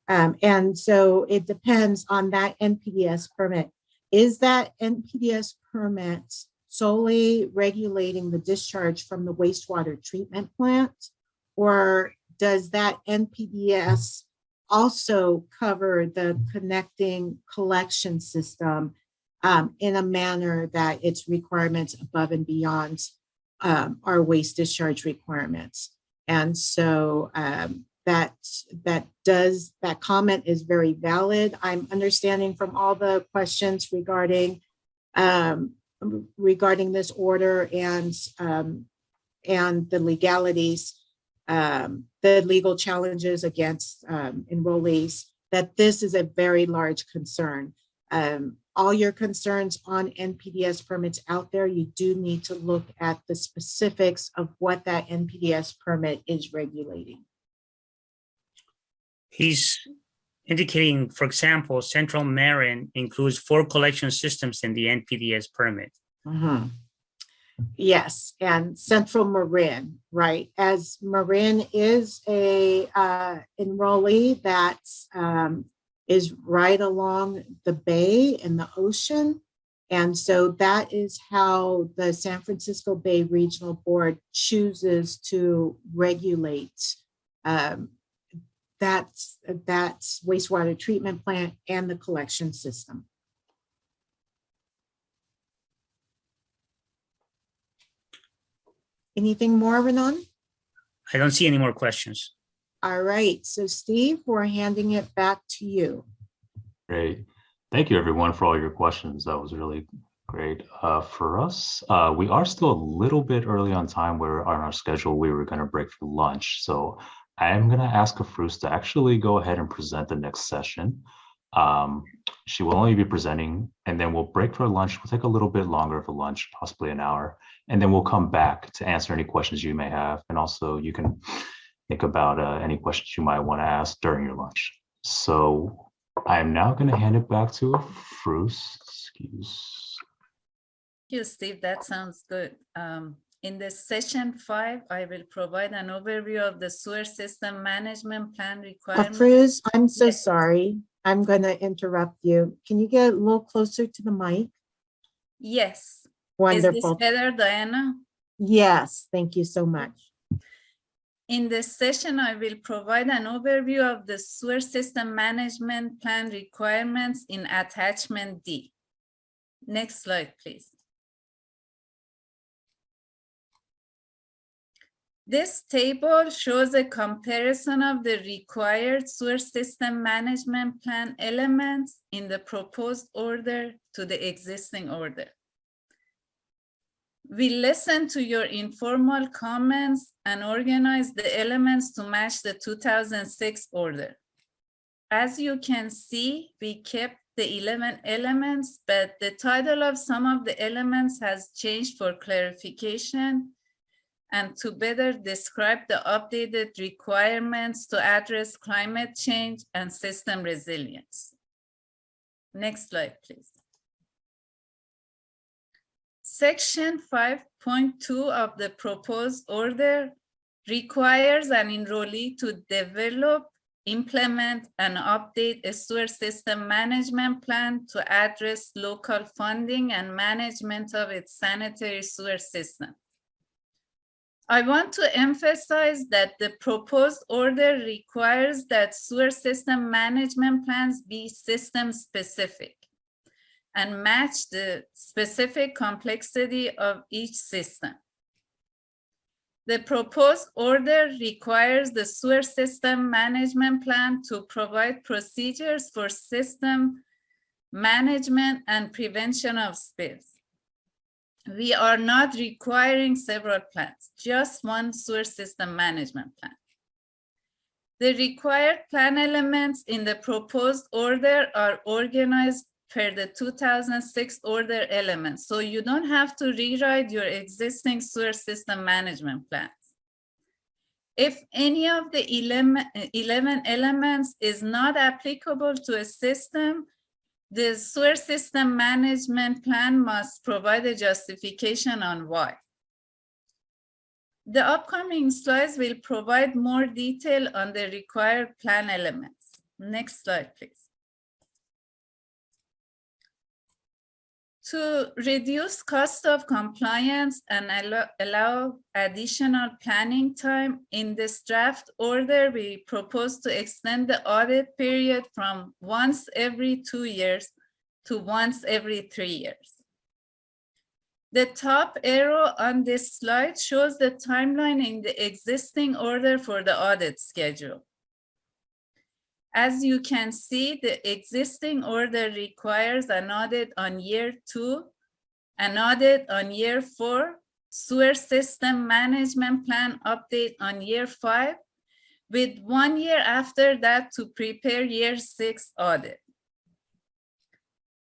And so it depends on that NPDES permit. Is that NPDES permit solely regulating the discharge from the wastewater treatment plant? Or does that NPDES also cover the connecting collection system in a manner that its requirements above and beyond our waste discharge requirements? And so that comment is very valid. I'm understanding from all the questions regarding this order and the legalities, the legal challenges against enrollees, that this is a very large concern. All your concerns on NPDES permits out there, you do need to look at the specifics of what that NPDES permit is regulating. He's indicating, for example, Central Marin includes 4 collection systems in the NPDES permit. Mm-hmm. Yes, and Central Marin, right? As Marin is a enrollee that is right along the bay and the ocean. And so that is how the San Francisco Bay Regional Board chooses to regulate that's wastewater treatment plant and the collection system. Anything more, Renan? I don't see any more questions. All right, so Steve, we're handing it back to you. Great. Thank you, everyone, for all your questions. That was really great. For us, we are still a little bit early on time. We're on our schedule. We were going to break for lunch. So I am going to ask Afruz to actually go ahead and present the next session. She will only be presenting, and then we'll break for lunch. We'll take a little bit longer of a lunch, possibly an hour, and then we'll come back to answer any questions you may have. And also you can think about any questions you might want to ask during your lunch. So I am now going to hand it back to Afruz. Excuse. Thank you, Steve. That sounds good. In this session 5, I will provide an overview of the sewer system management plan requirements. Afruz, I'm so sorry. I'm going to interrupt you. Can you get a little closer to the mic? Yes. Wonderful. Is this better, Diana? Yes, thank you so much. In this session, I will provide an overview of the sewer system management plan requirements in attachment D. Next slide, please. This table shows a comparison of the required sewer system management plan elements in the proposed order to the existing order. We listened to your informal comments and organized the elements to match the 2006 order. As you can see, we kept the 11 elements, but the title of some of the elements has changed for clarification and to better describe the updated requirements to address climate change and system resilience. Next slide, please. Section 5.2 of the proposed order requires an enrollee to develop, implement, and update a sewer system management plan to address local funding and management of its sanitary sewer system. I want to emphasize that the proposed order requires that sewer system management plans be system specific and match the specific complexity of each system. The proposed order requires the sewer system management plan to provide procedures for system management and prevention of spills. We are not requiring several plans, just one sewer system management plan. The required plan elements in the proposed order are organized per the 2006 order elements, so you don't have to rewrite your existing sewer system management plans. If any of the 11 elements is not applicable to a system, the sewer system management plan must provide a justification on why. The upcoming slides will provide more detail on the required plan elements. Next slide, please. To reduce cost of compliance and allow additional planning time, in this draft order, we propose to extend the audit period from once every 2 years to once every 3 years. The top arrow on this slide shows the timeline in the existing order for the audit schedule. As you can see, the existing order requires an audit on year 2, an audit on year 4, sewer system management plan update on year 5, with 1 year after that to prepare year 6 audit.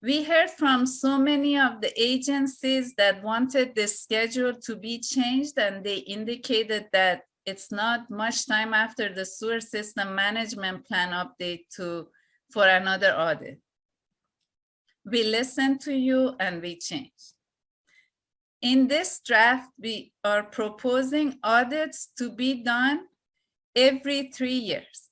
We heard from so many of the agencies that wanted this schedule to be changed, and they indicated that it's not much time after the sewer system management plan update for another audit. We listened to you and we changed. In this draft, we are proposing audits to be done every 3 years.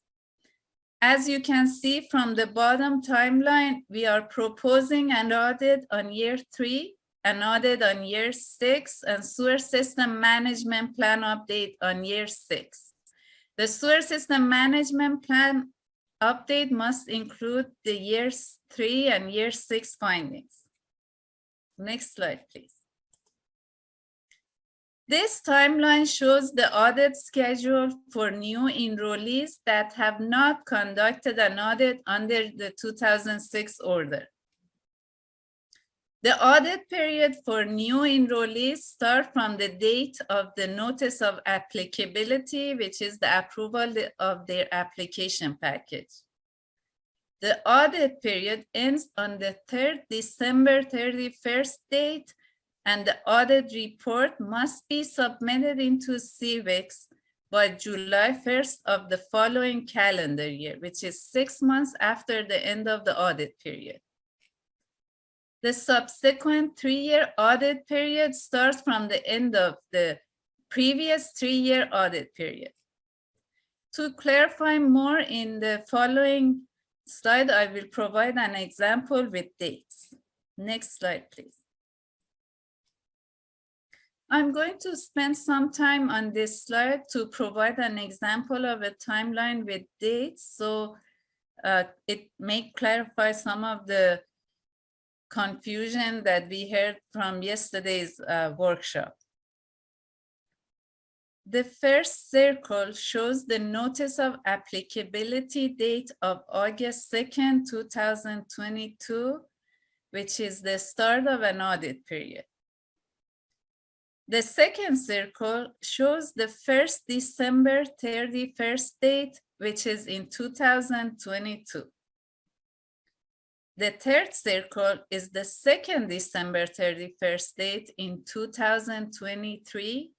As you can see from the bottom timeline, we are proposing an audit on year 3, an audit on year 6, and sewer system management plan update on year 6. The sewer system management plan update must include the years 3 and year 6 findings. Next slide, please. This timeline shows the audit schedule for new enrollees that have not conducted an audit under the 2006 order. The audit period for new enrollees starts from the date of the notice of applicability, which is the approval of their application package. The audit period ends on the December 31st date, and the audit report must be submitted into CVIX by July 1st of the following calendar year, which is 6 months after the end of the audit period. The subsequent 3-year audit period starts from the end of the previous 3-year audit period. To clarify more in the following slide, I will provide an example with dates. Next slide, please. I'm going to spend some time on this slide to provide an example of a timeline with dates, so it may clarify some of the confusion that we heard from yesterday's workshop. The first circle shows the notice of applicability date of August 2nd, 2022, which is the start of an audit period. The second circle shows the first December 31st date, which is in 2022. The third circle is the second December 31st date in 2023.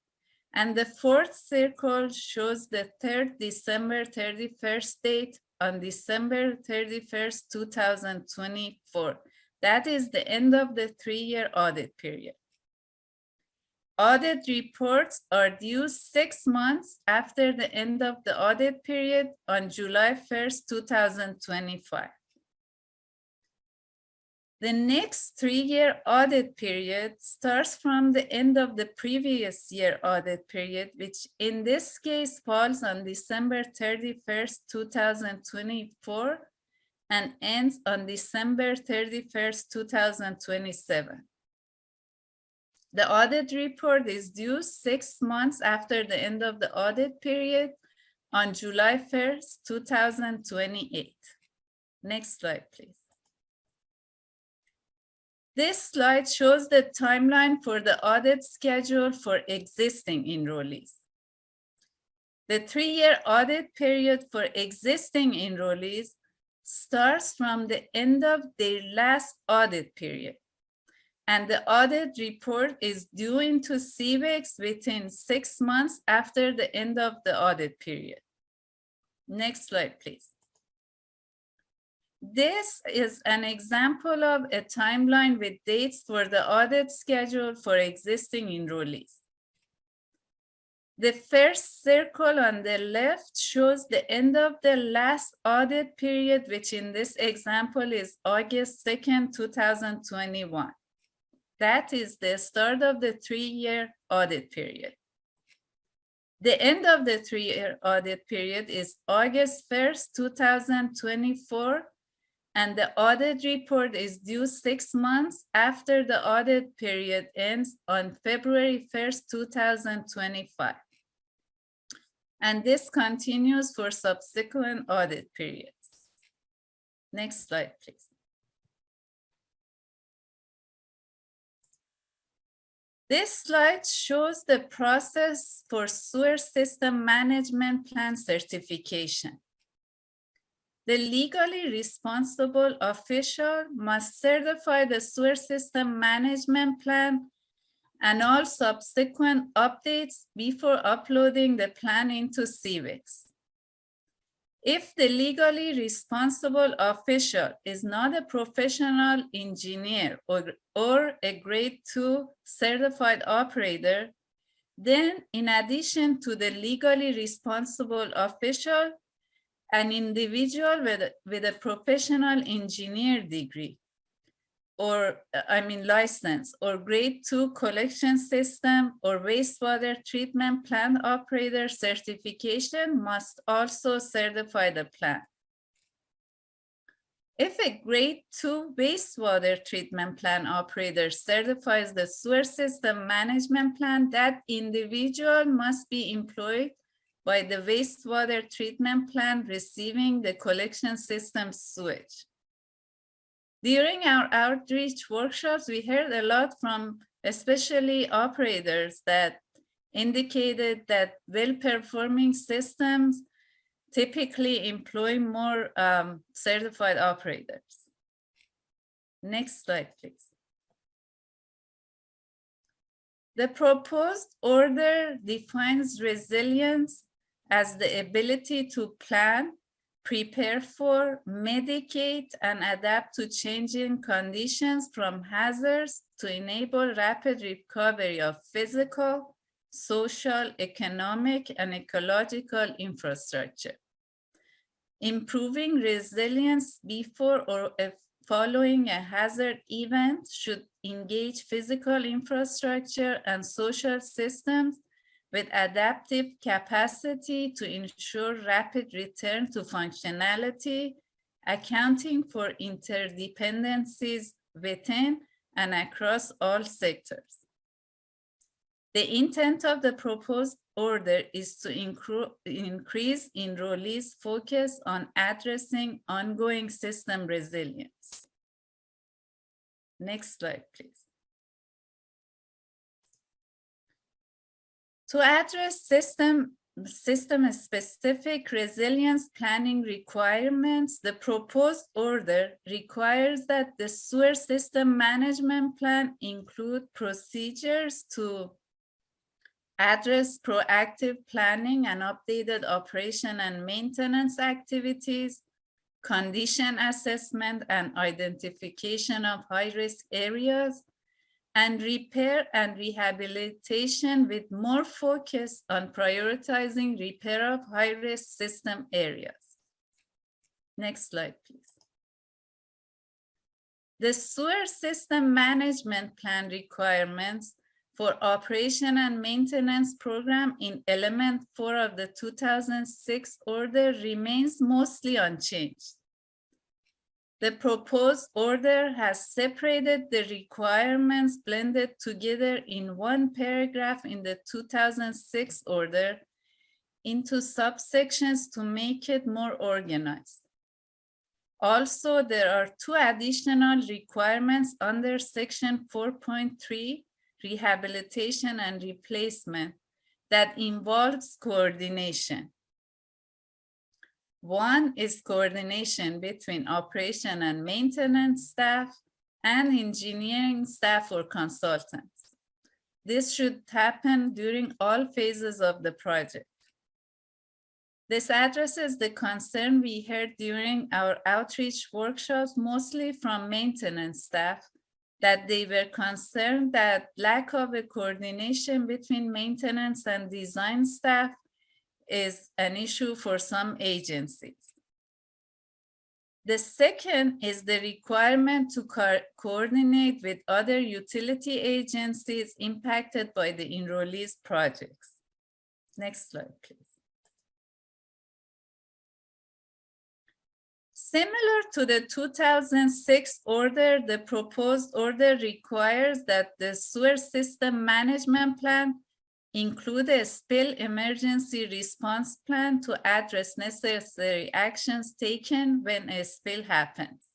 And the fourth circle shows the third December 31st date on December 31st, 2024. That is the end of the 3-year audit period. Audit reports are due 6 months after the end of the audit period on July 1st, 2025. The next 3-year audit period starts from the end of the previous year audit period, which in this case falls on December 31st, 2024, and ends on December 31st, 2027. The audit report is due 6 months after the end of the audit period on July 1st, 2028. Next slide, please. This slide shows the timeline for the audit schedule for existing enrollees. The 3-year audit period for existing enrollees starts from the end of their last audit period, and the audit report is due into CVEX within 6 months after the end of the audit period. Next slide, please. This is an example of a timeline with dates for the audit schedule for existing enrollees. The first circle on the left shows the end of the last audit period, which in this example is August 2nd, 2021. That is the start of the 3-year audit period. The end of the 3-year audit period is August 1st, 2024, and the audit report is due 6 months after the audit period ends on February 1st, 2025. And this continues for subsequent audit periods. Next slide, please. This slide shows the process for sewer system management plan certification. The legally responsible official must certify the sewer system management plan and all subsequent updates before uploading the plan into CVEX. If the legally responsible official is not a professional engineer or a grade 2 certified operator, then in addition to the legally responsible official, an individual with a professional engineer degree license or grade 2 collection system or wastewater treatment plant operator certification must also certify the plan. If a grade 2 wastewater treatment plant operator certifies the sewer system management plan, that individual must be employed by the wastewater treatment plant receiving the collection system sewage. During our outreach workshops, we heard a lot from especially operators that indicated that well-performing systems typically employ more certified operators. Next slide, please. The proposed order defines resilience as the ability to plan, prepare for, mitigate, and adapt to changing conditions from hazards to enable rapid recovery of physical, social, economic, and ecological infrastructure. Improving resilience before or following a hazard event should engage physical infrastructure and social systems with adaptive capacity to ensure rapid return to functionality, accounting for interdependencies within and across all sectors. The intent of the proposed order is to increase enrollees' focus on addressing ongoing system resilience. Next slide, please. To address system-specific resilience planning requirements, the proposed order requires that the sewer system management plan include procedures to address proactive planning and updated operation and maintenance activities, condition assessment and identification of high-risk areas, and repair and rehabilitation with more focus on prioritizing repair of high-risk system areas. Next slide, please. The sewer system management plan requirements for operation and maintenance program in element 4 of the 2006 order remains mostly unchanged. The proposed order has separated the requirements blended together in one paragraph in the 2006 order into subsections to make it more organized. Also, there are 2 additional requirements under section 4.3, rehabilitation and replacement, that involves coordination. One is coordination between operation and maintenance staff and engineering staff or consultants. This should happen during all phases of the project. This addresses the concern we heard during our outreach workshops, mostly from maintenance staff, that they were concerned that lack of a coordination between maintenance and design staff is an issue for some agencies. The second is the requirement to coordinate with other utility agencies impacted by the Enrollees projects. Next slide, please. Similar to the 2006 order, the proposed order requires that the sewer system management plan include a spill emergency response plan to address necessary actions taken when a spill happens.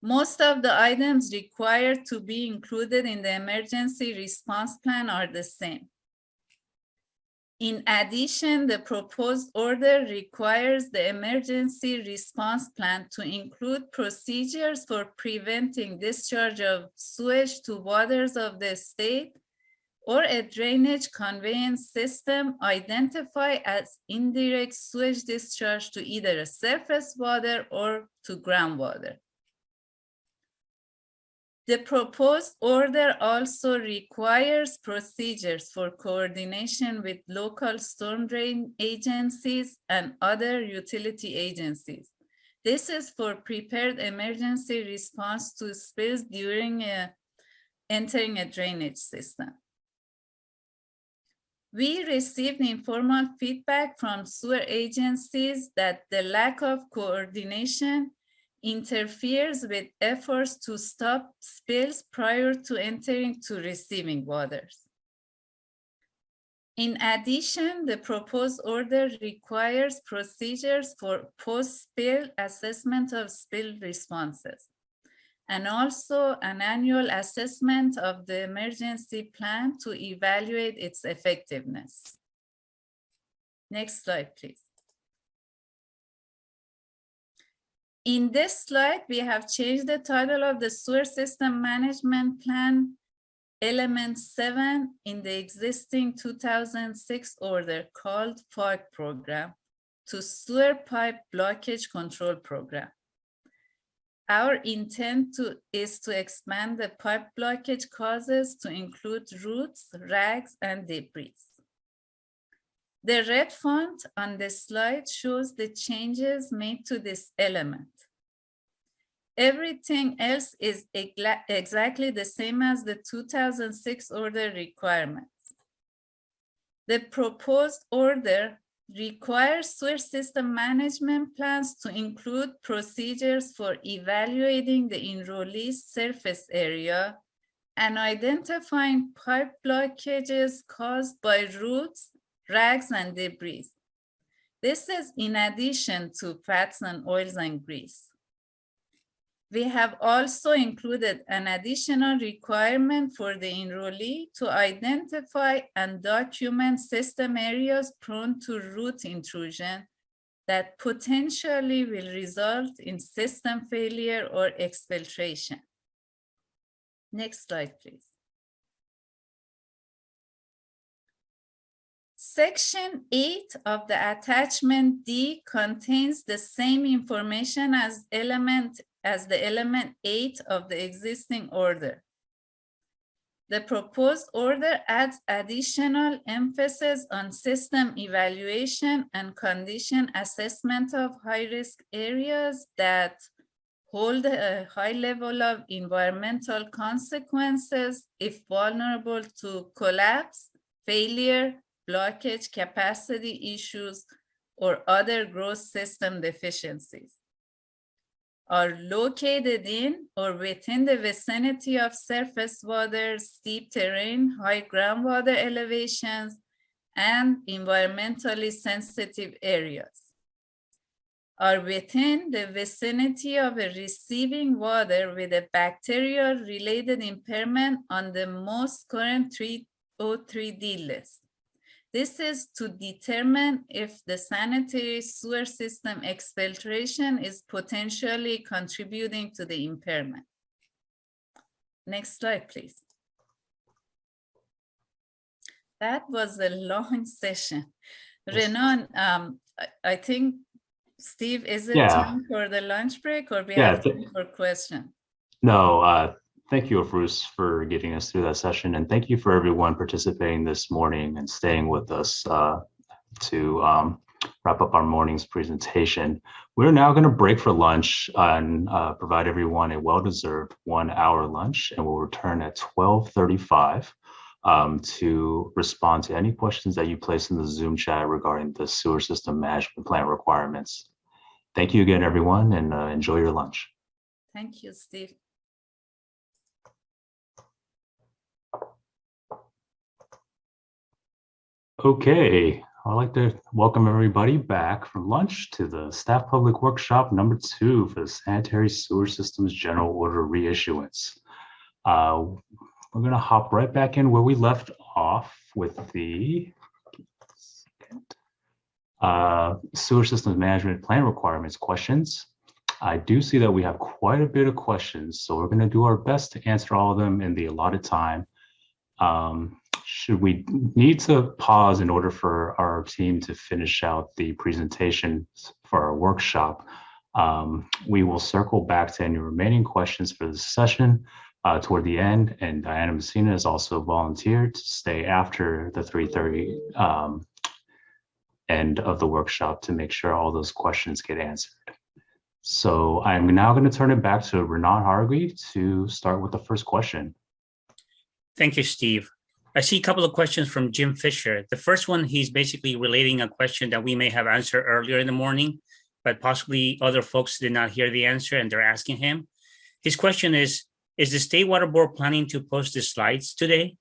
Most of the items required to be included in the emergency response plan are the same. In addition, the proposed order requires the emergency response plan to include procedures for preventing discharge of sewage to waters of the state or a drainage conveyance system identified as indirect sewage discharge to either a surface water or to groundwater. The proposed order also requires procedures for coordination with local storm drain agencies and other utility agencies. This is for prepared emergency response to spills during entering a drainage system. We received informal feedback from sewer agencies that the lack of coordination interferes with efforts to stop spills prior to entering to receiving waters. In addition, the proposed order requires procedures for post-spill assessment of spill responses, and also an annual assessment of the emergency plan to evaluate its effectiveness. Next slide, please. In this slide, we have changed the title of the sewer system management plan, element 7 in the existing 2006 order called PIPE program, to sewer pipe blockage control program. Our intent is to expand the pipe blockage causes to include roots, rags, and debris. The red font on the slide shows the changes made to this element. Everything else is exactly the same as the 2006 order requirements. The proposed order requires sewer system management plans to include procedures for evaluating the enrollees' surface area and identifying pipe blockages caused by roots, rags, and debris. This is in addition to fats and oils and grease. We have also included an additional requirement for the enrollee to identify and document system areas prone to root intrusion that potentially will result in system failure or exfiltration. Next slide, please. Section 8 of the attachment D contains the same information as the element 8 of the existing order. The proposed order adds additional emphasis on system evaluation and condition assessment of high-risk areas that hold a high level of environmental consequences if vulnerable to collapse, failure, blockage, capacity issues, or other gross system deficiencies, are located in or within the vicinity of surface water, steep terrain, high groundwater elevations, and environmentally sensitive areas, are within the vicinity of a receiving water with a bacterial-related impairment on the most current 303D list. This is to determine if the sanitary sewer system exfiltration is potentially contributing to the impairment. Next slide, please. That was a long session. Renan, I think, Steve, is it time for the lunch break or we have time for questions? No, thank you, Bruce, for getting us through that session. And thank you for everyone participating this morning and staying with us to wrap up our morning's presentation. We're now going to break for lunch and provide everyone a well-deserved 1 hour lunch, and we'll return at 12:35 to respond to any questions that you place in the Zoom chat regarding the sewer system management plan requirements. Thank you again, everyone, and enjoy your lunch. Thank you, Steve. Okay, I'd like to welcome everybody back from lunch to the Staff Public Workshop number 2 for the Sanitary Sewer Systems General Order Reissuance. We're going to hop right back in where we left off with the Sewer Systems Management Plan Requirements questions. I do see that we have quite a bit of questions, so we're going to do our best to answer all of them in the allotted time. Should we need to pause in order for our team to finish out the presentations for our workshop, we will circle back to any remaining questions for this session toward the end, and Diana Messina has also volunteered to stay after the 3:30 end of the workshop to make sure all those questions get answered. So I'm now going to turn it back to Renan Hargui to start with the first question. Thank you, Steve. I see a couple of questions from Jim Fisher. The first one, he's basically relating a question that we may have answered earlier in the morning, but possibly other folks did not hear the answer and they're asking him. His question is the State Water Board planning to post the slides today?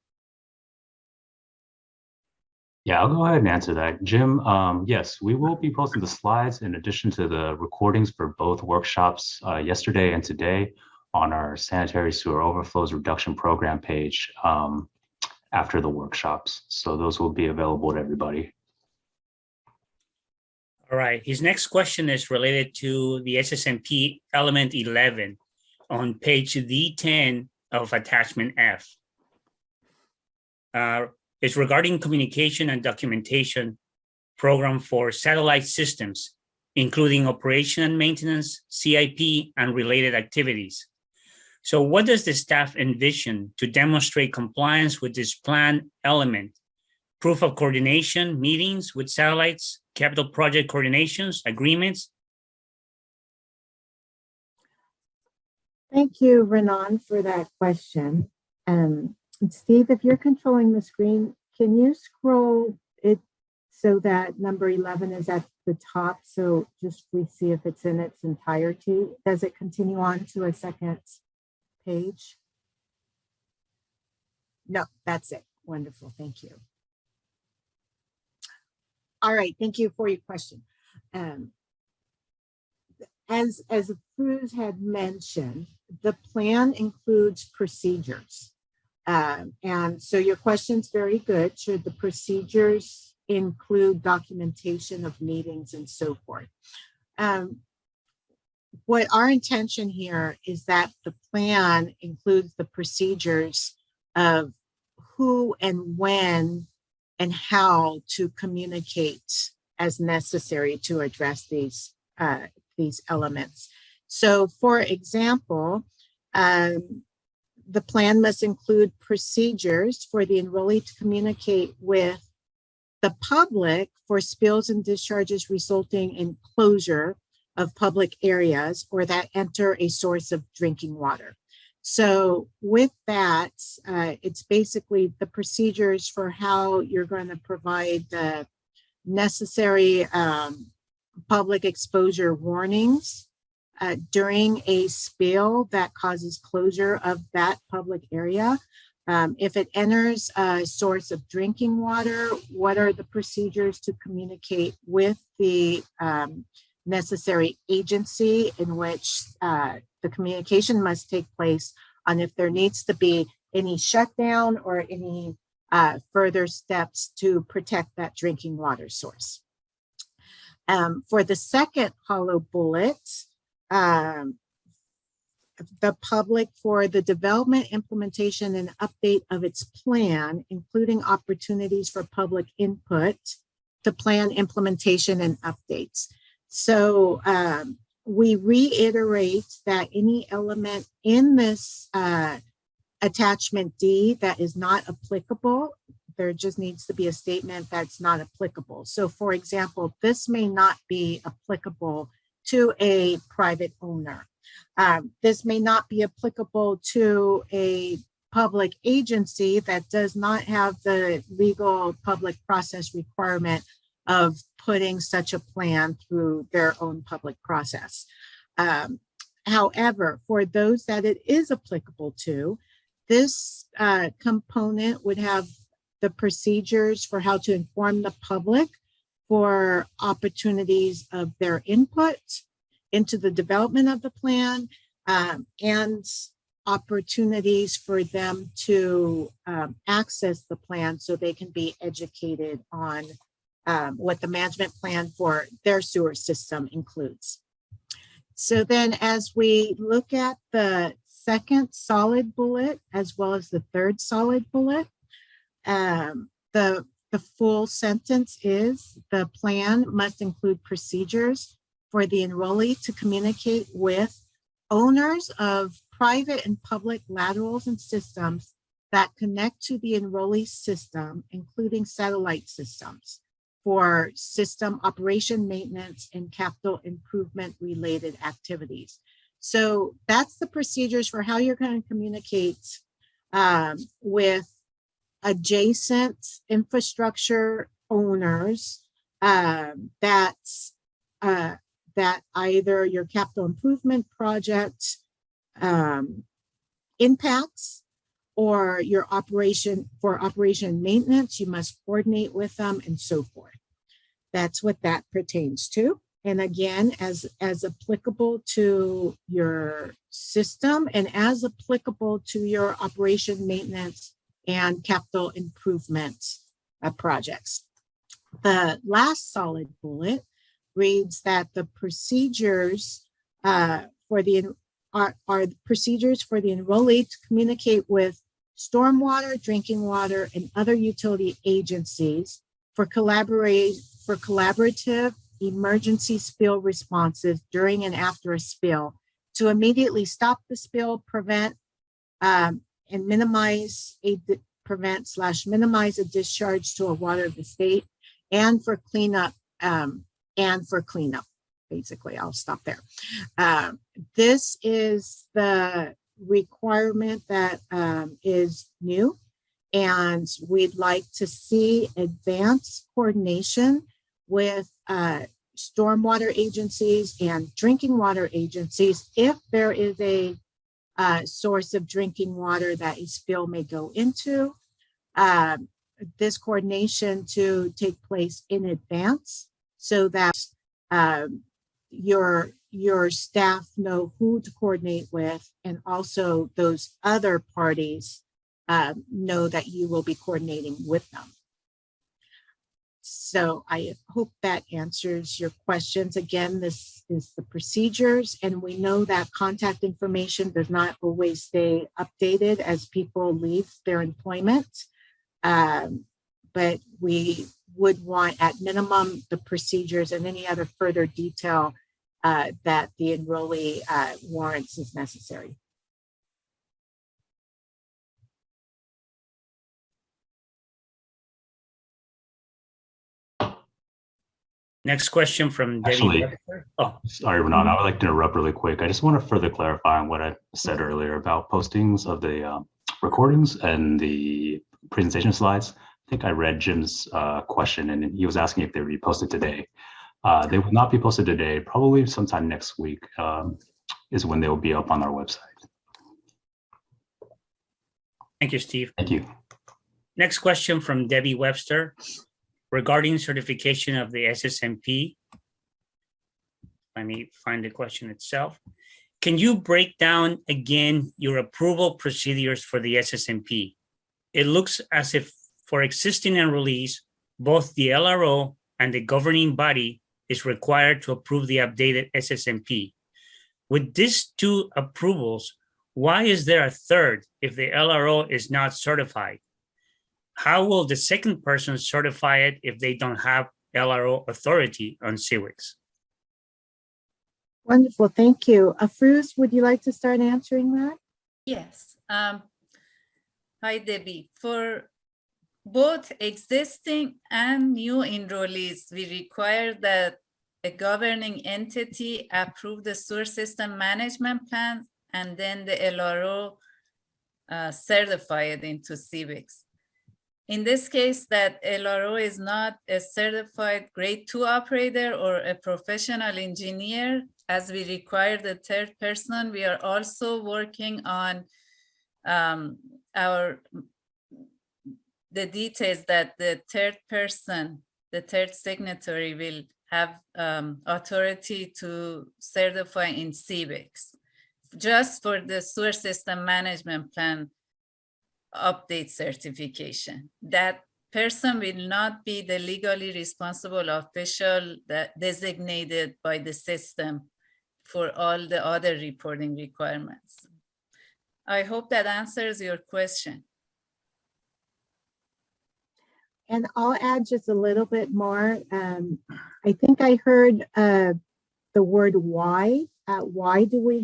Yeah, I'll go ahead and answer that. Jim, yes, we will be posting the slides in addition to the recordings for both workshops yesterday and today on our Sanitary Sewer Overflows Reduction Program page after the workshops. So those will be available to everybody. All right, his next question is related to the SSMP element 11 on page D10 of attachment F. It's regarding communication and documentation program for satellite systems, including operation and maintenance, CIP, and related activities. So what does the staff envision to demonstrate compliance with this plan element? Proof of coordination, meetings with satellites, capital project coordinations, agreements? Thank you, Renan, for that question. Steve, if you're controlling the screen, can you scroll it so that number 11 is at the top? So just we see if it's in its entirety. Does it continue on to a second page? No, that's it. Wonderful. Thank you. All right. Thank you for your question. As Cruz had mentioned, the plan includes procedures. And so your question's very good. Should the procedures include documentation of meetings and so forth? What our intention here is that the plan includes the procedures of who and when and how to communicate as necessary to address these elements. So, for example, the plan must include procedures for the enrollee to communicate with the public for spills and discharges resulting in closure of public areas or that enter a source of drinking water. So with that, it's basically the procedures for how you're going to provide the necessary public exposure warnings during a spill that causes closure of that public area. If it enters a source of drinking water, what are the procedures to communicate with the necessary agency in which the communication must take place on if there needs to be any shutdown or any further steps to protect that drinking water source. For the second hollow bullet, the public for the development, implementation, and update of its plan, including opportunities for public input to plan implementation and updates. So we reiterate that any element in this attachment D that is not applicable, there just needs to be a statement that's not applicable. So for example, this may not be applicable to a private owner. This may not be applicable to a public agency that does not have the legal public process requirement of putting such a plan through their own public process. However, for those that it is applicable to, this component would have the procedures for how to inform the public for opportunities of their input into the development of the plan, and opportunities for them to access the plan so they can be educated on what the management plan for their sewer system includes. So then as we look at the second solid bullet, as well as the third solid bullet, the full sentence is the plan must include procedures for the enrollee to communicate with owners of private and public laterals and systems that connect to the enrollee system, including satellite systems, for system operation, maintenance, and capital improvement related activities. So that's the procedures for how you're going to communicate with adjacent infrastructure owners that either your capital improvement project impacts or your operation and maintenance, you must coordinate with them and so forth. That's what that pertains to. And again, as applicable to your system and as applicable to your operation, maintenance, and capital improvement projects. The last solid bullet reads that the procedures for the procedures for the enrollee to communicate with stormwater, drinking water, and other utility agencies for collaborative emergency spill responses during and after a spill to immediately stop the spill, prevent and minimize a discharge to a water of the state, and for cleanup. Basically, I'll stop there. This is the requirement that is new, and we'd like to see advanced coordination with stormwater agencies and drinking water agencies if there is a source of drinking water that a spill may go into. This coordination to take place in advance so that your staff know who to coordinate with, and also those other parties know that you will be coordinating with them. So I hope that answers your questions. Again, this is the procedures, and we know that contact information does not always stay updated as people leave their employment. But we would want at minimum the procedures and any other further detail that the enrollee warrants is necessary. Next question from Debbie. Actually, Oh, sorry, Renan, I would like to interrupt really quick. I just want to further clarify on what I said earlier about postings of the recordings and the presentation slides. I think I read Jim's question, and he was asking if they would be posted today. They will not be posted today. Probably sometime next week is when they will be up on our website. thank you, Steve. Thank you. Next question from Debbie Webster regarding certification of the SSMP. Let me find the question itself. Can you break down again your approval procedures for the SSMP? It looks as if for existing enrollees, both the LRO and the governing body is required to approve the updated SSMP. With these two approvals, why is there a third if the LRO is not certified? How will the second person certify it if they don't have LRO authority on CWICs? Wonderful, thank you. Afruz, would you like to start answering that? Yes. Hi, Debbie. For both existing and new enrollees, we require that a governing entity approve the sewer system management plan, and then the LRO certify it into CWICs. In this case, that LRO is not a certified grade 2 operator or a professional engineer, as we require the third person. We are also working on the details that the third person, the third signatory, will have authority to certify in CWICs. Just for the sewer system management plan update certification. That person will not be the legally responsible official that designated by the system for all the other reporting requirements. I hope that answers your question. And I'll add just a little bit more. I think I heard the word why. Why do we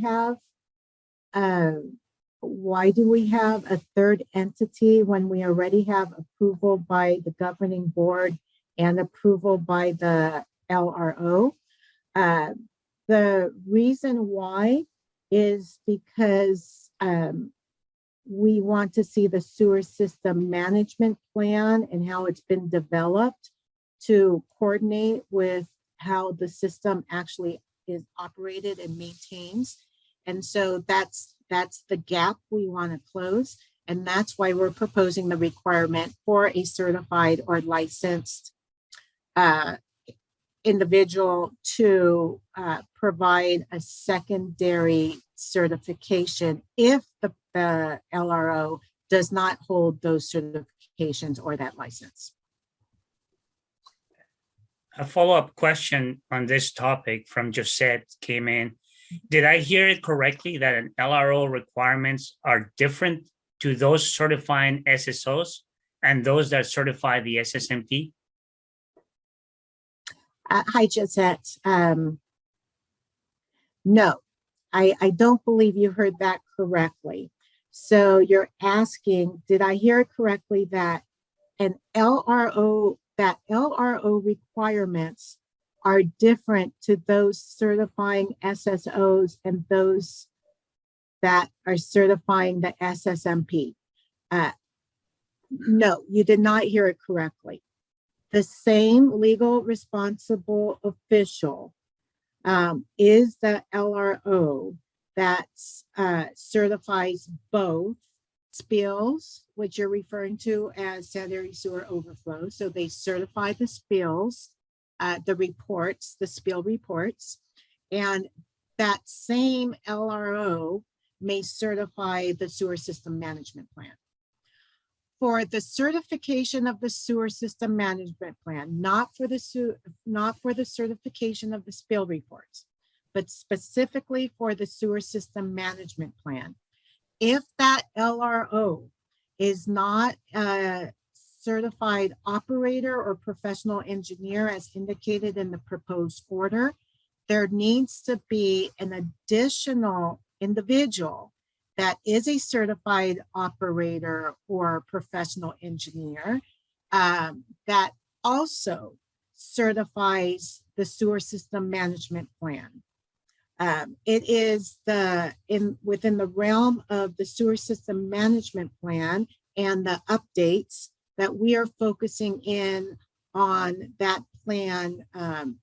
have a third entity when we already have approval by the governing board and approval by the LRO? The reason why is because we want to see the sewer system management plan and how it's been developed to coordinate with how the system actually is operated and maintains. And so that's the gap we want to close. And that's why we're proposing the requirement for a certified or licensed individual to provide a secondary certification if the LRO does not hold those certifications or that license. A follow-up question on this topic from Josette came in. Did I hear it correctly that an LRO requirements are different to those certifying SSOs and those that certify the SSMP? Hi, Josette. No, I don't believe you heard that correctly. So you're asking, did I hear it correctly that an LRO requirements are different to those certifying SSOs and those that are certifying the SSMP? No, you did not hear it correctly. The same legal responsible official is the LRO, that certifies both spills, which you're referring to as sanitary sewer overflow. So they certify the spills, the reports, the spill reports, and that same LRO may certify the sewer system management plan. For the certification of the sewer system management plan, not for the certification of the spill reports, but specifically for the sewer system management plan. If that LRO is not a certified operator or professional engineer as indicated in the proposed order, there needs to be an additional individual that is a certified operator or professional engineer that also certifies the sewer system management plan. It is within the realm of the sewer system management plan and the updates that we are focusing in on that plan,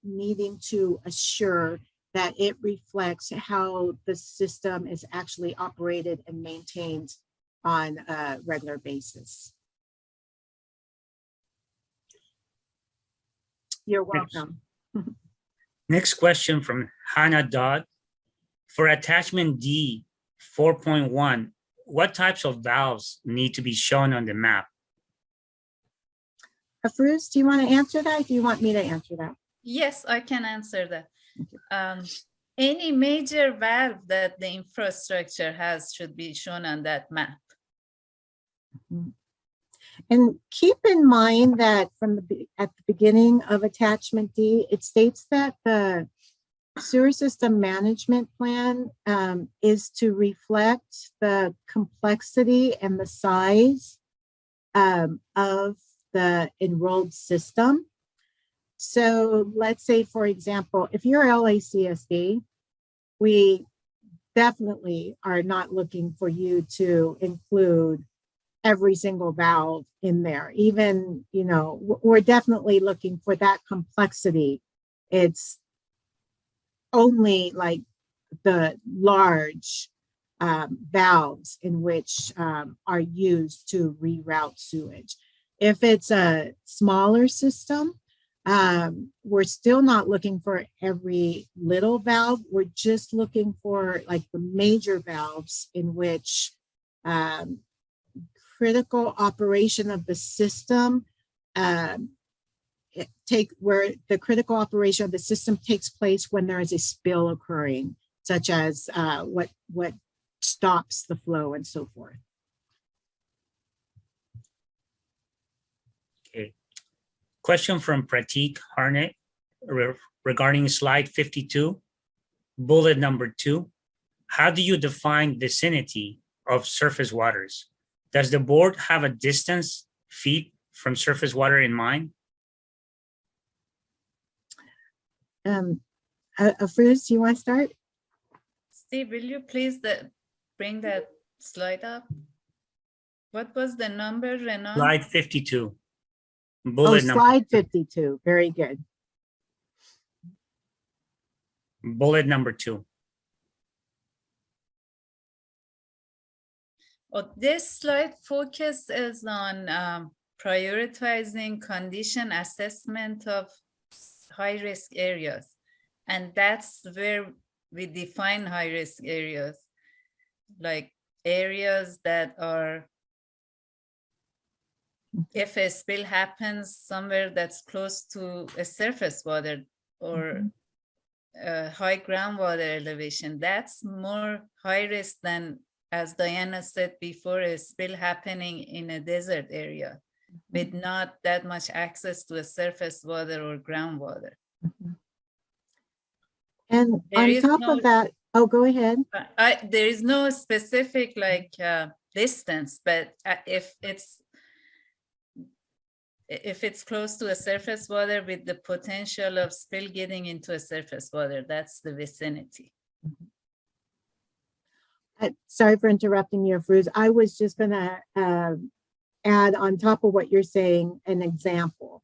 needing to assure that it reflects how the system is actually operated and maintained on a regular basis. You're welcome. Next question from Hannah Dodd. For attachment D 4.1, what types of valves need to be shown on the map? Afruz, do you want to answer that? Do you want me to answer that? Yes, I can answer that. Any major valve that the infrastructure has should be shown on that map. And keep in mind that at the beginning of attachment D, it states that the sewer system management plan is to reflect the complexity and the size of the enrolled system. So let's say, for example, if you're LACSD, we definitely are not looking for you to include every single valve in there. Even, you know, we're definitely looking for that complexity. It's only like the large valves in which are used to reroute sewage. If it's a smaller system, we're still not looking for every little valve. We're just looking for like the major valves in which critical operation of the system where the critical operation of the system takes place when there is a spill occurring, such as what stops the flow and so forth. Okay. Question from Pratik Harnett regarding slide 52, bullet number 2. How do you define vicinity of surface waters? Does the board have a distance, feet from surface water in mind? Afruz, do you want to start? Steve, will you please bring that slide up? What was the number, Renan? Slide 52. Bullet number Slide 52. Very good. Bullet number 2. Oh, this slide focuses on prioritizing condition assessment of high-risk areas. And that's where we define high-risk areas, like areas that are, if a spill happens somewhere that's close to a surface water or high groundwater elevation, that's more high risk than, as Diana said before, a spill happening in a desert area with not that much access to a surface water or groundwater. And on top of that, oh, go ahead. There is no specific distance, but if it's close to a surface water with the potential of spill getting into a surface water, that's the vicinity. Sorry for interrupting you, Fruz. I was just going to add on top of what you're saying an example.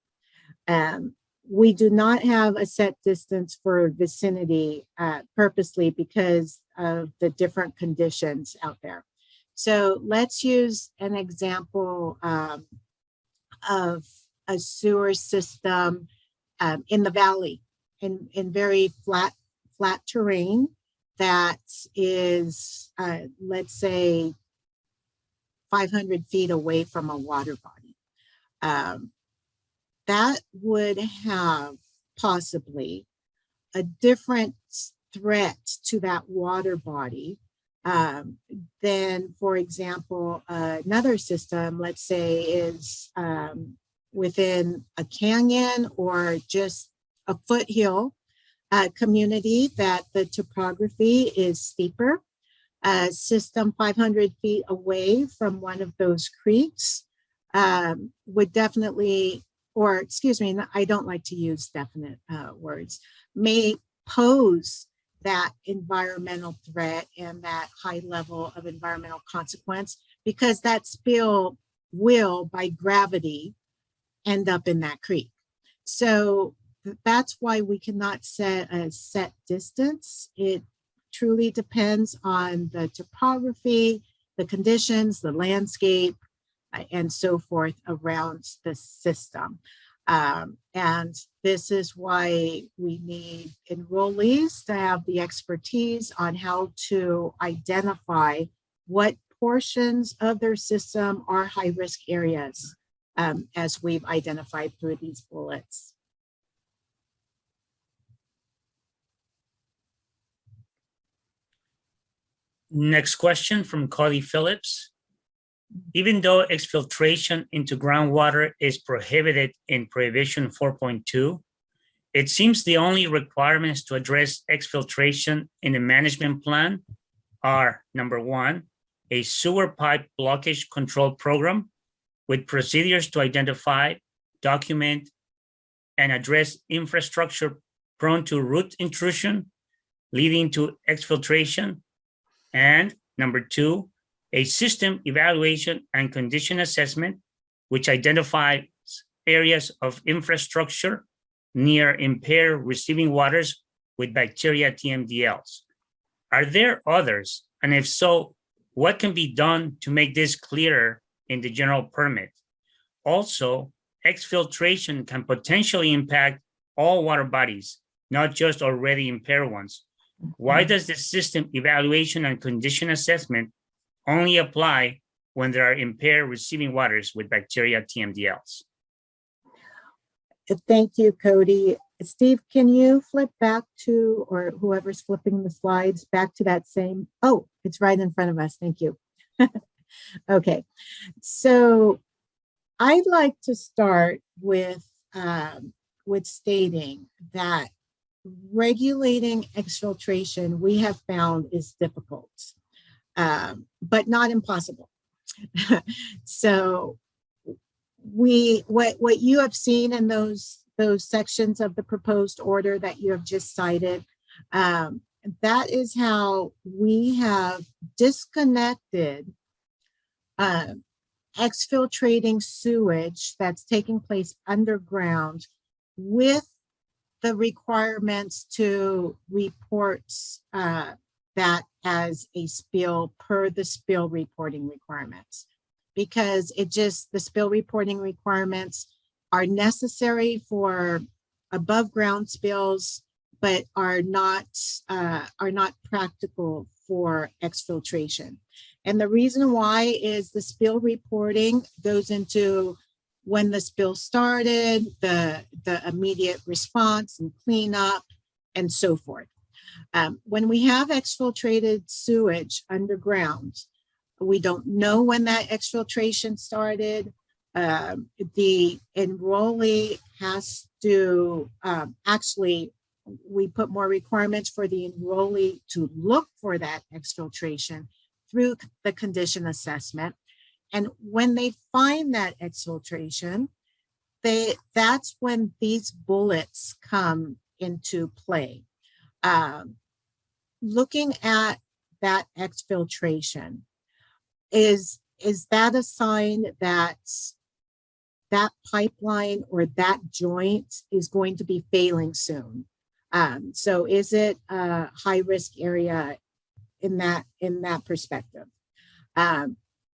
we do not have a set distance for vicinity purposely because of the different conditions out there. So let's use an example of a sewer system in the valley, in very flat terrain that is, let's say, 500 feet away from a water body. That would have possibly a different threat to that water body than, for example, another system, let's say, is within a canyon or just a foothill community that the topography is steeper. A system 500 feet away from one of those creeks would definitely, or excuse me, I don't like to use definite words, may pose that environmental threat and that high level of environmental consequence, because that spill will, by gravity, end up in that creek. So that's why we cannot set a set distance. It truly depends on the topography, the conditions, the landscape, and so forth around the system. And this is why we need enrollees to have the expertise on how to identify what portions of their system are high-risk areas, as we've identified through these bullets. Next question from Cody Phillips. Even though exfiltration into groundwater is prohibited in Prohibition 4.2, it seems the only requirements to address exfiltration in the management plan are, number one, a sewer pipe blockage control program with procedures to identify, document, and address infrastructure prone to root intrusion leading to exfiltration. And number two, a system evaluation and condition assessment, which identifies areas of infrastructure near impaired receiving waters with bacteria TMDLs. Are there others? And if so, what can be done to make this clearer in the general permit? Also, exfiltration can potentially impact all water bodies, not just already impaired ones. Why does the system evaluation and condition assessment only apply when there are impaired receiving waters with bacteria TMDLs? Thank you, Cody. Steve, can you flip back to, or whoever's flipping the slides, back to that same, oh, it's right in front of us. Thank you. Okay, so I'd like to start with stating that regulating exfiltration, we have found, is difficult, but not impossible. So what you have seen in those sections of the proposed order that you have just cited, that is how we have disconnected exfiltrating sewage that's taking place underground with the requirements to report that as a spill per the spill reporting requirements, because the spill reporting requirements are necessary for above ground spills, but are not practical for exfiltration. And the reason why is the spill reporting goes into when the spill started, the immediate response and cleanup, and so forth. When we have exfiltrated sewage underground, we don't know when that exfiltration started. The enrollee has to, actually, we put more requirements for the enrollee to look for that exfiltration through the condition assessment. And when they find that exfiltration, that's when these bullets come into play. Looking at that exfiltration, is that a sign that that pipeline or that joint is going to be failing soon. So is it a high risk area in that perspective?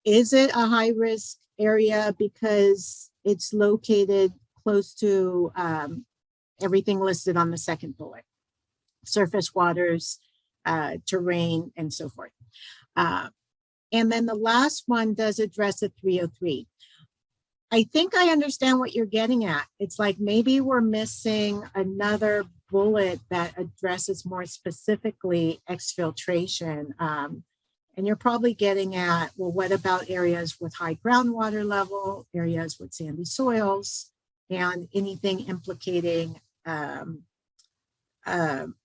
Is it a high risk area because it's located close to everything listed on the second bullet? Surface waters, terrain, and so forth. And then the last one does address a 303. I think I understand what you're getting at. It's like maybe we're missing another bullet that addresses more specifically exfiltration. And you're probably getting at, well, what about areas with high groundwater level, areas with sandy soils, and anything implicating a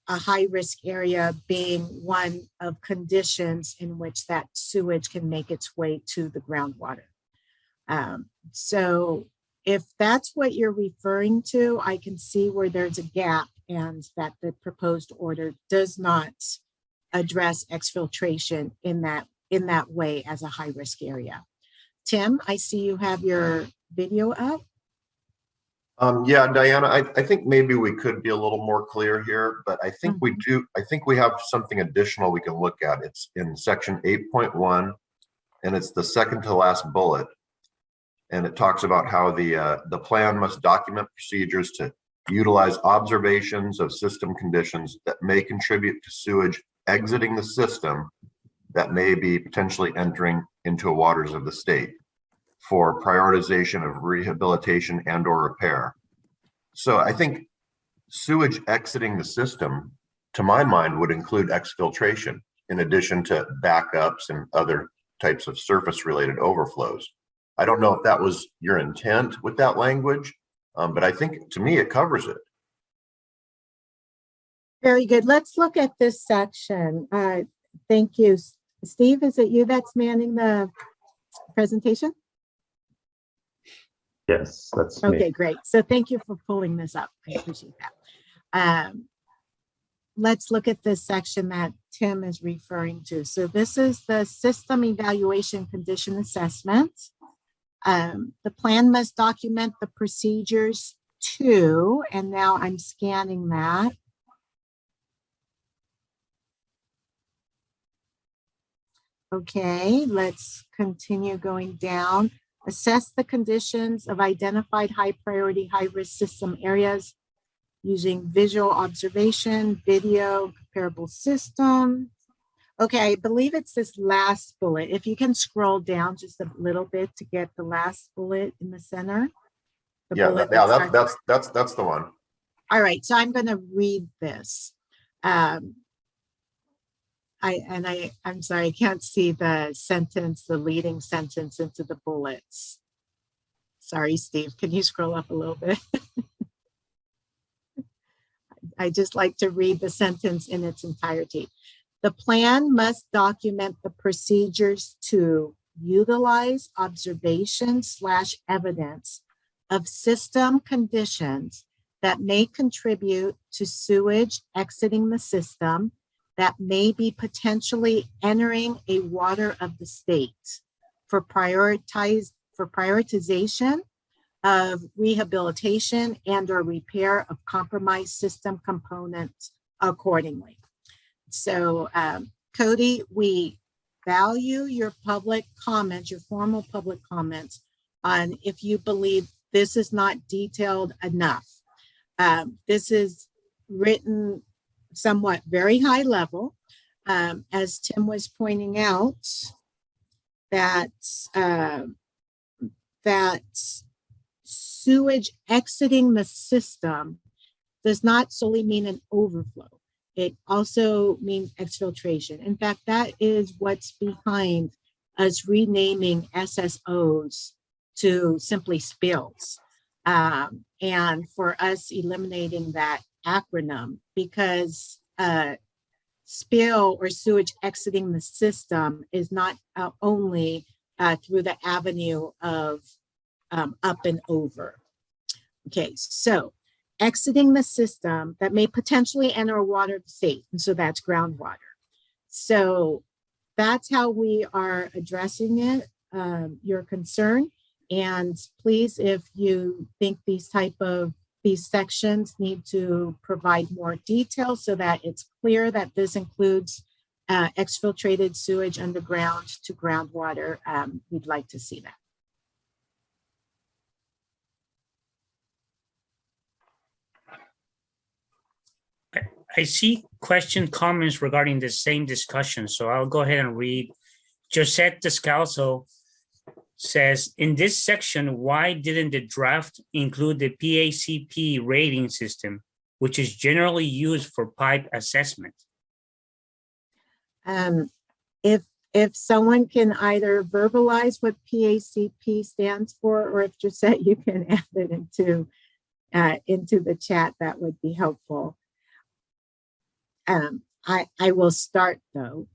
high risk area being one of conditions in which that sewage can make its way to the groundwater. So if that's what you're referring to, I can see where there's a gap and that the proposed order does not address exfiltration in that way as a high risk area. Tim, I see you have your video up. Yeah, Diana, I think maybe we could be a little more clear here, but I think we do. I think we have something additional we can look at. It's in section 8.1, and it's the second to last bullet. And it talks about how the plan must document procedures to utilize observations of system conditions that may contribute to sewage exiting the system that may be potentially entering into waters of the state for prioritization of rehabilitation and or repair. So I think sewage exiting the system, to my mind, would include exfiltration in addition to backups and other types of surface related overflows. I don't know if that was your intent with that language, but I think to me it covers it. Very good. Let's look at this section. Thank you. Steve, is it you that's manning the presentation? Yes, that's me. Okay, great. So thank you for pulling this up. I appreciate that. Let's look at this section that Tim is referring to. So this is the system evaluation condition assessment. The plan must document the procedures to, and now I'm scanning that. Okay, let's continue going down. Assess the conditions of identified high priority, high risk system areas using visual observation, video, comparable system. Okay, I believe it's this last bullet. If you can scroll down just a little bit to get the last bullet in the center. Yeah, that's the one. All right, so I'm going to read this. I'm sorry, I can't see the sentence, the leading sentence into the bullets. Sorry, Steve, can you scroll up a little bit? I just like to read the sentence in its entirety. The plan must document the procedures to utilize observation/evidence of system conditions that may contribute to sewage exiting the system that may be potentially entering a water of the state for prioritization of rehabilitation and or repair of compromised system components accordingly. So Cody, we value your public comments, your formal public comments on if you believe this is not detailed enough. This is written somewhat very high level, as Tim was pointing out, that sewage exiting the system does not solely mean an overflow. It also means exfiltration. In fact, that is what's behind us renaming SSOs to simply spills, and for us eliminating that acronym, because spill or sewage exiting the system is not only through the avenue of up and over. Okay, so exiting the system that may potentially enter a water of the state, and so that's groundwater. So that's how we are addressing it, your concern. And please, if you think these sections need to provide more detail so that it's clear that this includes exfiltrated sewage underground to groundwater, we'd like to see that. I see comments regarding the same discussion, so I'll go ahead and read. Josette Descalzo says, in this section, why didn't the draft include the PACP rating system, which is generally used for pipe assessment? If someone can either verbalize what PACP stands for, or if Josette, you can add it into the chat, that would be helpful. I will start though.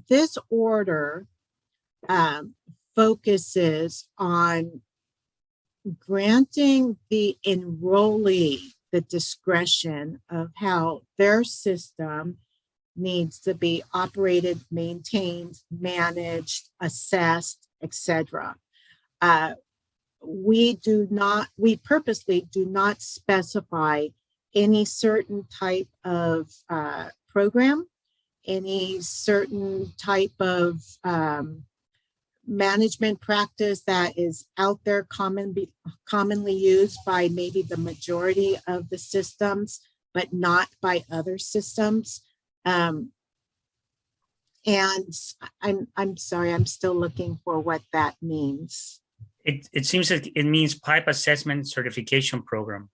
This order focuses on granting the enrollee the discretion of how their system needs to be operated, maintained, managed, assessed, etc. We purposely do not specify any certain type of program, any certain type of management practice that is out there commonly used by maybe the majority of the systems, but not by other systems. And I'm sorry, I'm still looking for what that means. It seems that it means pipe assessment certification program.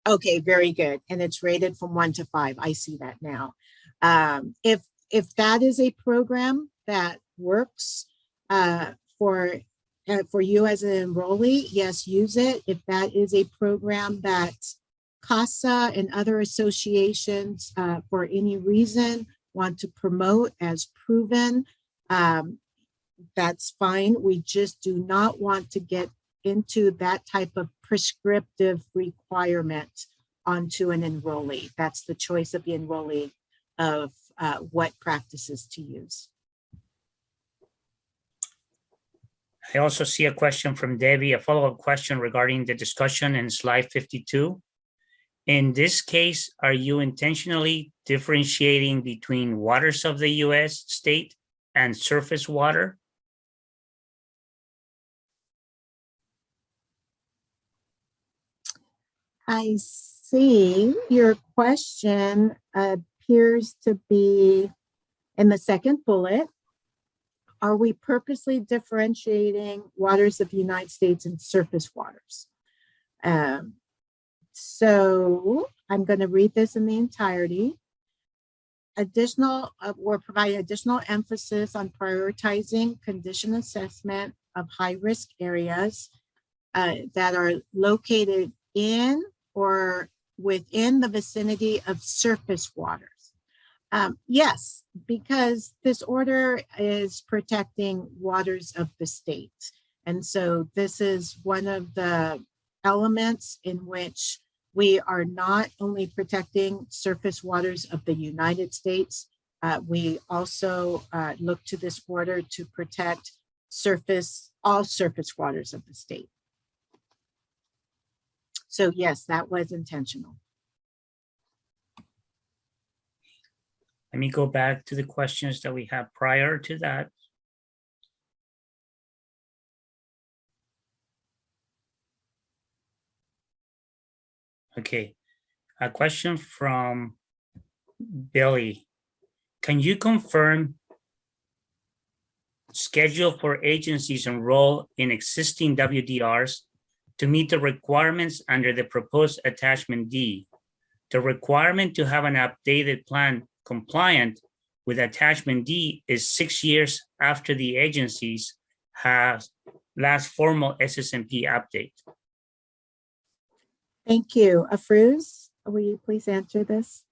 Okay, very good. And it's rated from 1 to 5. I see that now. If that is a program that works for you as an enrollee, yes, use it. If that is a program that CASA and other associations for any reason want to promote as proven, that's fine. We just do not want to get into that type of prescriptive requirement onto an enrollee. That's the choice of the enrollee of what practices to use. I also see a question from Debbie, a follow-up question regarding the discussion in slide 52. In this case, are you intentionally differentiating between waters of the US state and surface water? I see your question appears to be in the second bullet. Are we purposely differentiating waters of the United States and surface waters? So I'm going to read this in the entirety. We're providing additional emphasis on prioritizing condition assessment of high-risk areas that are located in or within the vicinity of surface waters. Yes, because this order is protecting waters of the state. And so this is one of the elements in which we are not only protecting surface waters of the United States, we also look to this order to protect all surface waters of the state. So yes, that was intentional. Let me go back to the questions that we had prior to that. Okay, a question from Billy. Can you confirm schedule for agencies enrolled in existing WDRs to meet the requirements under the proposed attachment D? The requirement to have an updated plan compliant with attachment D is 6 years after the agencies have last formal SSMP update. Thank you. Afrooz, will you please answer this?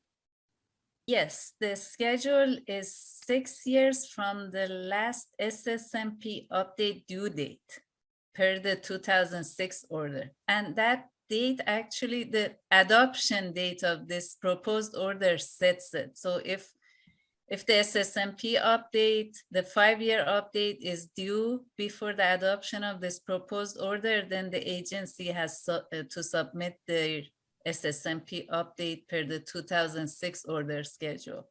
Yes, the schedule is 6 years from the last SSMP update due date per the 2006 order. And that date, actually, the adoption date of this proposed order sets it. So if if the SSMP update, the 5-year update is due before the adoption of this proposed order, then the agency has to submit their SSMP update per the 2006 order schedule.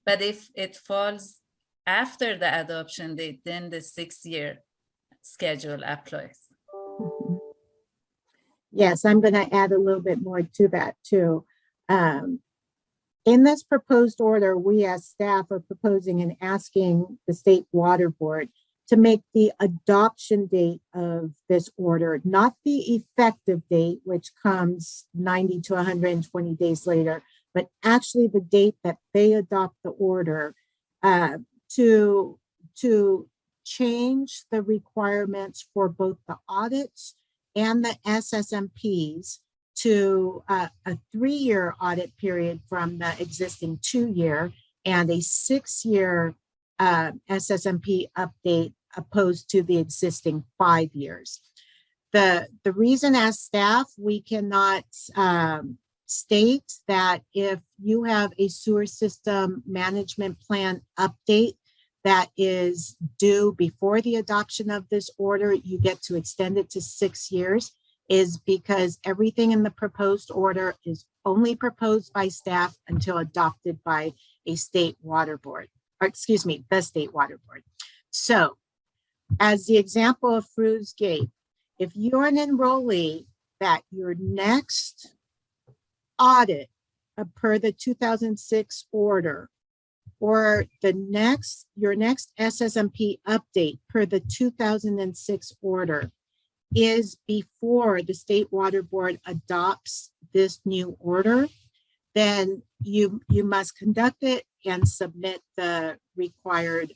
But if it falls after the adoption date, then the 6-year schedule applies. Yes, I'm going to add a little bit more to that too. In this proposed order, we as staff are proposing and asking the State Water Board to make the adoption date of this order, not the effective date, which comes 90 to 120 days later, but actually the date that they adopt the order to change the requirements for both the audits and the SSMPs to a 3-year audit period from the existing 2-year and a 6-year SSMP update opposed to the existing 5 years. The reason as staff, we cannot state that if you have a sewer system management plan update that is due before the adoption of this order, you get to extend it to 6 years, is because everything in the proposed order is only proposed by staff until adopted by a state water board, or excuse me, the State Water Board. So as the example of Fruz gave, if you're an enrollee that your next audit per the 2006 order, or your next SSMP update per the 2006 order is before the State Water Board adopts this new order, then you must conduct it and submit the required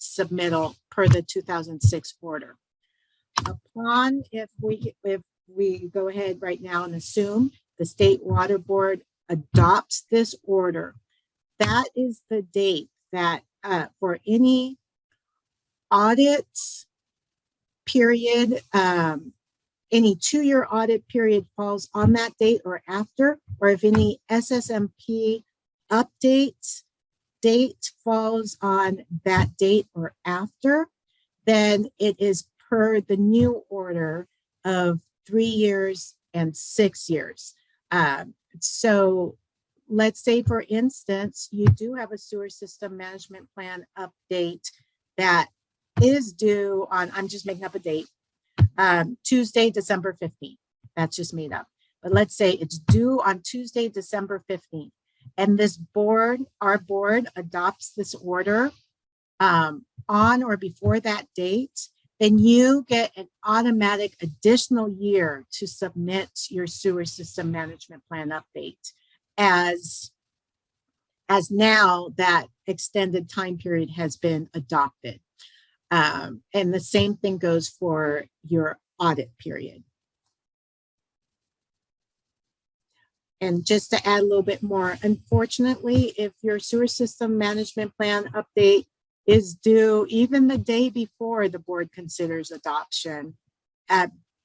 submittal per the 2006 order. Upon, if we go ahead right now and assume the State Water Board adopts this order, that is the date that for any audits period, any 2-year audit period falls on that date or after, or if any SSMP updates date falls on that date or after, then it is per the new order of 3 years and 6 years. So let's say, for instance, you do have a sewer system management plan update that is due on, I'm just making up a date, Tuesday, December 15th. That's just made up. But let's say it's due on Tuesday, December 15th. And this board, our board adopts this order on or before that date, then you get an automatic additional year to submit your sewer system management plan update as now that extended time period has been adopted. And the same thing goes for your audit period. And just to add a little bit more, unfortunately, if your sewer system management plan update is due even the day before the board considers adoption,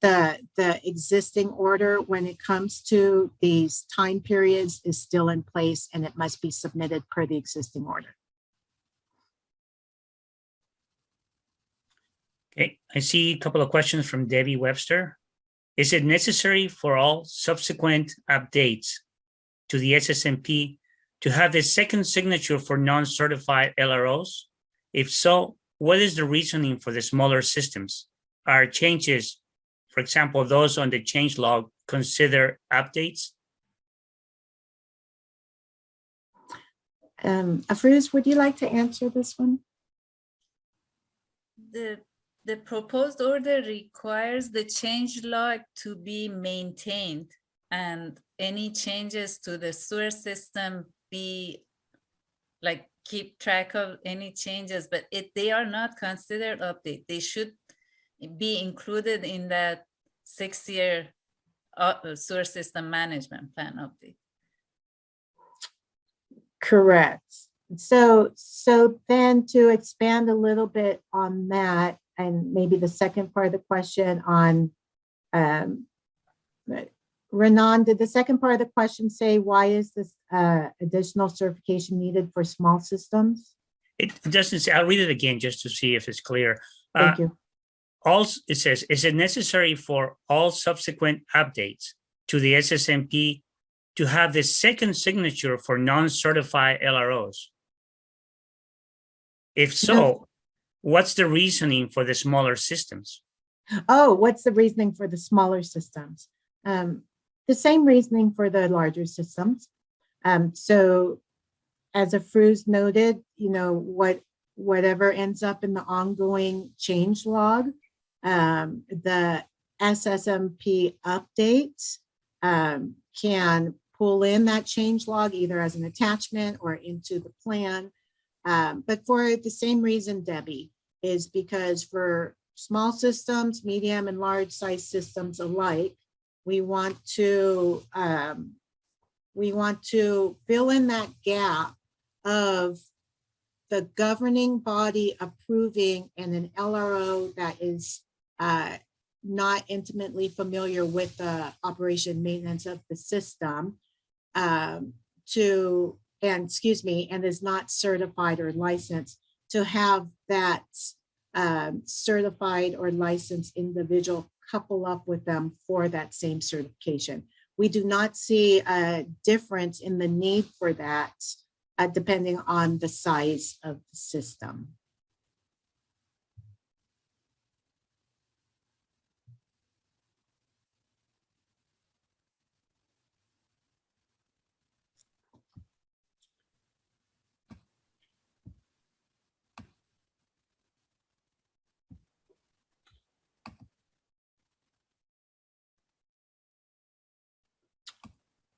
the existing order when it comes to these time periods is still in place and it must be submitted per the existing order. Okay, I see a couple of questions from Debbie Webster. Is it necessary for all subsequent updates to the SSMP to have the second signature for non-certified LROs? If so, what is the reasoning for the smaller systems? Are changes, for example, those on the change log, consider updates? Afruz, would you like to answer this one? The proposed order requires the change log to be maintained and any changes to the sewer system be like keep track of any changes, but they are not considered update. They should be included in that 6-year sewer system management plan update. Correct. So then to expand a little bit on that, and maybe the second part of the question on Renan, did the second part of the question say, why is this additional certification needed for small systems? It doesn't say, I'll read it again just to see if it's clear. Thank you. It says, is it necessary for all subsequent updates to the SSMP to have the second signature for non-certified LROs? If so, what's the reasoning for the smaller systems? Oh, what's the reasoning for the smaller systems? The same reasoning for the larger systems. So as Afruz noted, you know, whatever ends up in the ongoing change log, the SSMP updates can pull in that change log either as an attachment or into the plan. But for the same reason, Debbie, is because for small systems, medium and large size systems alike, we want to fill in that gap of the governing body approving and an LRO that is not intimately familiar with the operation maintenance of the system and is not certified or licensed to have that certified or licensed individual couple up with them for that same certification. We do not see a difference in the need for that depending on the size of the system.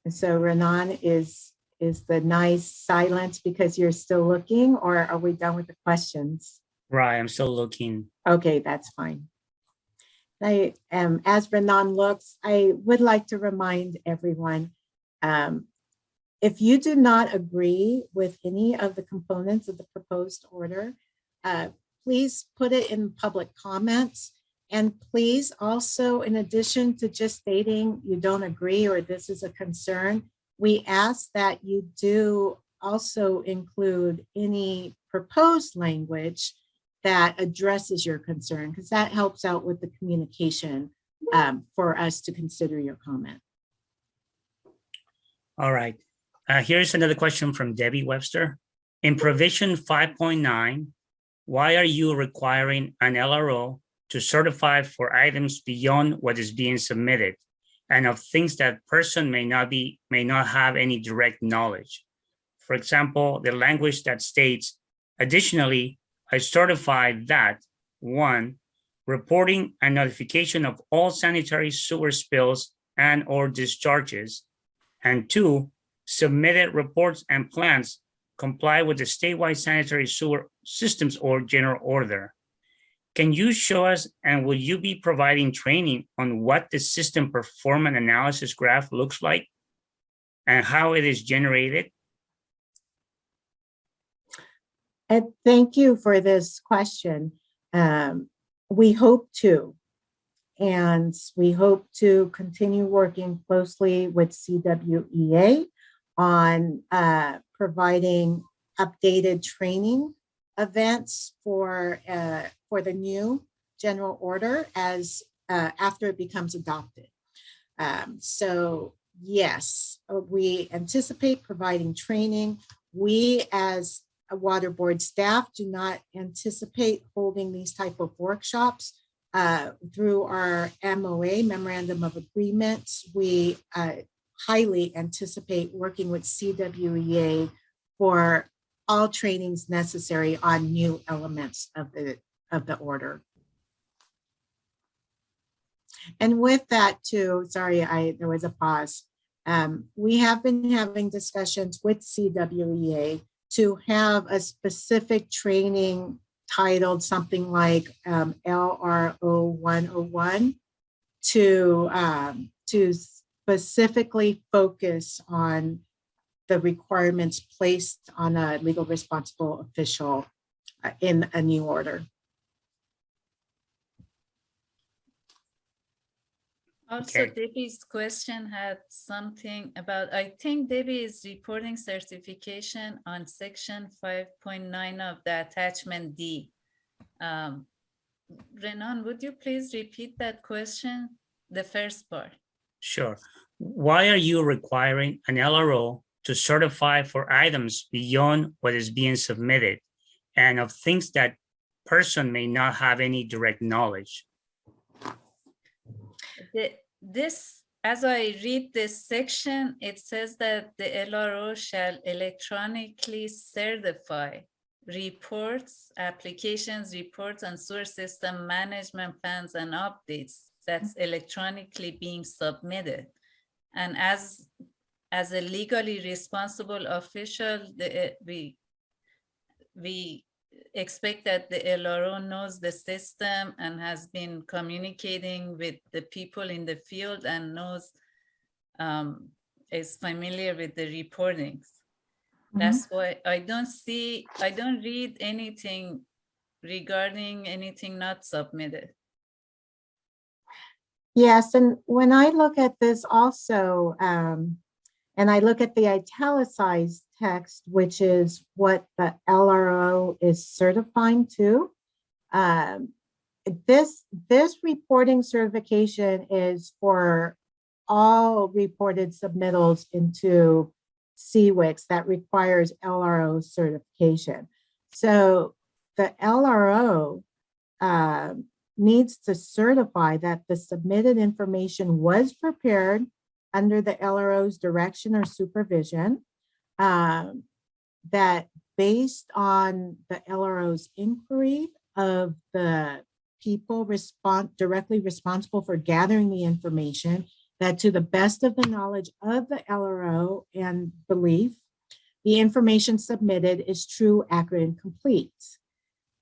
So Renan, is the nice silence because you're still looking, or are we done with the questions? Right, I'm still looking. Okay, that's fine. As Renan looks, I would like to remind everyone, if you do not agree with any of the components of the proposed order, please put it in public comments. And please also, in addition to just stating you don't agree or this is a concern, we ask that you do also include any proposed language that addresses your concern, because that helps out with the communication for us to consider your comment. All right. Here's another question from Debbie Webster. In provision 5.9, why are you requiring an LRO to certify for items beyond what is being submitted and of things that person may not have any direct knowledge? For example, the language that states, additionally, I certify that 1, reporting and notification of all sanitary sewer spills and or discharges, and 2, submitted reports and plans comply with the statewide sanitary sewer systems or general order. Can you show us, and will you be providing training on what the system performance analysis graph looks like and how it is generated? Thank you for this question. We hope to, and we hope to continue working closely with CWEA on providing updated training events for the new general order as after it becomes adopted. So yes, we anticipate providing training. We as a water board staff do not anticipate holding these type of workshops through our MOA, Memorandum of Agreement. We highly anticipate working with CWEA for all trainings necessary on new elements of the order. And with that too, sorry, there was a pause. We have been having discussions with CWEA to have a specific training titled something like LRO 101 to specifically focus on the requirements placed on a legal responsible official in a new order. Also, Okay. Debbie's question had something about, I think Debbie is reporting certification on section 5.9 of the attachment D. Renan, would you please repeat that question, the first part? Sure. Why are you requiring an LRO to certify for items beyond what is being submitted and of things that person may not have any direct knowledge? This, as I read this section, it says that the LRO shall electronically certify reports, applications, reports, and source system management plans and updates that's electronically being submitted. And as a legally responsible official, we expect that the LRO knows the system and has been communicating with the people in the field and knows, is familiar with the reportings. That's why I don't read anything regarding anything not submitted. Yes, and when I look at this also, and I look at the italicized text, which is what the LRO is certifying to, this reporting certification is for all reported submittals into CWICS that requires LRO certification. So the LRO needs to certify that the submitted information was prepared under the LRO's direction or supervision, that based on the LRO's inquiry of the people directly responsible for gathering the information, that to the best of the knowledge of the LRO and belief, the information submitted is true, accurate, and complete.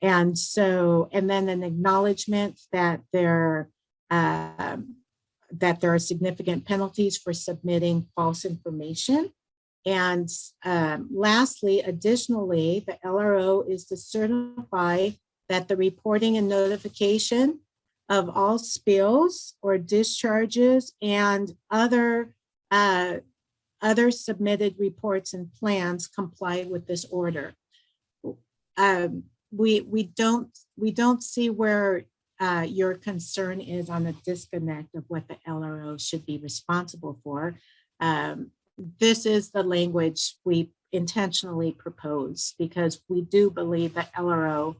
And so, and then an acknowledgement that there are significant penalties for submitting false information. And lastly, additionally, the LRO is to certify that the reporting and notification of all spills or discharges and other submitted reports and plans comply with this order. We don't see where your concern is on a disconnect of what the LRO should be responsible for. This is the language we intentionally propose because we do believe that LRO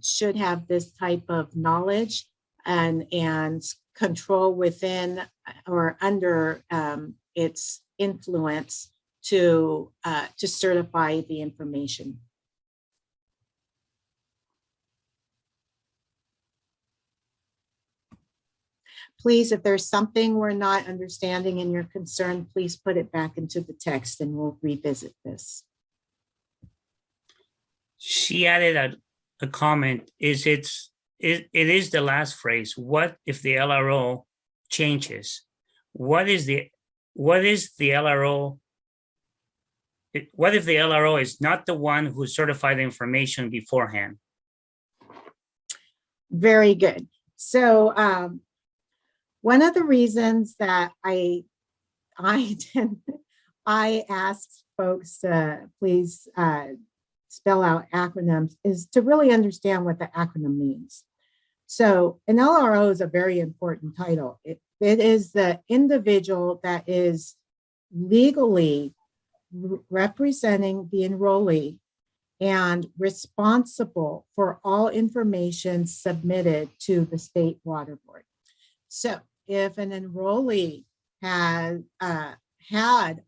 should have this type of knowledge and control within or under its influence to certify the information. Please, if there's something we're not understanding in your concern, please put it back into the text and we'll revisit this. She added a comment, it is the last phrase. What if the LRO changes? What if the LRO is not the one who certified the information beforehand? Very good. So one of the reasons that I asked folks to please spell out acronyms is to really understand what the acronym means. So an LRO is a very important title. It is the individual that is legally representing the enrollee and responsible for all information submitted to the State Water Board. So if an enrollee had a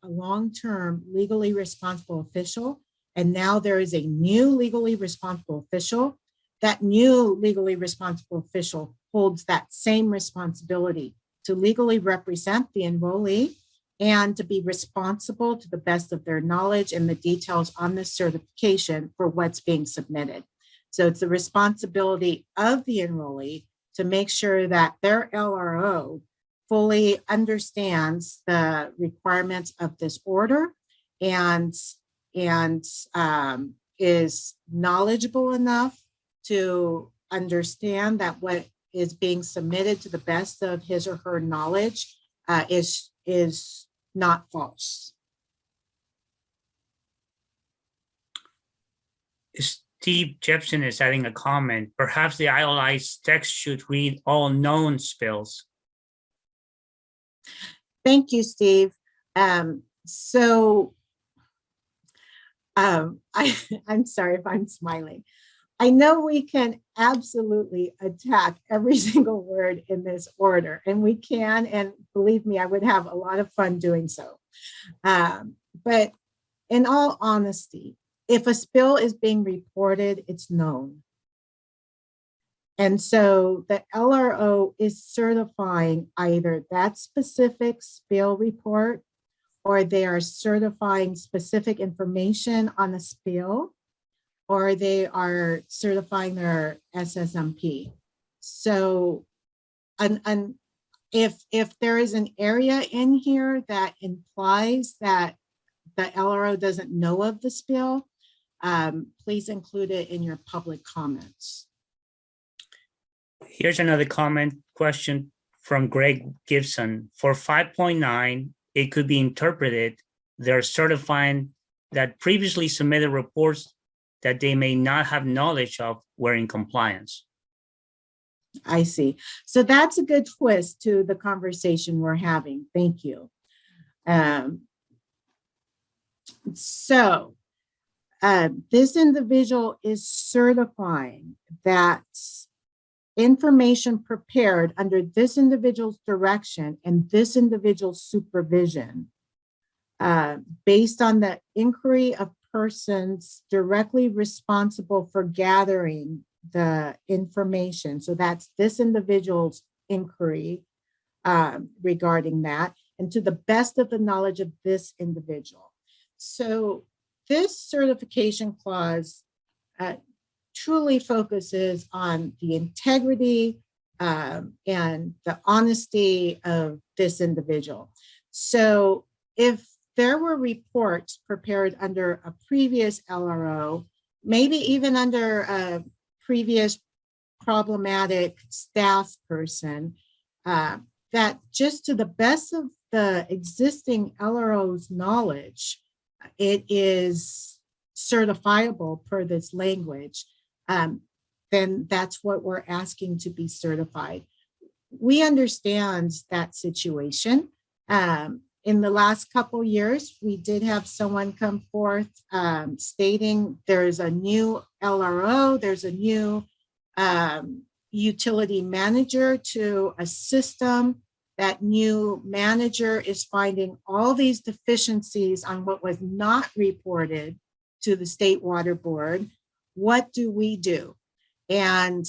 long-term legally responsible official, and now there is a new legally responsible official, that new legally responsible official holds that same responsibility to legally represent the enrollee and to be responsible to the best of their knowledge and the details on the certification for what's being submitted. So it's the responsibility of the enrollee to make sure that their LRO fully understands the requirements of this order and is knowledgeable enough to understand that what is being submitted to the best of his or her knowledge is not false. Steve Jepson is adding a comment. Perhaps the ILI's text should read all known spills. Thank you, Steve. I'm sorry if I'm smiling. I know we can absolutely attack every single word in this order, and we can, and believe me, I would have a lot of fun doing so. But in all honesty, if a spill is being reported, it's known. And so the LRO is certifying either that specific spill report, or they are certifying specific information on the spill, or they are certifying their SSMP. So and if there is an area in here that implies that the LRO doesn't know of the spill, please include it in your public comments. Here's another question from Greg Gibson. For 5.9, it could be interpreted they're certifying that previously submitted reports that they may not have knowledge of were in compliance. I see. So that's a good twist to the conversation we're having. Thank you. This individual is certifying that information prepared under this individual's direction and this individual's supervision, based on the inquiry of persons directly responsible for gathering the information. So that's this individual's inquiry regarding that, and to the best of the knowledge of this individual. So this certification clause truly focuses on the integrity and the honesty of this individual. So if there were reports prepared under a previous LRO, maybe even under a previous problematic staff person, that just to the best of the existing LRO's knowledge, it is certifiable per this language, then that's what we're asking to be certified. We understand that situation. In the last couple years, we did have someone come forth stating there's a new LRO, there's a new utility manager to a system. That new manager is finding all these deficiencies on what was not reported to the State Water Board. What do we do? And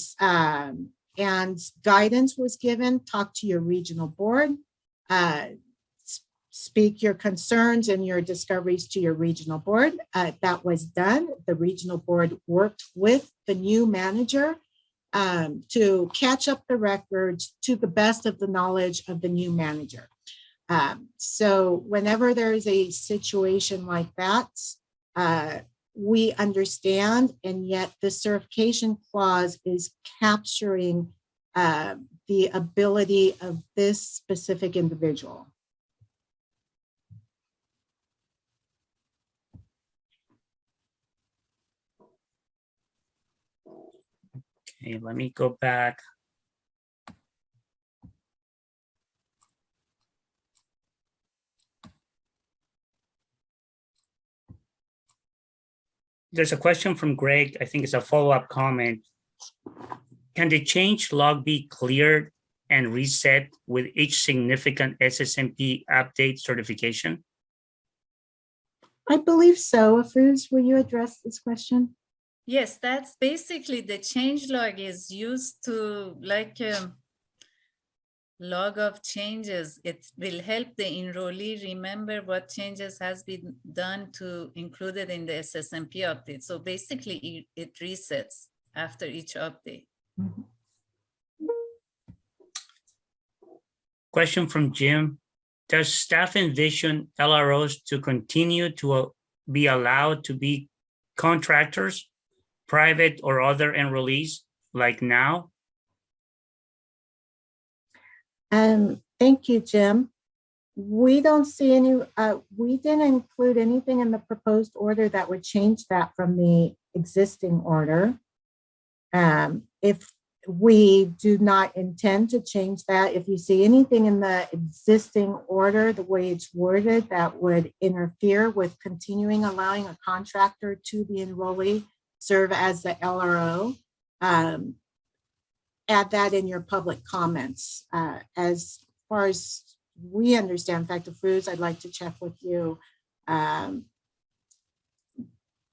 guidance was given, talk to your regional board, speak your concerns and your discoveries to your regional board. That was done. The regional board worked with the new manager to catch up the records to the best of the knowledge of the new manager. So whenever there is a situation like that, we understand, and yet the certification clause is capturing the ability of this specific individual. Okay, let me go back. There's a question from Greg. I think it's a follow-up comment. Can the change log be cleared and reset with each significant SSMP update certification? I believe so. Afuz, will you address this question? Yes, that's basically the change log is used to like log of changes. It will help the enrollee remember what changes has been done to include it in the SSMP update. So basically it resets after each update. Mm-hmm. Question from Jim. Does staff envision LROs to continue to be allowed to be contractors, private or other enrollees like now? Thank you, Jim. We don't see any, we didn't include anything in the proposed order that would change that from the existing order. If we do not intend to change that, if you see anything in the existing order, the way it's worded, that would interfere with continuing allowing a contractor to the enrollee serve as the LRO, add that in your public comments. As far as we understand, Factor Foods, I'd like to check with you.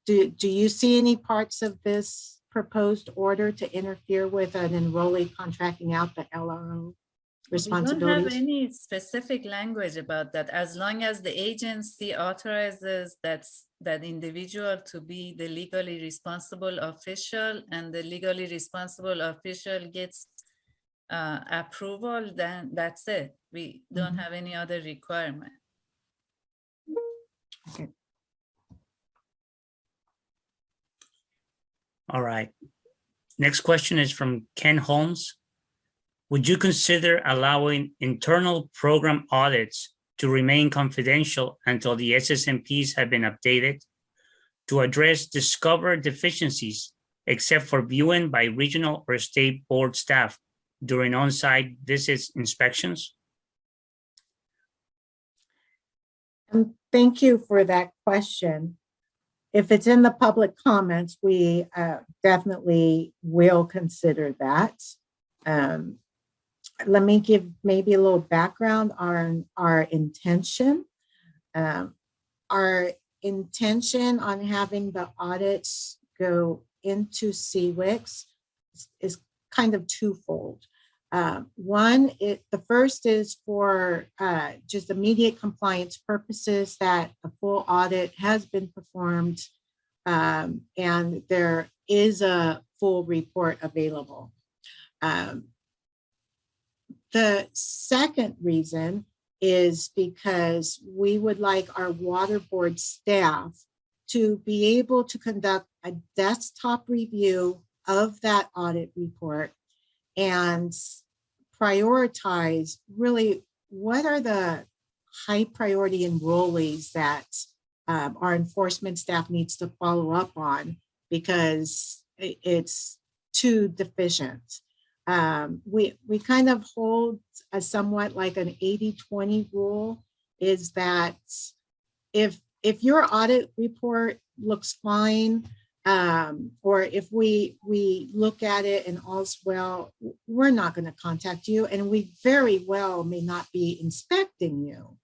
Do you see any parts of this proposed order to interfere with an enrollee contracting out the LRO responsibilities? We don't have any specific language about that. As long as the agency authorizes that individual to be the legally responsible official and the legally responsible official gets approval, then that's it. We don't have any other requirement. Okay. All right. Next question is from Ken Holmes. Would you consider allowing internal program audits to remain confidential until the SSMPs have been updated to address discovered deficiencies, except for viewing by regional or state board staff during on-site visits inspections? Thank you for that question. If it's in the public comments, we definitely will consider that. Let me give maybe a little background on our intention. Our intention on having the audits go into CWICS is kind of twofold. One, the first is for just immediate compliance purposes, that a full audit has been performed and there is a full report available. The second reason is because we would like our water board staff to be able to conduct a desktop review of that audit report and prioritize really what are the high priority enrollees that our enforcement staff needs to follow up on, because it's too deficient. We kind of hold a somewhat like an 80-20 rule, is that if your audit report looks fine, or if we look at it and all's well, we're not going to contact you, and we very well may not be inspecting you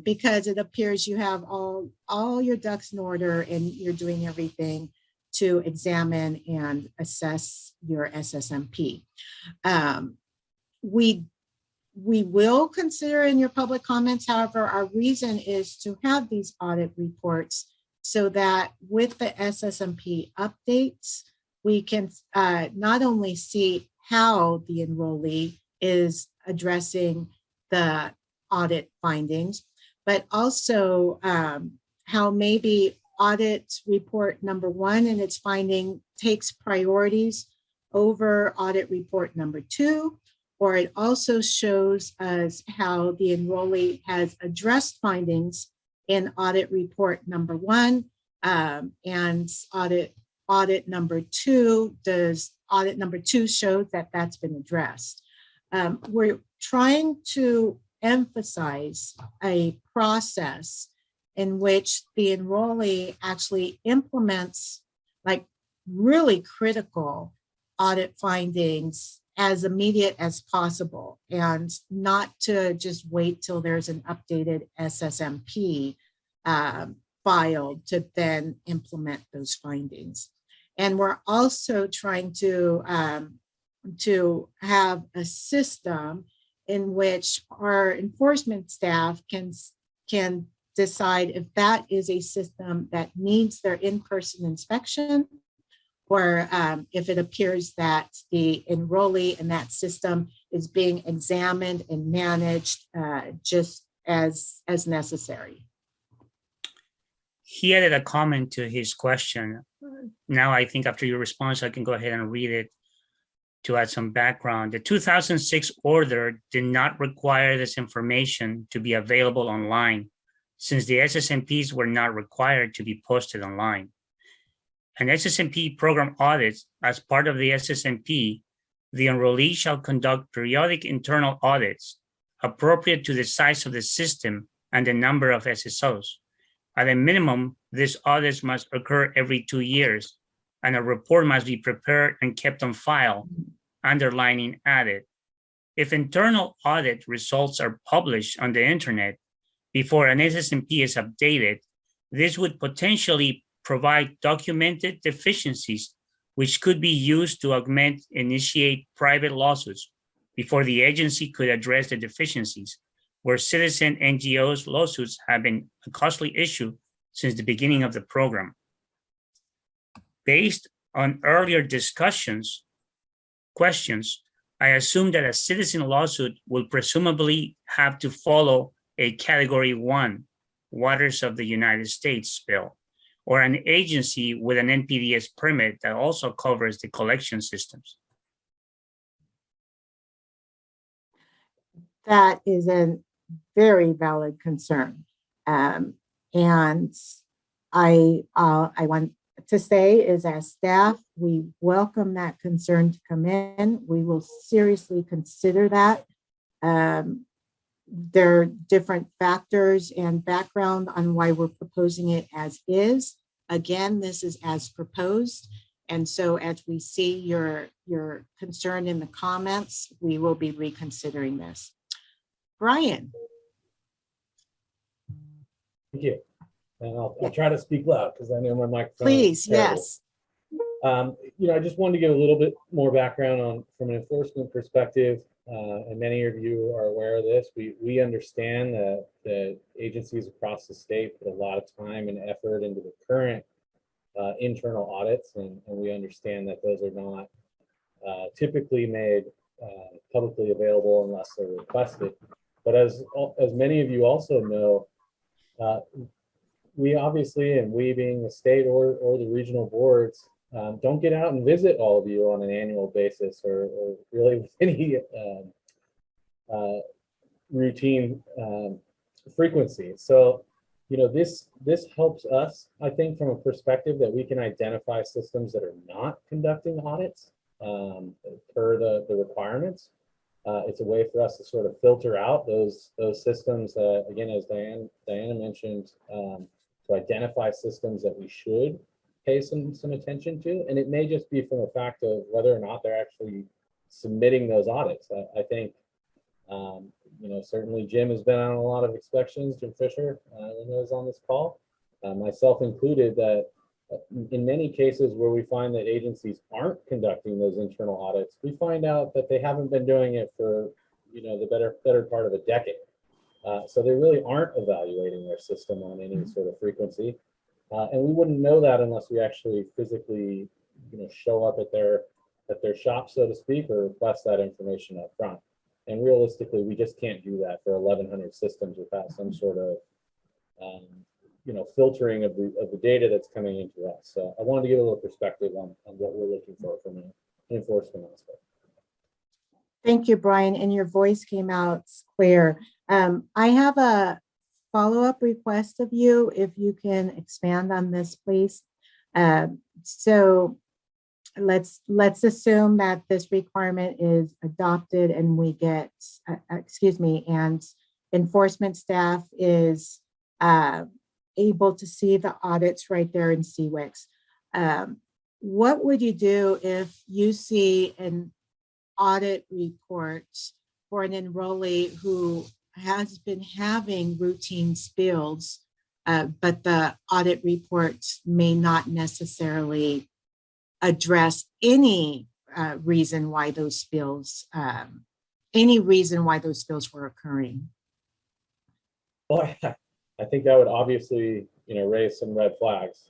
because it appears you have all your ducks in order and you're doing everything to examine and assess your SSMP. We will consider in your public comments, however, our reason is to have these audit reports so that with the SSMP updates, we can not only see how the enrollee is addressing the audit findings, but also how maybe audit report number 1 and its finding takes priorities over audit report number 2, or it also shows us how the enrollee has addressed findings in audit report number 1 and audit number 2. Does audit number 2 show that that's been addressed? We're trying to emphasize a process in which the enrollee actually implements like really critical audit findings as immediate as possible, and not to just wait till there's an updated SSMP filed to then implement those findings. And we're also trying to have a system in which our enforcement staff can decide if that is a system that needs their in-person inspection, or if it appears that the enrollee in that system is being examined and managed just as necessary. He added a comment to his question. Now I think after your response, I can go ahead and read it. to add some background, the 2006 order did not require this information to be available online, since the SSMPs were not required to be posted online. An SSMP program audit, as part of the SSMP, the enrollee shall conduct periodic internal audits appropriate to the size of the system and the number of SSOs. At a minimum, these audits must occur every 2 years, and a report must be prepared and kept on file, underlining added. If internal audit results are published on the internet before an SSMP is updated, this would potentially provide documented deficiencies which could be used to initiate private lawsuits before the agency could address the deficiencies, where citizen NGOs lawsuits have been a costly issue since the beginning of the program. Based on earlier questions, I assume that a citizen lawsuit will presumably have to follow a Category 1 Waters of the United States spill, or an agency with an NPDES permit that also covers the collection systems. That is a very valid concern. And I want to say is, as staff, we welcome that concern to come in. We will seriously consider that. There are different factors and background on why we're proposing it as is. Again, this is as proposed. And so as we see your concern in the comments, we will be reconsidering this. Brian. Thank you. And I'll try to speak loud because I know my microphone. Please, yes. I just wanted to give a little bit more background from an enforcement perspective. And many of you are aware of this. We understand that the agencies across the state put a lot of time and effort into the current internal audits, and we understand that those are not typically made publicly available unless they're requested. But as many of you also know, we obviously, and we being the state or the regional boards, don't get out and visit all of you on an annual basis or really with any routine frequency. So, this helps us, I think, from a perspective that we can identify systems that are not conducting audits per the requirements. It's a way for us to sort of filter out those systems that, again, as Diana mentioned, to identify systems that we should pay some attention to. And it may just be from the fact of whether or not they're actually submitting those audits. I think, certainly Jim has been on a lot of inspections, Jim Fisher, when he was on this call, myself included, that in many cases where we find that agencies aren't conducting those internal audits, we find out that they haven't been doing it for, the better part of a decade. So they really aren't evaluating their system on any sort of frequency. And we wouldn't know that unless we actually physically, show up at their shop, so to speak, or request that information up front. And realistically, we just can't do that for 1,100 systems without some sort of, filtering of the data that's coming into us. So I wanted to give a little perspective on what we're looking for from an enforcement aspect. Thank you, Brian. And your voice came out clear. I have a follow-up request of you, if you can expand on this, please. So let's assume that this requirement is adopted and we get, and enforcement staff is able to see the audits right there in CWIX. What would you do if you see an audit report for an enrollee who has been having routine spills, but the audit reports may not necessarily address any reason why those spills, were occurring? Well, I think that would obviously, raise some red flags.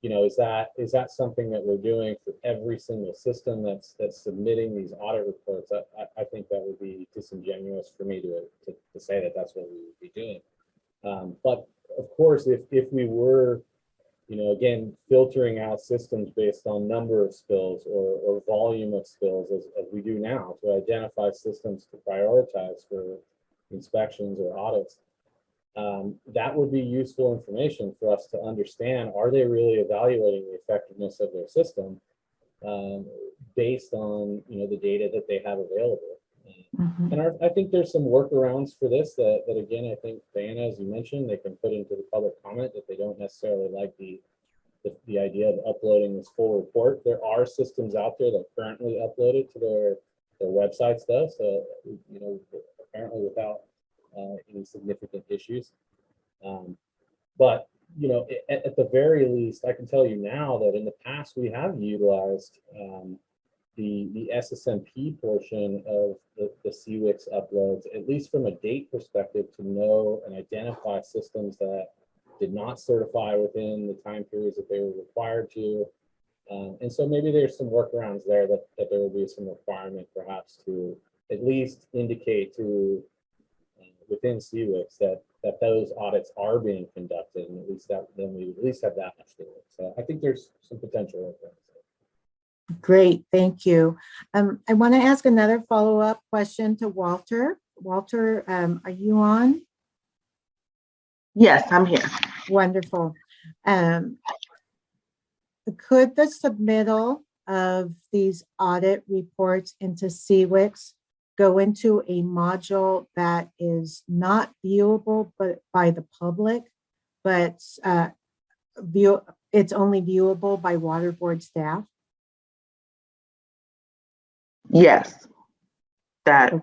Is that something that we're doing for every single system that's submitting these audit reports? I think that would be disingenuous for me to say that that's what we would be doing. But of course, if we were again, filtering out systems based on number of spills or volume of spills as we do now to identify systems to prioritize for inspections or audits. That would be useful information for us to understand, are they really evaluating the effectiveness of their system based on the data that they have available. And I think there's some workarounds for this that again, I think, Diana, as you mentioned, they can put into the public comment that they don't necessarily like the idea of uploading this full report. There are systems out there that currently upload it to their websites though, so apparently without any significant issues. But at the very least, I can tell you now that in the past we have utilized the SSMP portion of the CWIX uploads, at least from a date perspective, to know and identify systems that did not certify within the time periods that they were required to. And so maybe there's some workarounds there that there will be some requirement perhaps to at least indicate to within CWIX that those audits are being conducted, and at least that then we at least have that much data. So I think there's some potential workarounds. Great, thank you. I want to ask another follow-up question to Walter. Walter, are you on? Yes, I'm here. Wonderful. Could the submittal of these audit reports into CWIX go into a module that is not viewable by the public, but it's only viewable by water board staff? Yes, that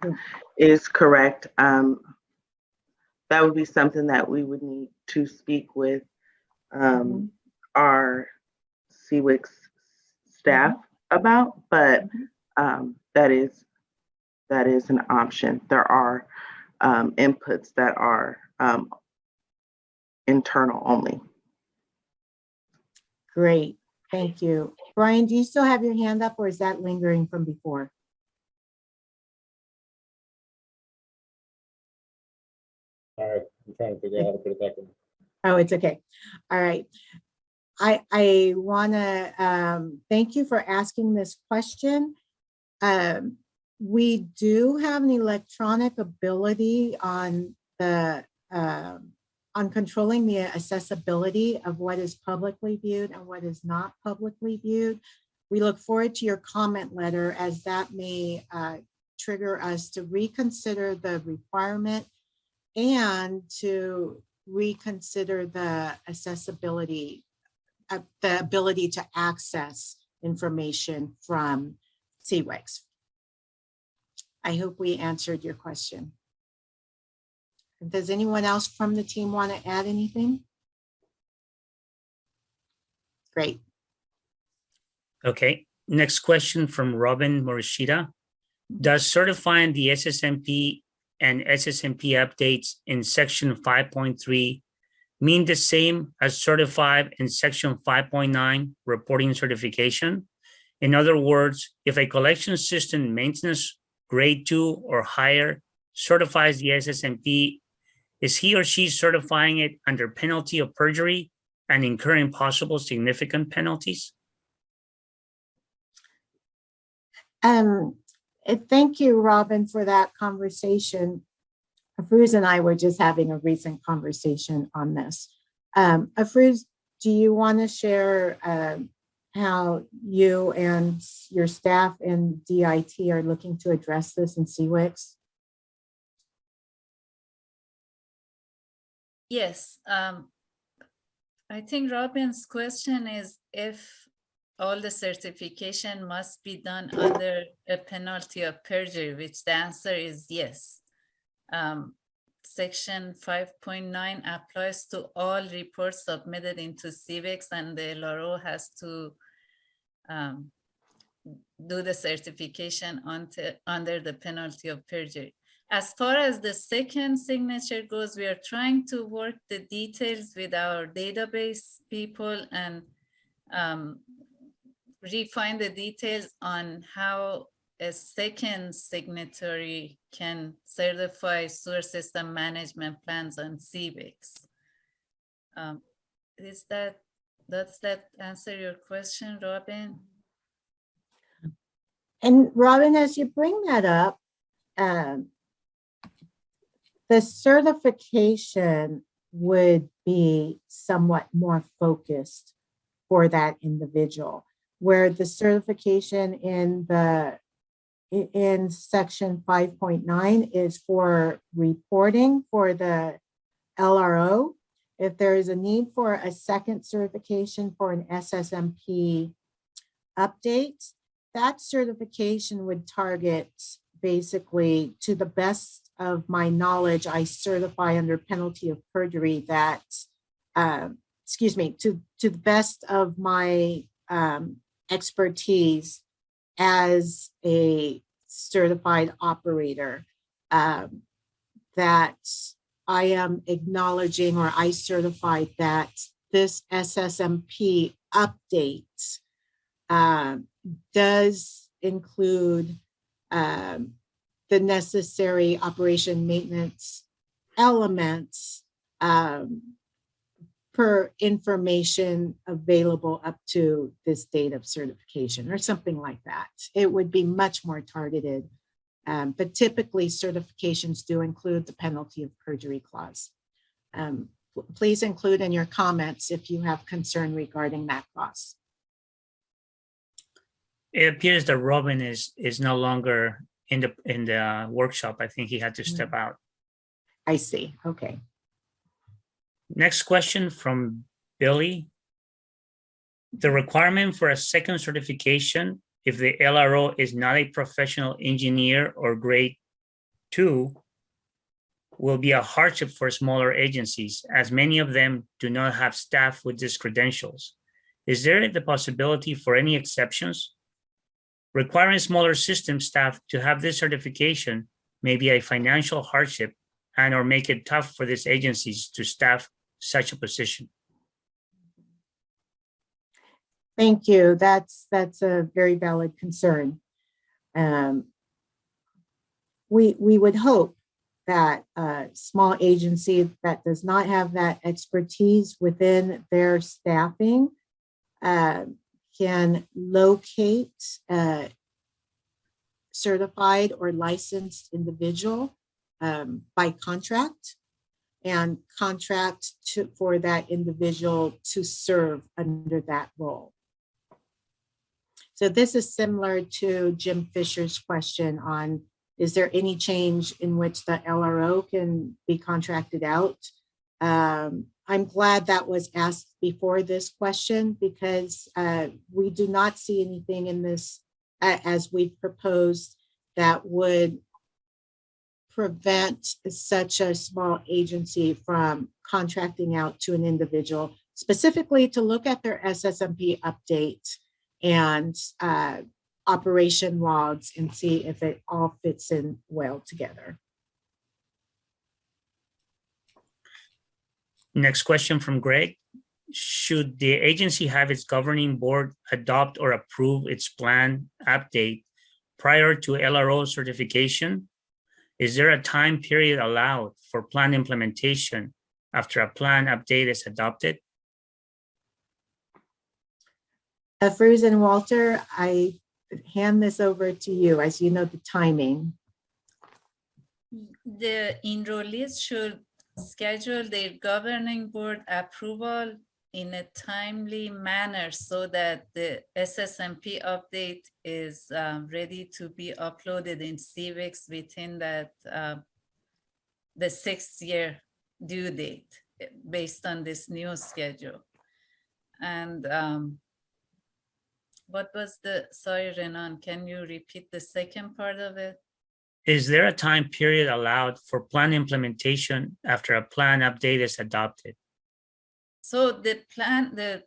is correct. That would be something that we would need to speak with our CWIX staff about, but that is an option. There are inputs that are internal only. Great, thank you. Brian, do you still have your hand up, or is that lingering from before? All right, I'm trying to figure out how to put it back in. Oh, it's okay. All right. I want to thank you for asking this question. We do have an electronic ability on the on controlling the accessibility of what is publicly viewed and what is not publicly viewed. We look forward to your comment letter, as that may trigger us to reconsider the requirement and to reconsider the accessibility, the ability to access information from CWIX. I hope we answered your question. Does anyone else from the team want to add anything? Great. Okay, next question from Robin Morishita. Does certifying the SSMP and SSMP updates in section 5.3 mean the same as certified in section 5.9 reporting certification? In other words, if a collection system maintenance grade 2 or higher certifies the SSMP, is he or she certifying it under penalty of perjury and incurring possible significant penalties? Thank you, Robin, for that conversation. Afrooz and I were just having a recent conversation on this. Afrooz, do you want to share how you and your staff and DIT are looking to address this in CWIX? Yes, I think Robin's question is if all the certification must be done under a penalty of perjury, which the answer is yes. Section 5.9 applies to all reports submitted into CWIX, and the LRO has to do the certification under the penalty of perjury. As far as the second signature goes, we are trying to work the details with our database people and refine the details on how a second signatory can certify sewer system management plans on CWIX. Is that Does that answer your question, Robin? And Robin, as you bring that up, the certification would be somewhat more focused for that individual, where the certification in section 5.9 is for reporting for the LRO. If there is a need for a second certification for an SSMP update, that certification would target basically, to the best of my knowledge, I certify under penalty of perjury that, to the best of my expertise as a certified operator, that I am acknowledging, or I certified that this SSMP update does include the necessary operation maintenance elements per information available up to this date of certification or something like that. It would be much more targeted. But typically certifications do include the penalty of perjury clause. Please include in your comments if you have concern regarding that clause. It appears that Robin is no longer in the workshop. I think he had to step out. I see. Okay. Next question from Billy. The requirement for a second certification if the LRO is not a professional engineer or grade 2 will be a hardship for smaller agencies, as many of them do not have staff with these credentials. Is there the possibility for any exceptions? Requiring smaller system staff to have this certification may be a financial hardship and or make it tough for these agencies to staff such a position. Thank you. That's a very valid concern. We would hope that a small agency that does not have that expertise within their staffing can locate a certified or licensed individual by contract and contract for that individual to serve under that role. So this is similar to Jim Fisher's question on, is there any change in which the LRO can be contracted out? I'm glad that was asked before this question, because we do not see anything in this as we've proposed that would prevent such a small agency from contracting out to an individual specifically to look at their SSMP update and operation logs and see if it all fits in well together. Next question from Greg. Should the agency have its governing board adopt or approve its plan update prior to LRO certification? Is there a time period allowed for plan implementation after a plan update is adopted? Fruz and Walter, I hand this over to you as you know the timing. The enrollees should schedule their governing board approval in a timely manner so that the SSMP update is ready to be uploaded in CVIX within that the 6th year due date based on this new schedule. And what was sorry, Renan, can you repeat the second part of it? Is there a time period allowed for plan implementation after a plan update is adopted? So the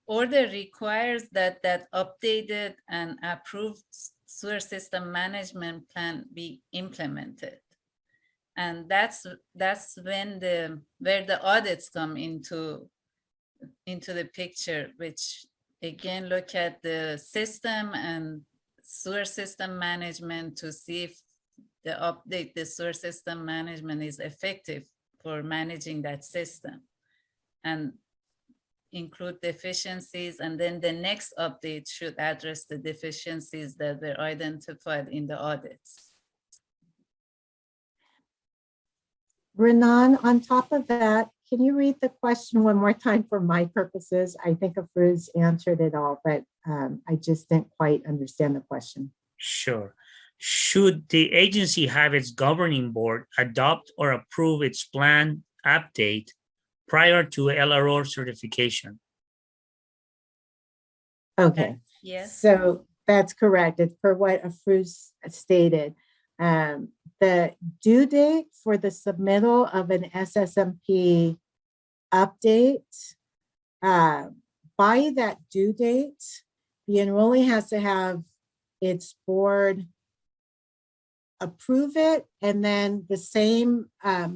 order requires that updated and approved sewer system management plan be implemented. And that's when where the audits come into the picture, which again look at the system and sewer system management to see if the sewer system management is effective for managing that system. And include deficiencies, and then the next update should address the deficiencies that were identified in the audits. Renan, on top of that, can you read the question one more time for my purposes? I think Afroz answered it all, but I just didn't quite understand the question. Sure. Should the agency have its governing board adopt or approve its plan update prior to LRO certification? Okay. Yes. So that's correct. It's per what Afroz stated. The due date for the submittal of an SSMP update, by that due date, the enrollee has to have its board approve it, and then the same,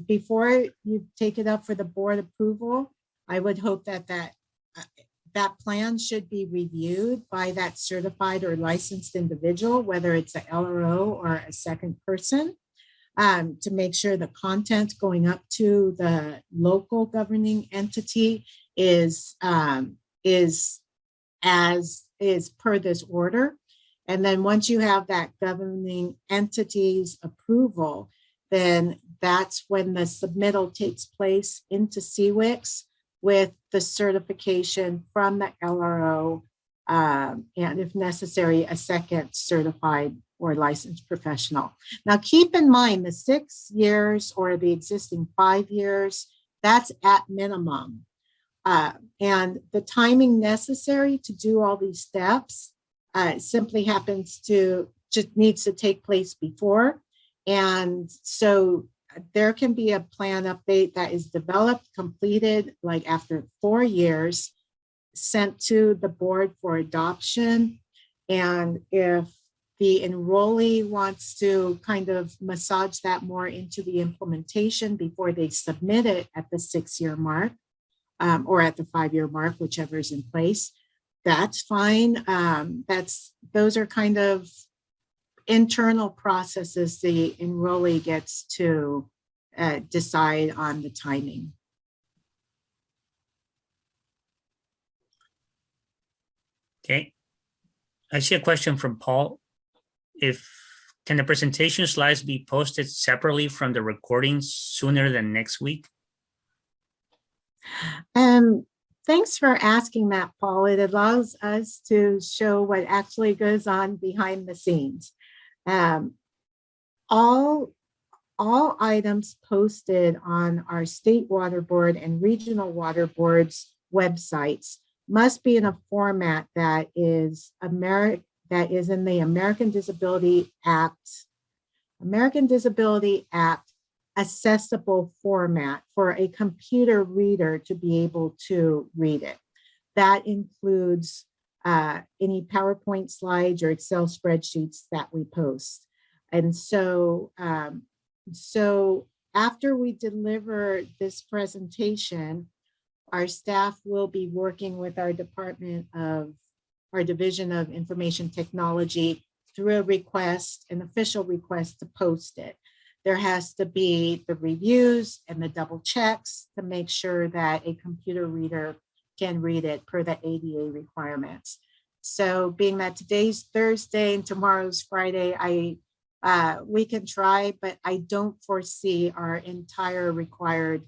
before you take it up for the board approval, I would hope that that plan should be reviewed by that certified or licensed individual, whether it's a LRO or a second person, to make sure the content going up to the local governing entity is per this order. And then once you have that governing entity's approval, then that's when the submittal takes place into CWIX with the certification from the LRO, and if necessary, a second certified or licensed professional. Now, keep in mind the 6 years or the existing 5 years, that's at minimum. And the timing necessary to do all these steps simply just needs to take place before. And so there can be a plan update that is developed, completed like after 4 years, sent to the board for adoption. And if the enrollee wants to kind of massage that more into the implementation before they submit it at the 6-year mark, or at the 5-year mark, whichever is in place, that's fine. Those are kind of internal processes the enrollee gets to decide on the timing. Okay. I see a question from Paul. Can the presentation slides be posted separately from the recordings sooner than next week? Thanks for asking that, Paul. It allows us to show what actually goes on behind the scenes. All items posted on our state water board and regional water boards websites must be in a format that is in the American Disability Act accessible format for a computer reader to be able to read it. That includes any PowerPoint slides or Excel spreadsheets that we post. And so, after we deliver this presentation, our staff will be working with our Division of Information Technology through an official request to post it. There has to be the reviews and the double checks to make sure that a computer reader can read it per the ADA requirements. So being that today's Thursday and tomorrow's Friday, we can try, but I don't foresee our entire required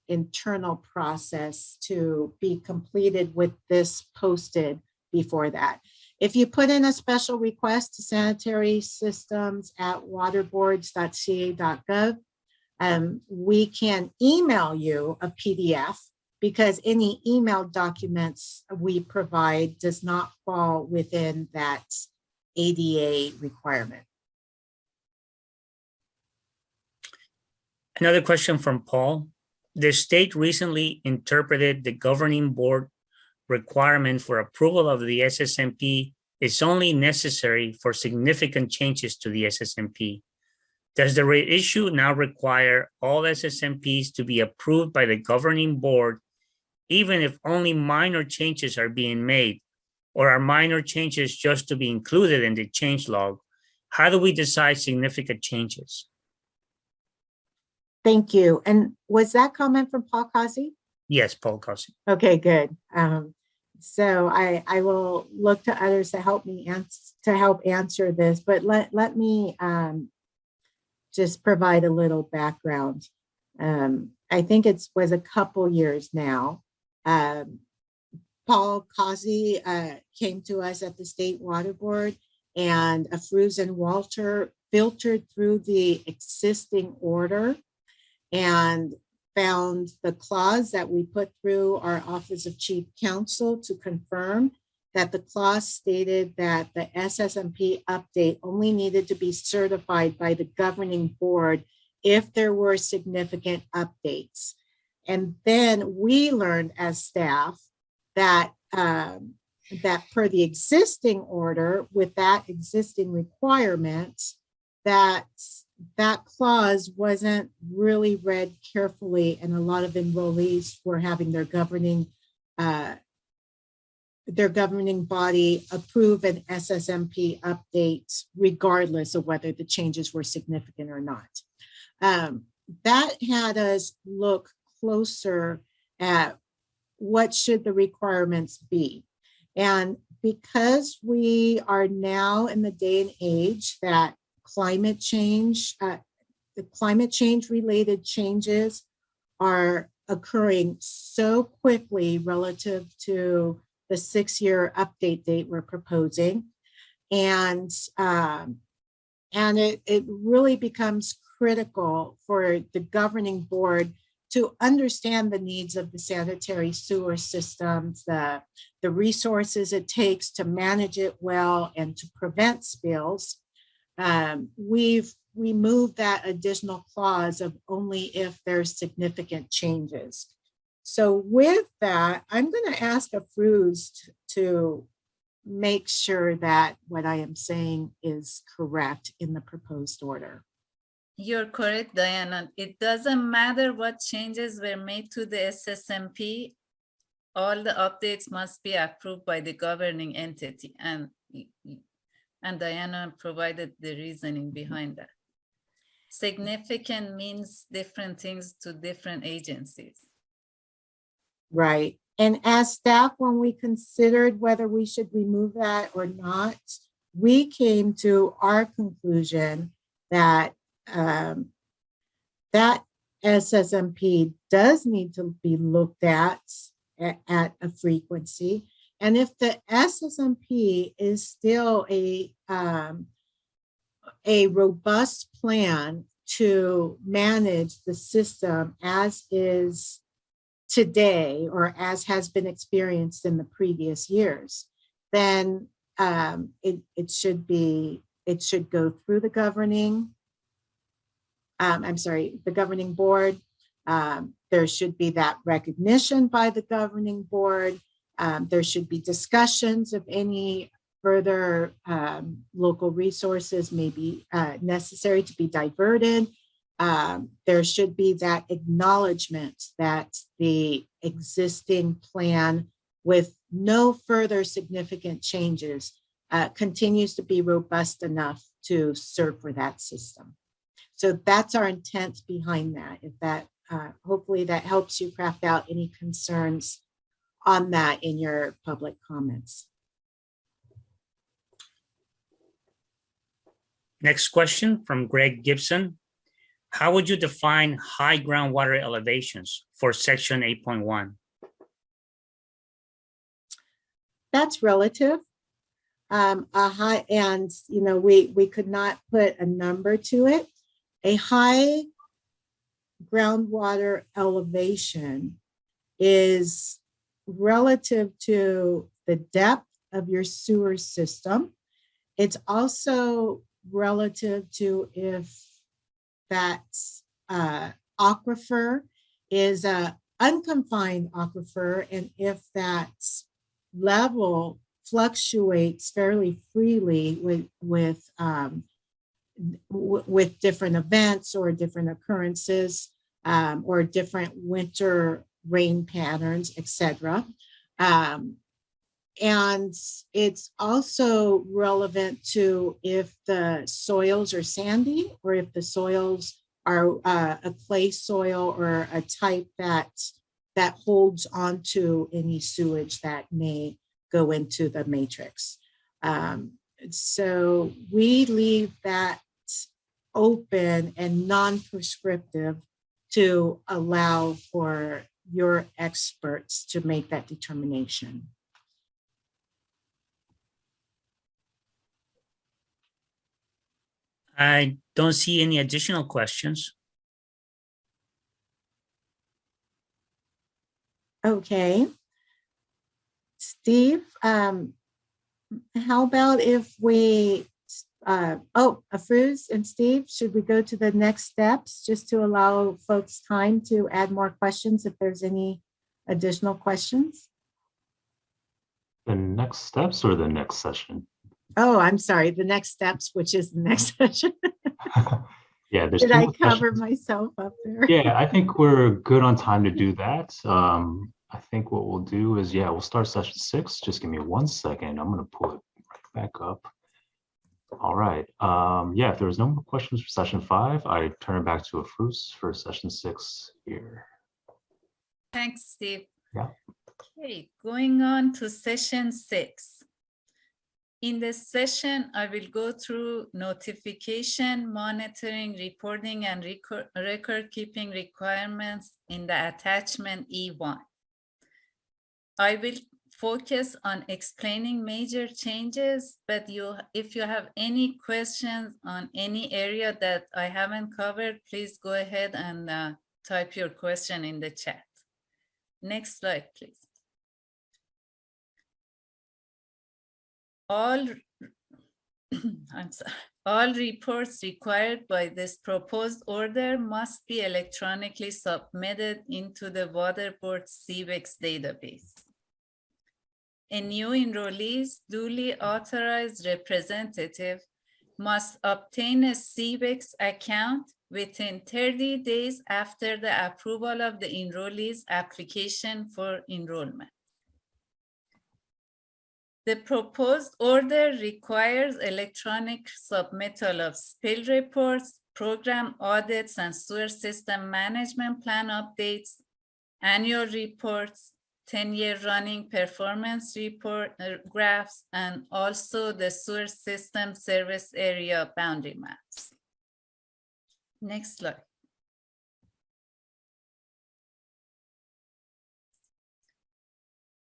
internal process to be completed with this posted before that. If you put in a special request to sanitarysystems@waterboards.ca.gov, we can email you a PDF, because any email documents we provide does not fall within that ADA requirement. Another question from Paul. The state recently interpreted the governing board requirement for approval of the SSMP is only necessary for significant changes to the SSMP. Does the reissue now require all SSMPs to be approved by the governing board, even if only minor changes are being made, or are minor changes just to be included in the change log? How do we decide significant changes? Thank you. And was that comment from Paul Kazi? Yes, Paul Cossey. Okay, good. So I will look to others to help me answer this, but let me just provide a little background. I think it was a couple years now. Paul Cossey came to us at the State Water Board, and Fruz and Walter filtered through the existing order and found the clause that we put through our Office of Chief Counsel to confirm that the clause stated that the SSMP update only needed to be certified by the governing board if there were significant updates. And then we learned as staff that that per the existing order with that existing requirement, that clause wasn't really read carefully, and a lot of enrollees were having their governing body approve an SSMP update regardless of whether the changes were significant or not. That had us look closer at what should the requirements be. And because we are now in the day and age that climate change, the climate change related changes are occurring so quickly relative to the 6-year update date we're proposing. And it really becomes critical for the governing board to understand the needs of the sanitary sewer systems, the resources it takes to manage it well and to prevent spills. We've removed that additional clause of only if there's significant changes. So with that, I'm going to ask Fruz to make sure that what I am saying is correct in the proposed order. You're correct, Diana. It doesn't matter what changes were made to the SSMP. All the updates must be approved by the governing entity. And Diana provided the reasoning behind that. Significant means different things to different agencies. Right. And as staff, when we considered whether we should remove that or not, we came to our conclusion that that SSMP does need to be looked at a frequency. And if the SSMP is still a robust plan to manage the system as is today or as has been experienced in the previous years, then it should go through the governing board. There should be that recognition by the governing board. There should be discussions of any further local resources may be necessary to be diverted. There should be that acknowledgement that the existing plan with no further significant changes continues to be robust enough to serve for that system. So that's our intent behind that. If that hopefully that helps you craft out any concerns on that in your public comments. Next question from Greg Gibson. How would you define high groundwater elevations for section 8.1? That's relative. A high, and we could not put a number to it. A high groundwater elevation is relative to the depth of your sewer system. It's also relative to if that aquifer is an unconfined aquifer, and if that level fluctuates fairly freely with different events or different occurrences or different winter rain patterns, etc. And it's also relevant to if the soils are sandy or if the soils are a clay soil or a type that that holds on to any sewage that may go into the matrix. So we leave that open and non-prescriptive to allow for your experts to make that determination. I don't see any additional questions. Okay. Steve, how about if we, Afruz and Steve, should we go to the next steps just to allow folks time to add more questions if there's any additional questions? The next steps or the next session? Oh, I'm sorry, the next steps, which is the next session. Yeah, there's Did two I more cover questions. myself up there? Yeah, I think we're good on time to do that. I think what we'll do is, yeah, we'll start session 6. Just give me 1 second. I'm going to pull it right back up. All right. Yeah, if there's no more questions for session 5, I turn it back to Afruz for session 6 here. Thanks, Steve. Yeah. Okay, going on to session 6. In this session, I will go through notification, monitoring, reporting, and record keeping requirements in the attachment E1. I will focus on explaining major changes, but if you have any questions on any area that I haven't covered, please go ahead and type your question in the chat. Next slide, please. All reports required by this proposed order must be electronically submitted into the Water Board CVEX database. A new enrollee's duly authorized representative must obtain a CVEX account within 30 days after the approval of the enrollee's application for enrollment. The proposed order requires electronic submittal of spill reports, program audits, and sewer system management plan updates, annual reports, 10-year running performance report graphs, and also the sewer system service area boundary maps. Next slide.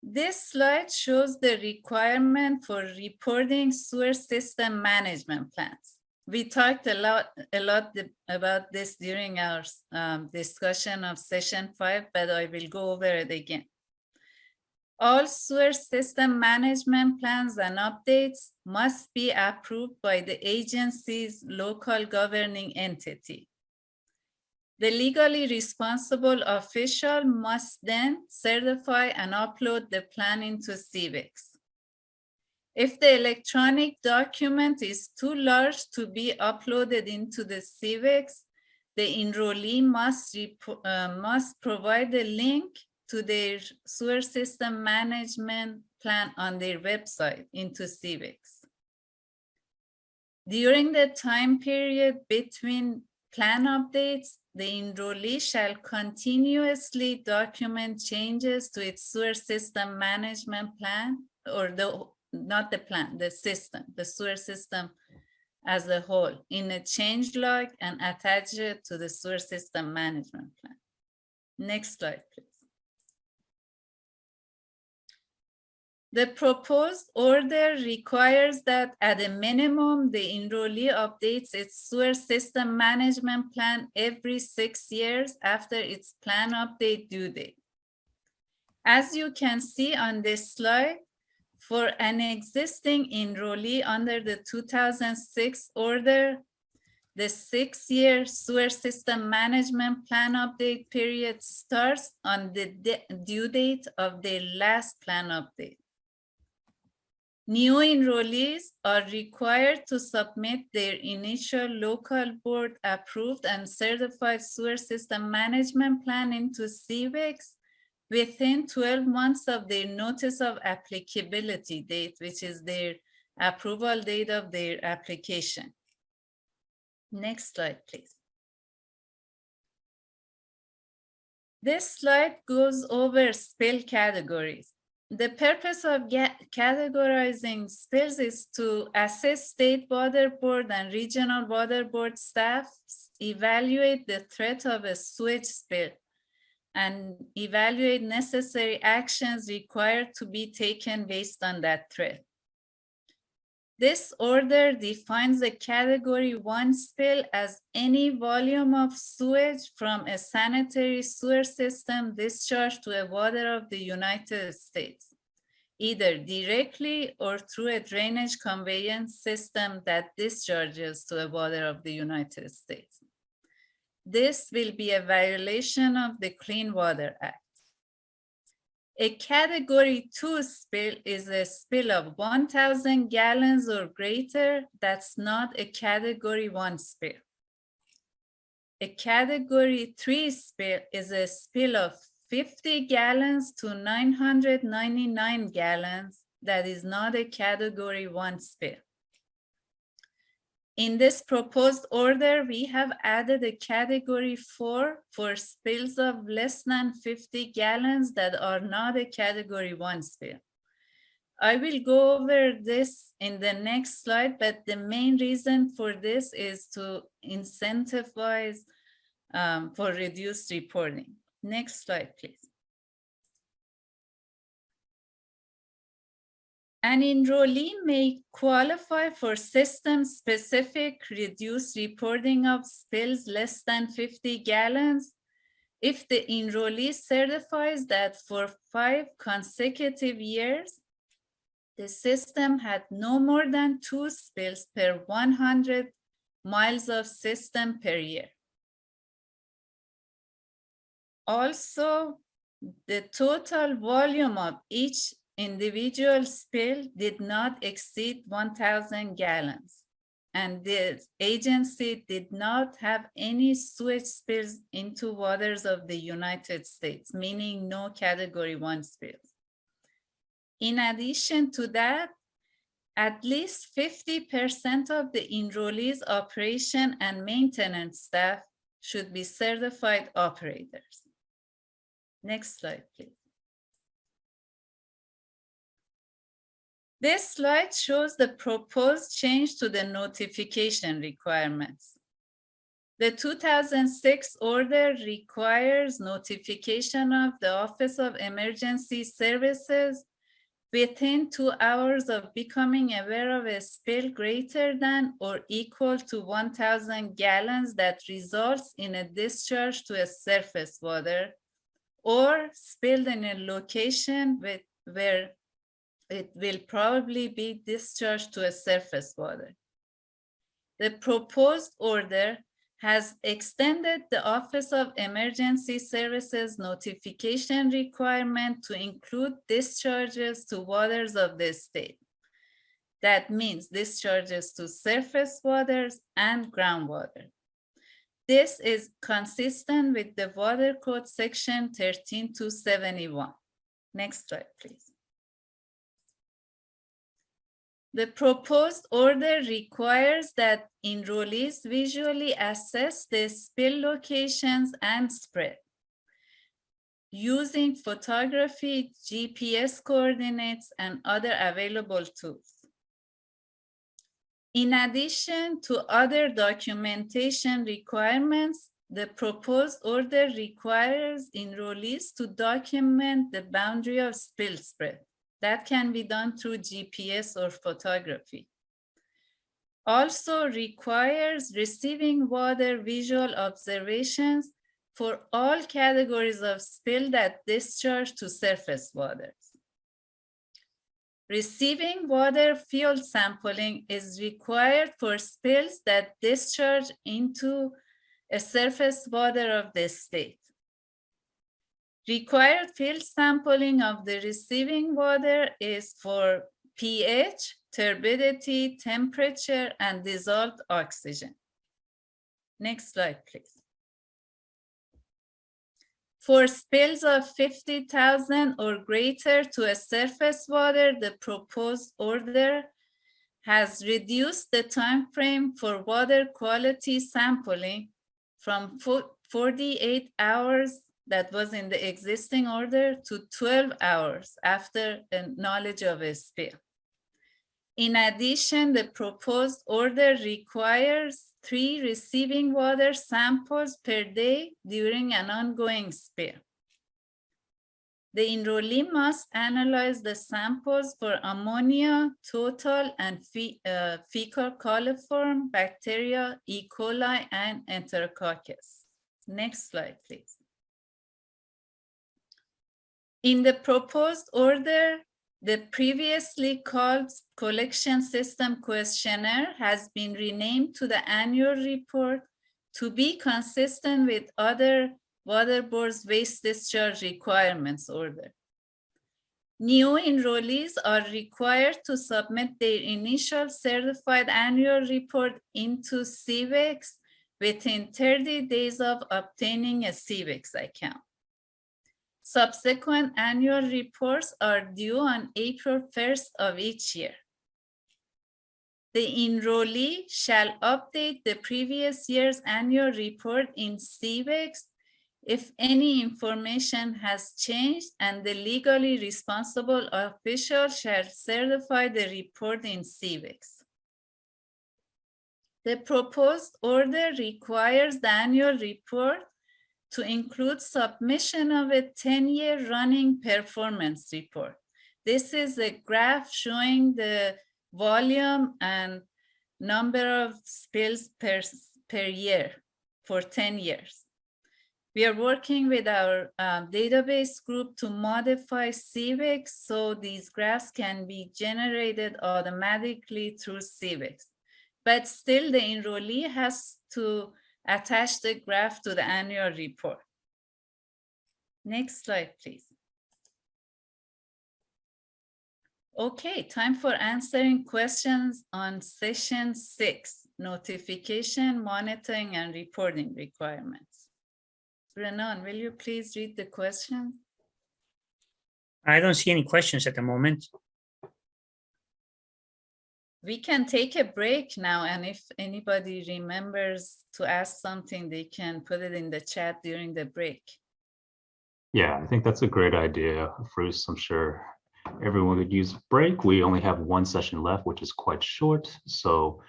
This slide shows the requirement for reporting sewer system management plans. We talked a lot about this during our discussion of session 5, but I will go over it again. All sewer system management plans and updates must be approved by the agency's local governing entity. The legally responsible official must then certify and upload the plan into CVEX. If the electronic document is too large to be uploaded into the CVEX, the enrollee must provide a link to their sewer system management plan on their website into CVEX. During the time period between plan updates, the enrollee shall continuously document changes to its sewer system management plan, or not the plan, the system, the sewer system as a whole, in a change log and attach it to the sewer system management plan. Next slide, please. The proposed order requires that at a minimum, the enrollee updates its sewer system management plan every 6 years after its plan update due date. As you can see on this slide, for an existing enrollee under the 2006 order, the 6-year sewer system management plan update period starts on the due date of their last plan update. New enrollees are required to submit their initial local board approved and certified sewer system management plan into CVEX within 12 months of their notice of applicability date, which is their approval date of their application. Next slide, please. This slide goes over spill categories. The purpose of categorizing spills is to assist state water board and regional water board staff, evaluate the threat of a sewage spill, and evaluate necessary actions required to be taken based on that threat. This order defines a Category 1 spill as any volume of sewage from a sanitary sewer system discharged to a water of the United States, either directly or through a drainage conveyance system that discharges to a water of the United States. This will be a violation of the Clean Water Act. A Category 2 spill is a spill of 1,000 gallons or greater that's not a Category 1 spill. A Category 3 spill is a spill of 50 gallons to 999 gallons that is not a Category 1 spill. In this proposed order, we have added a Category 4 for spills of less than 50 gallons that are not a Category 1 spill. I will go over this in the next slide, but the main reason for this is to incentivize for reduced reporting. Next slide, please. An enrollee may qualify for system-specific reduced reporting of spills less than 50 gallons if the enrollee certifies that for 5 consecutive years, the system had no more than 2 spills per 100 miles of system per year. Also, the total volume of each individual spill did not exceed 1,000 gallons, and the agency did not have any sewage spills into waters of the United States, meaning no Category 1 spills. In addition to that, at least 50% of the enrollees' operation and maintenance staff should be certified operators. Next slide, please. This slide shows the proposed change to the notification requirements. The 2006 order requires notification of the Office of Emergency Services within 2 hours of becoming aware of a spill greater than or equal to 1,000 gallons that results in a discharge to a surface water or spilled in a location where it will probably be discharged to a surface water. The proposed order has extended the Office of Emergency Services notification requirement to include discharges to waters of the state. That means discharges to surface waters and groundwater. This is consistent with the Water Code section 13271. Next slide, please. The proposed order requires that enrollees visually assess the spill locations and spread using photography, GPS coordinates, and other available tools. In addition to other documentation requirements, the proposed order requires enrollees to document the boundary of spill spread. That can be done through GPS or photography. Also requires receiving water visual observations for all categories of spill that discharge to surface waters. Receiving water fuel sampling is required for spills that discharge into a surface water of the state. Required field sampling of the receiving water is for pH, turbidity, temperature, and dissolved oxygen. Next slide, please. For spills of 50,000 or greater to a surface water, the proposed order has reduced the time frame for water quality sampling from 48 hours that was in the existing order to 12 hours after the knowledge of a spill. In addition, the proposed order requires 3 receiving water samples per day during an ongoing spill. The enrollee must analyze the samples for ammonia, total, and fecal coliform bacteria, E. coli, and Enterococcus. Next slide, please. In the proposed order, the previously called collection system questionnaire has been renamed to the annual report to be consistent with other Water Board's waste discharge requirements order. New enrollees are required to submit their initial certified annual report into CVEX within 30 days of obtaining a CVEX account. Subsequent annual reports are due on April 1st of each year. The enrollee shall update the previous year's annual report in CVEX if any information has changed, and the legally responsible official shall certify the report in CVEX. The proposed order requires the annual report to include submission of a 10-year running performance report. This is a graph showing the volume and number of spills per year for 10 years. We are working with our database group to modify CVEX so these graphs can be generated automatically through CVEX. But still, the enrollee has to attach the graph to the annual report. Next slide, please. Okay, time for answering questions on session 6, notification, monitoring, and reporting requirements. Renan, will you please read the question? I don't see any questions at the moment. We can take a break now, and if anybody remembers to ask something, they can put it in the chat during the break. Yeah, I think that's a great idea, Bruce. I'm sure everyone could use a break. We only have one session left, which is quite short. So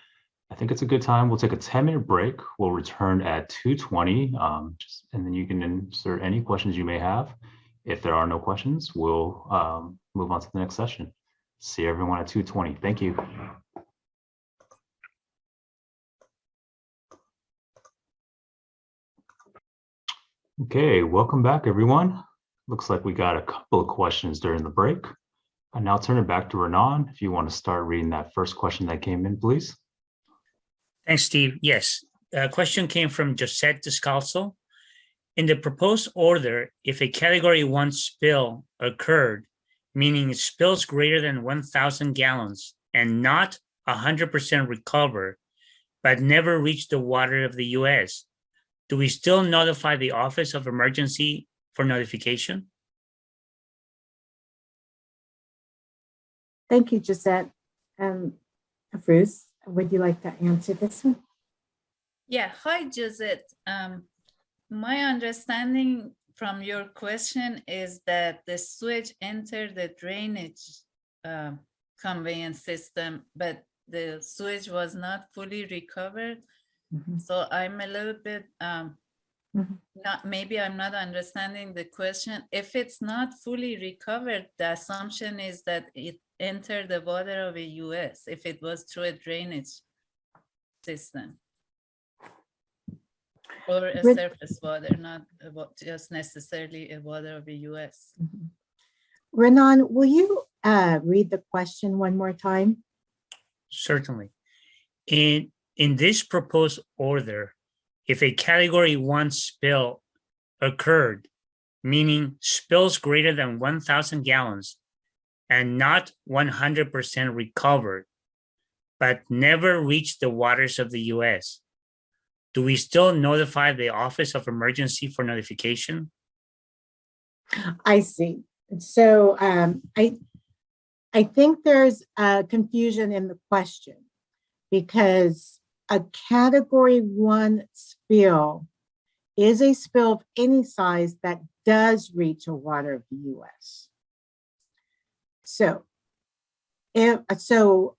I think it's a good time. We'll take a 10-minute break. We'll return at 2:20, and then you can insert any questions you may have. If there are no questions, we'll move on to the next session. See everyone at 2:20. Thank you. Okay, welcome back, everyone. Looks like we got a couple of questions during the break. I now turn it back to Renan. If you want to start reading that first question that came in, please. Thanks, Steve. Yes, a question came from Josette Descalzo. In the proposed order, if a Category 1 spill occurred, meaning spills greater than 1,000 gallons and not 100% recovered, but never reached the water of the U.S., do we still notify the Office of Emergency for notification? Thank you, Gisette. Bruce, would you like to answer this one? Yeah, hi, Gisette. My understanding from your question is that the sewage entered the drainage conveyance system, but the sewage was not fully recovered. Mm-hmm. So I'm a little bit, maybe I'm not understanding the question. If it's not fully recovered, the assumption is that it entered the water of the US if it was through a drainage system. Or a surface water, not just necessarily a water of the US. Mm-hmm. Renan, will you read the question one more time? Certainly. In this proposed order, if a Category 1 spill occurred, meaning spills greater than 1,000 gallons and not 100% recovered, but never reached the waters of the US, do we still notify the Office of Emergency for notification? I see. So I think there's a confusion in the question, because a Category 1 spill is a spill of any size that does reach a water of the US. So, Afrouz,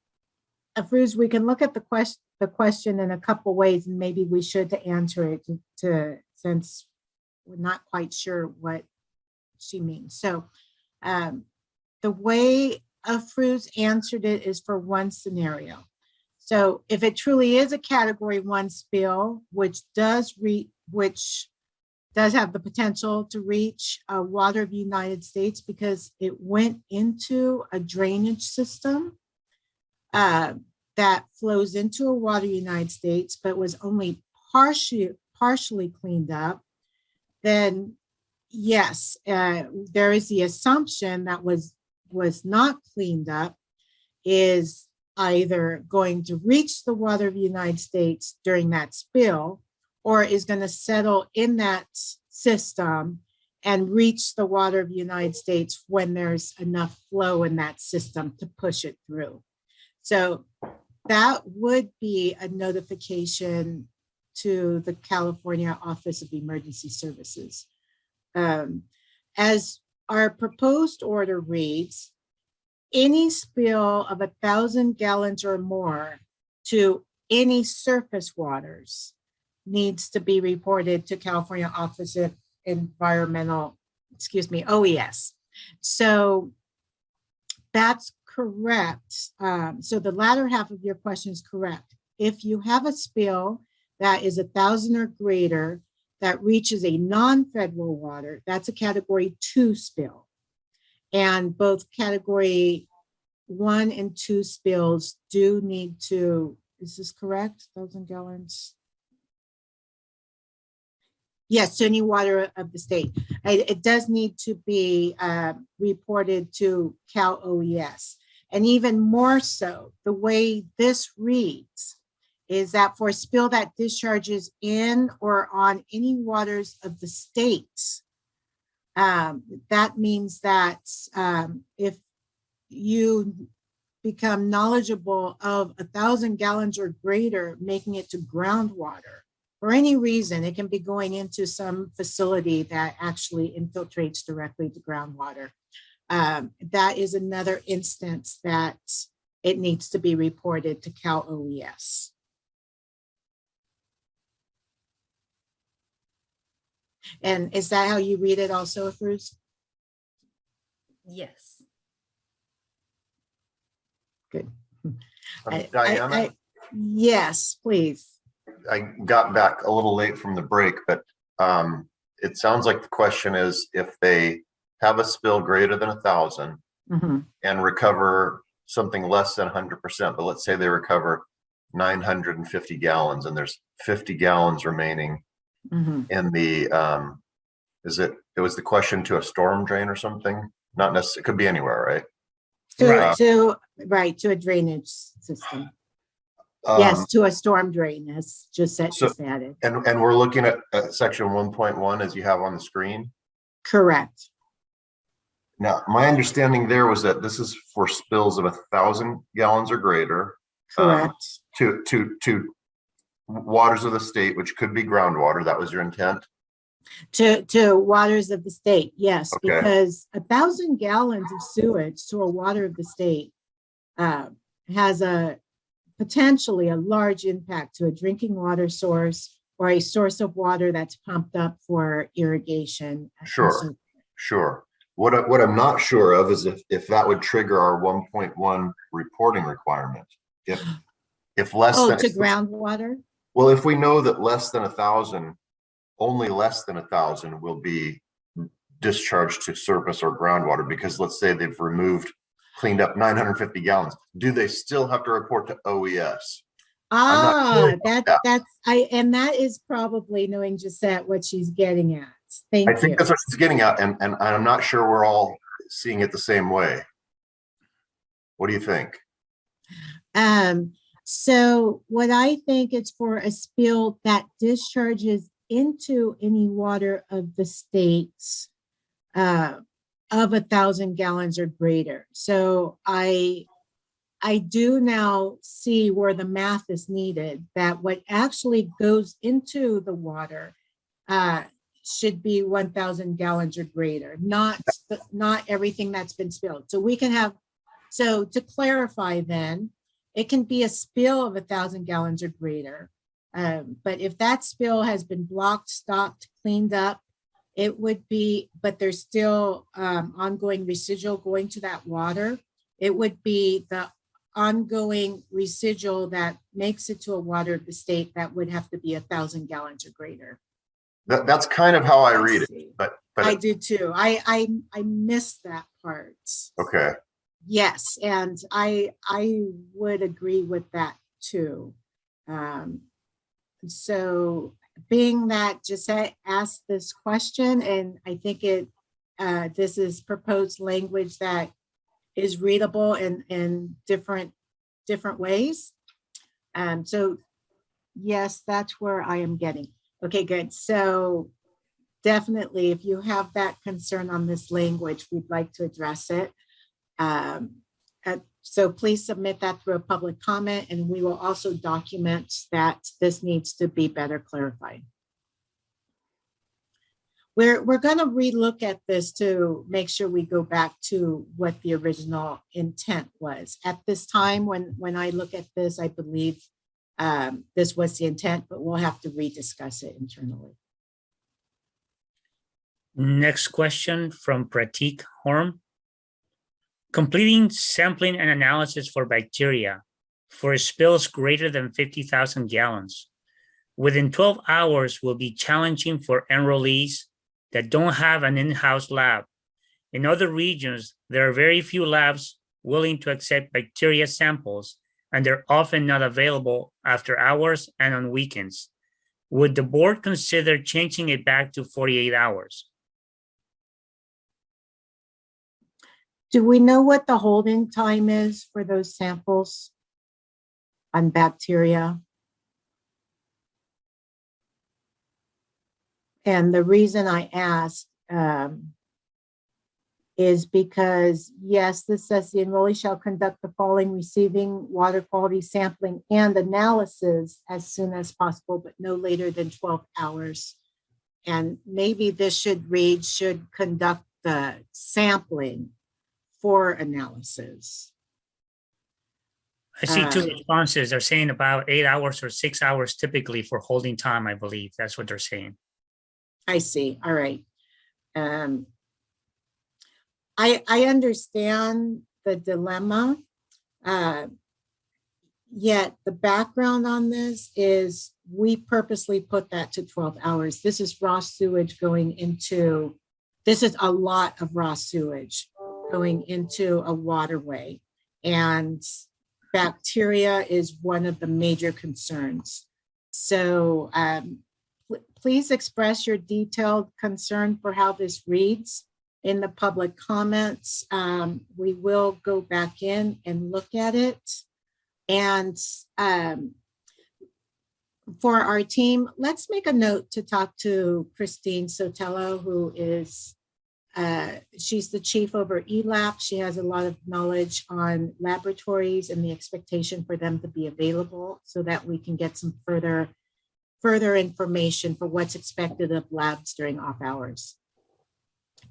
we can look at the question in a couple ways, and maybe we should to answer it since we're not quite sure what she means. So the way Afrouz answered it is for one scenario. So if it truly is a category 1 spill, which does have the potential to reach water of the United States because it went into a drainage system that flows into a water of the United States, but was only partially cleaned up, then yes, there is the assumption that was not cleaned up is either going to reach the water of the United States during that spill, or is going to settle in that system and reach the water of the United States when there's enough flow in that system to push it through. So that would be a notification to the California Office of Emergency Services. As our proposed order reads, any spill of 1,000 gallons or more to any surface waters needs to be reported to California Office of OES. So that's correct. So the latter half of your question is correct. If you have a spill that is 1,000 or greater that reaches a non-federal water, that's a category 2 spill. And both category 1 and 2 spills do need to, is this correct? 1,000 gallons? Yes, to any water of the state. It does need to be reported to Cal OES. And even more so, the way this reads is that for a spill that discharges in or on any waters of the state, that means that if you become knowledgeable of 1,000 gallons or greater, making it to groundwater, for any reason, it can be going into some facility that actually infiltrates directly to groundwater. That is another instance that it needs to be reported to Cal OES. And is that how you read it also, Bruce? Yes. Good. Diana? Yes, please. I got back a little late from the break, but it sounds like the question is if they have a spill greater than 1,000 and recover something less than 100%, but let's say they recover 950 gallons and there's 50 gallons remaining in the, it was the question to a storm drain or something? Not necessarily, it could be anywhere, right? To a drainage system. Yes, to a storm drain, as just added. And we're looking at section 1.1 as you have on the screen? Correct. Now, my understanding there was that this is for spills of 1,000 gallons or greater. Correct. To waters of the state, which could be groundwater. That was your intent? To waters of the state, yes, Okay. Because 1,000 gallons of sewage to a water of the state has potentially a large impact to a drinking water source or a source of water that's pumped up for irrigation. Sure. What I'm not sure of is if that would trigger our 1.1 reporting requirement. If less than to groundwater. Well, if we know that less than 1,000, only less than 1,000 will be discharged to surface or groundwater, because let's say they've cleaned up 950 gallons. Do they still have to report to OES? And that is probably, knowing Gisette, what she's getting at. I think that's what she's getting at, and I'm not sure we're all seeing it the same way. What do you think? So what I think is for a spill that discharges into any water of the states of 1,000 gallons or greater. So I do now see where the math is needed, that what actually goes into the water should be 1,000 gallons or greater, not everything that's been spilled. So we can have, so to clarify then, it can be a spill of 1,000 gallons or greater. But if that spill has been blocked, stopped, cleaned up, it would be, but there's still ongoing residual going to that water. It would be the ongoing residual that makes it to a water of the state that would have to be 1,000 gallons or greater. That's kind of how I read it, but I do too. I missed that part. okay. Yes, and I would agree with that too. So being that Gisette asked this question, and I think this is proposed language that is readable in different ways. So yes, that's where I am getting. Okay, good. So definitely, if you have that concern on this language, we'd like to address it. So please submit that through a public comment, and we will also document that this needs to be better clarified. We're going to relook at this to make sure we go back to what the original intent was. At this time, when I look at this, I believe this was the intent, but we'll have to rediscuss it internally. Next question from Pratik Horm. Completing sampling and analysis for bacteria for spills greater than 50,000 gallons within 12 hours will be challenging for enrollees that don't have an in-house lab. In other regions, there are very few labs willing to accept bacteria samples, and they're often not available after hours and on weekends. Would the board consider changing it back to 48 hours? Do we know what the holding time is for those samples on bacteria? And the reason I ask is because, yes, this says the enrollee shall conduct the following: receiving water quality sampling and analysis as soon as possible, but no later than 12 hours. And maybe this should read, should conduct the sampling for analysis. I see two responses. They're saying about 8 hours or 6 hours typically for holding time, I believe. That's what they're saying. I see. All right. I understand the dilemma, yet the background on this is we purposely put that to 12 hours. This is raw sewage going into, this is a lot of raw sewage going into a waterway, and bacteria is one of the major concerns. So please express your detailed concern for how this reads in the public comments. We will go back in and look at it. And for our team, let's make a note to talk to Christine Sotelo, who is she's the chief over ELAP. She has a lot of knowledge on laboratories and the expectation for them to be available so that we can get some further information for what's expected of labs during off hours.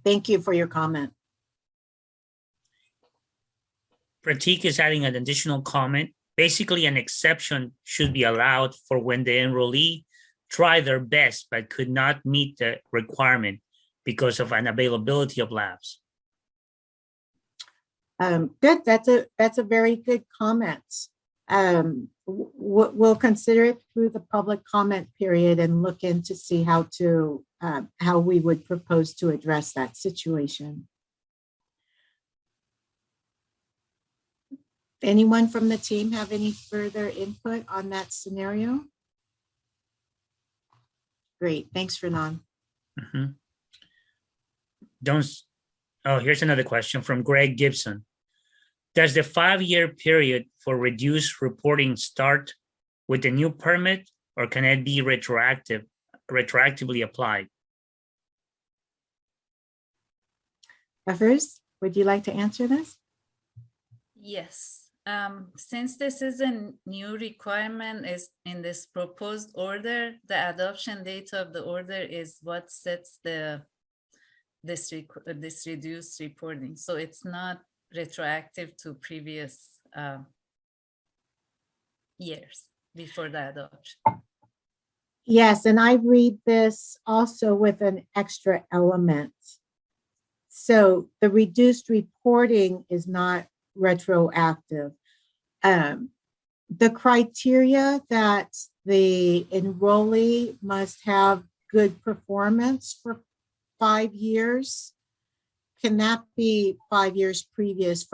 Thank you for your comment. Pratik is adding an additional comment. Basically, an exception should be allowed for when the enrollee tried their best but could not meet the requirement because of unavailability of labs. Good. That's a very good comment. We'll consider it through the public comment period and look in to see how we would propose to address that situation. Anyone from the team have any further input on that scenario? Great. Thanks, Renan. Mm-hmm. Here's another question from Greg Gibson. Does the 5-year period for reduced reporting start with the new permit, or can it be retroactively applied? First, would you like to answer this? Yes. Since this is a new requirement is in this proposed order, the adoption date of the order is what sets this reduced reporting. So it's not retroactive to previous years before the adoption. Yes, and I read this also with an extra element. So the reduced reporting is not retroactive. The criteria that the enrollee must have good performance for 5 years, can that be 5 years previous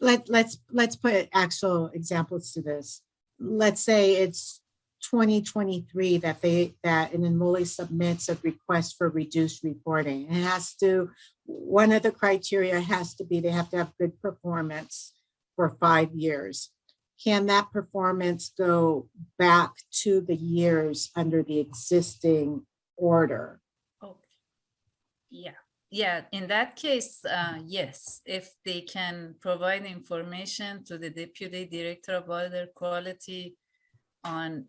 let's put actual examples to this. Let's say it's 2023 that an enrollee submits a request for reduced reporting. It has to, one of the criteria has to be they have to have good performance for 5 years. Can that performance go back to the years under the existing order? Oh, yeah. In that case, yes, if they can provide information to the Deputy Director of Water Quality on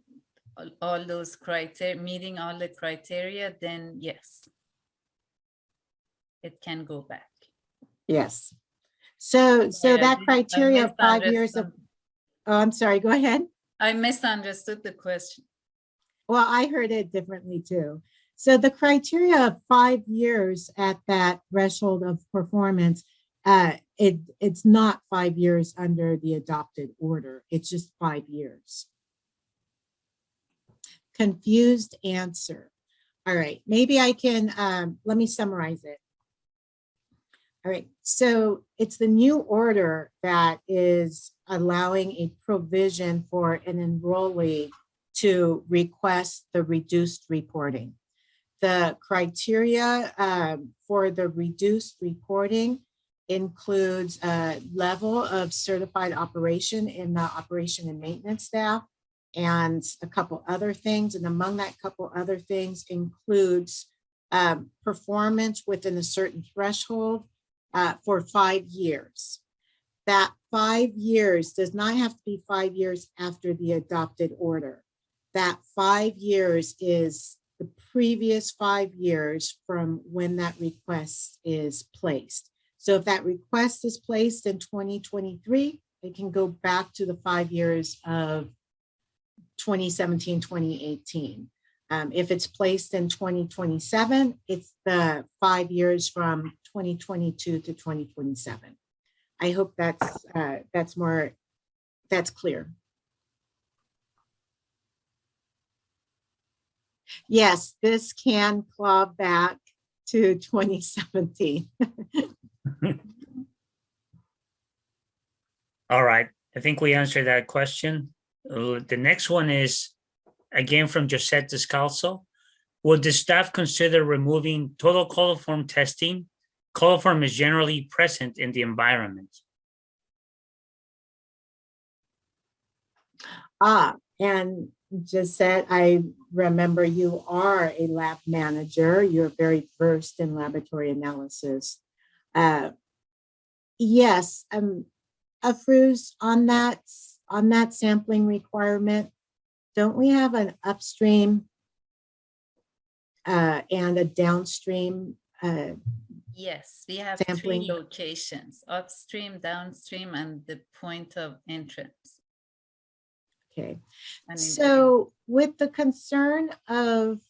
all those criteria, meeting all the criteria, then yes, it can go back. Yes. So that criteria of 5 years of, oh, I'm sorry, go ahead. I misunderstood the question. Well, I heard it differently too. So the criteria of 5 years at that threshold of performance, it's not 5 years under the adopted order. It's just 5 years. Confused answer. All right, maybe I can, let me summarize it. All right, so it's the new order that is allowing a provision for an enrollee to request the reduced reporting. The criteria for the reduced reporting includes a level of certified operation in the operation and maintenance staff and a couple other things. And among that couple other things includes performance within a certain threshold for 5 years. That 5 years does not have to be 5 years after the adopted order. That 5 years is the previous 5 years from when that request is placed. So if that request is placed in 2023, it can go back to the 5 years of 2017, 2018. If it's placed in 2027, it's the 5 years from 2022 to 2027. I hope that's clear. Yes, this can claw back to 2017. All right, I think we answered that question. The next one is, again, from Josette Descalzo. Would the staff consider removing total coliform testing? Coliform is generally present in the environment. And Josette, I remember you are a lab manager. You're very versed in laboratory analysis. Yes, Afruz, on that sampling requirement, don't we have an upstream and a downstream? Yes, we have sampling? 3 locations: upstream, downstream, and the point of entrance. Okay, so with the concern of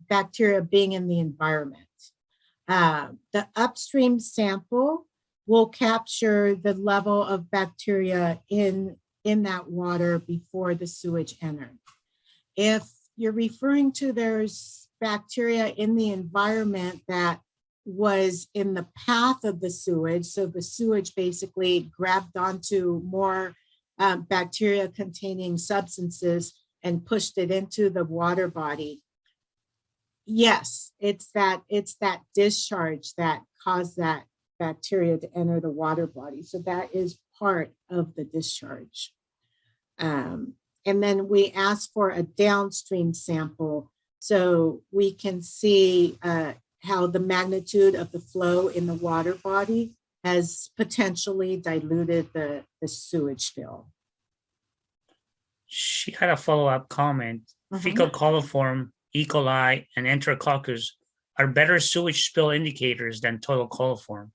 bacteria being in the environment, the upstream sample will capture the level of bacteria in that water before the sewage entered. If you're referring to there's bacteria in the environment that was in the path of the sewage, so the sewage basically grabbed onto more bacteria containing substances and pushed it into the water body. Yes, it's that discharge that caused that bacteria to enter the water body. So that is part of the discharge. And then we ask for a downstream sample so we can see how the magnitude of the flow in the water body has potentially diluted the sewage spill. She had a follow-up comment. Fecal coliform, E. coli, and Enterococcus are better sewage spill indicators than total coliform.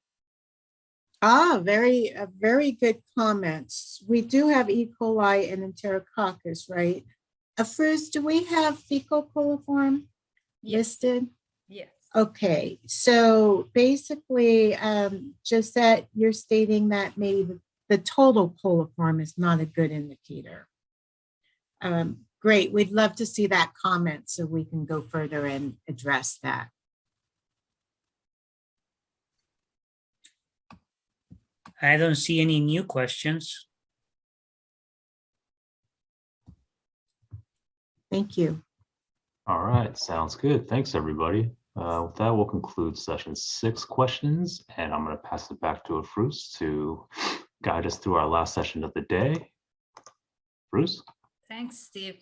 Very good comments. We do have E. coli and Enterococcus, right? First, do we have fecal coliform listed? Yes. Okay, so basically, just that you're stating that maybe the total coliform is not a good indicator. Great, we'd love to see that comment so we can go further and address that. I don't see any new questions. Thank you. All right, sounds good. Thanks, everybody. With that, we'll conclude session 6 questions, and I'm going to pass it back to Bruce to guide us through our last session of the day. Bruce? Thanks, Steve.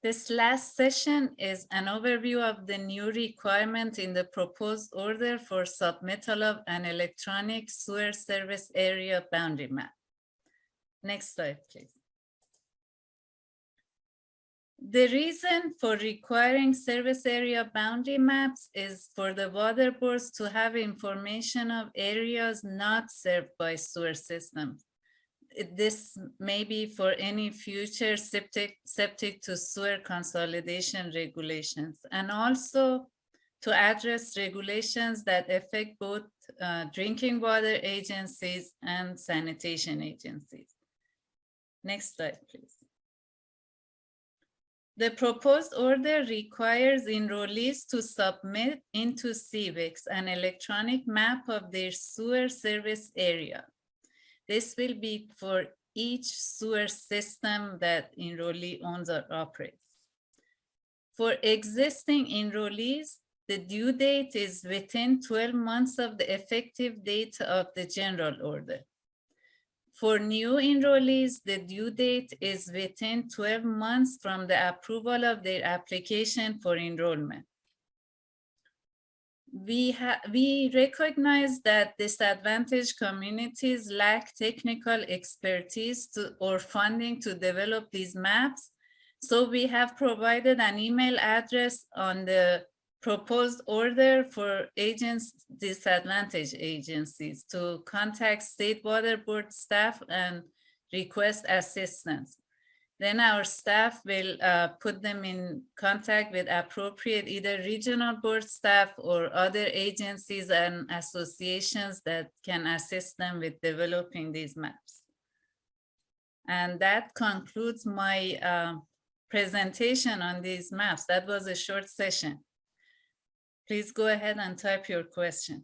This last session is an overview of the new requirement in the proposed order for submittal of an electronic sewer service area boundary map. Next slide, please. The reason for requiring service area boundary maps is for the water boards to have information of areas not served by sewer systems. This may be for any future septic to sewer consolidation regulations, and also to address regulations that affect both drinking water agencies and sanitation agencies. Next slide, please. The proposed order requires enrollees to submit into CVIX an electronic map of their sewer service area. This will be for each sewer system that enrollee owns or operates. For existing enrollees, the due date is within 12 months of the effective date of the general order. For new enrollees, the due date is within 12 months from the approval of their application for enrollment. We recognize that disadvantaged communities lack technical expertise or funding to develop these maps. So we have provided an email address on the proposed order for disadvantaged agencies to contact State Water Board staff and request assistance. Then our staff will put them in contact with appropriate either regional board staff or other agencies and associations that can assist them with developing these maps. And that concludes my presentation on these maps. That was a short session. Please go ahead and type your questions.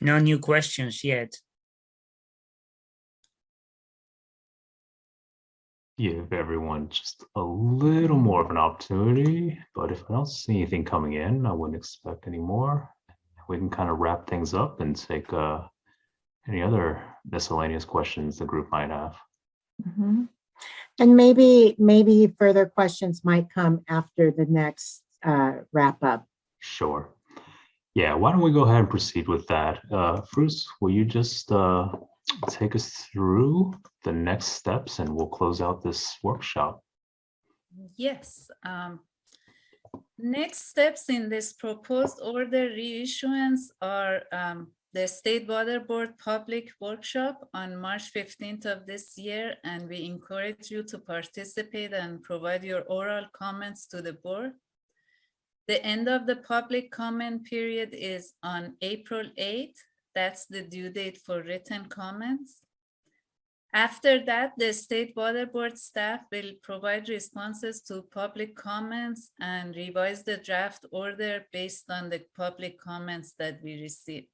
No new questions yet. Give everyone just a little more of an opportunity, but if I don't see anything coming in, I wouldn't expect any more. We can kind of wrap things up and take any other miscellaneous questions the group might have. And maybe further questions might come after the next wrap up. Sure. Yeah, why don't we go ahead and proceed with that? Bruce, will you just take us through the next steps and we'll close out this workshop? Yes. Next steps in this proposed order reissuance are the State Water Board public workshop on March 15th of this year, and we encourage you to participate and provide your oral comments to the board. The end of the public comment period is on April 8th. That's the due date for written comments. After that, the State Water Board staff will provide responses to public comments and revise the draft order based on the public comments that we receive.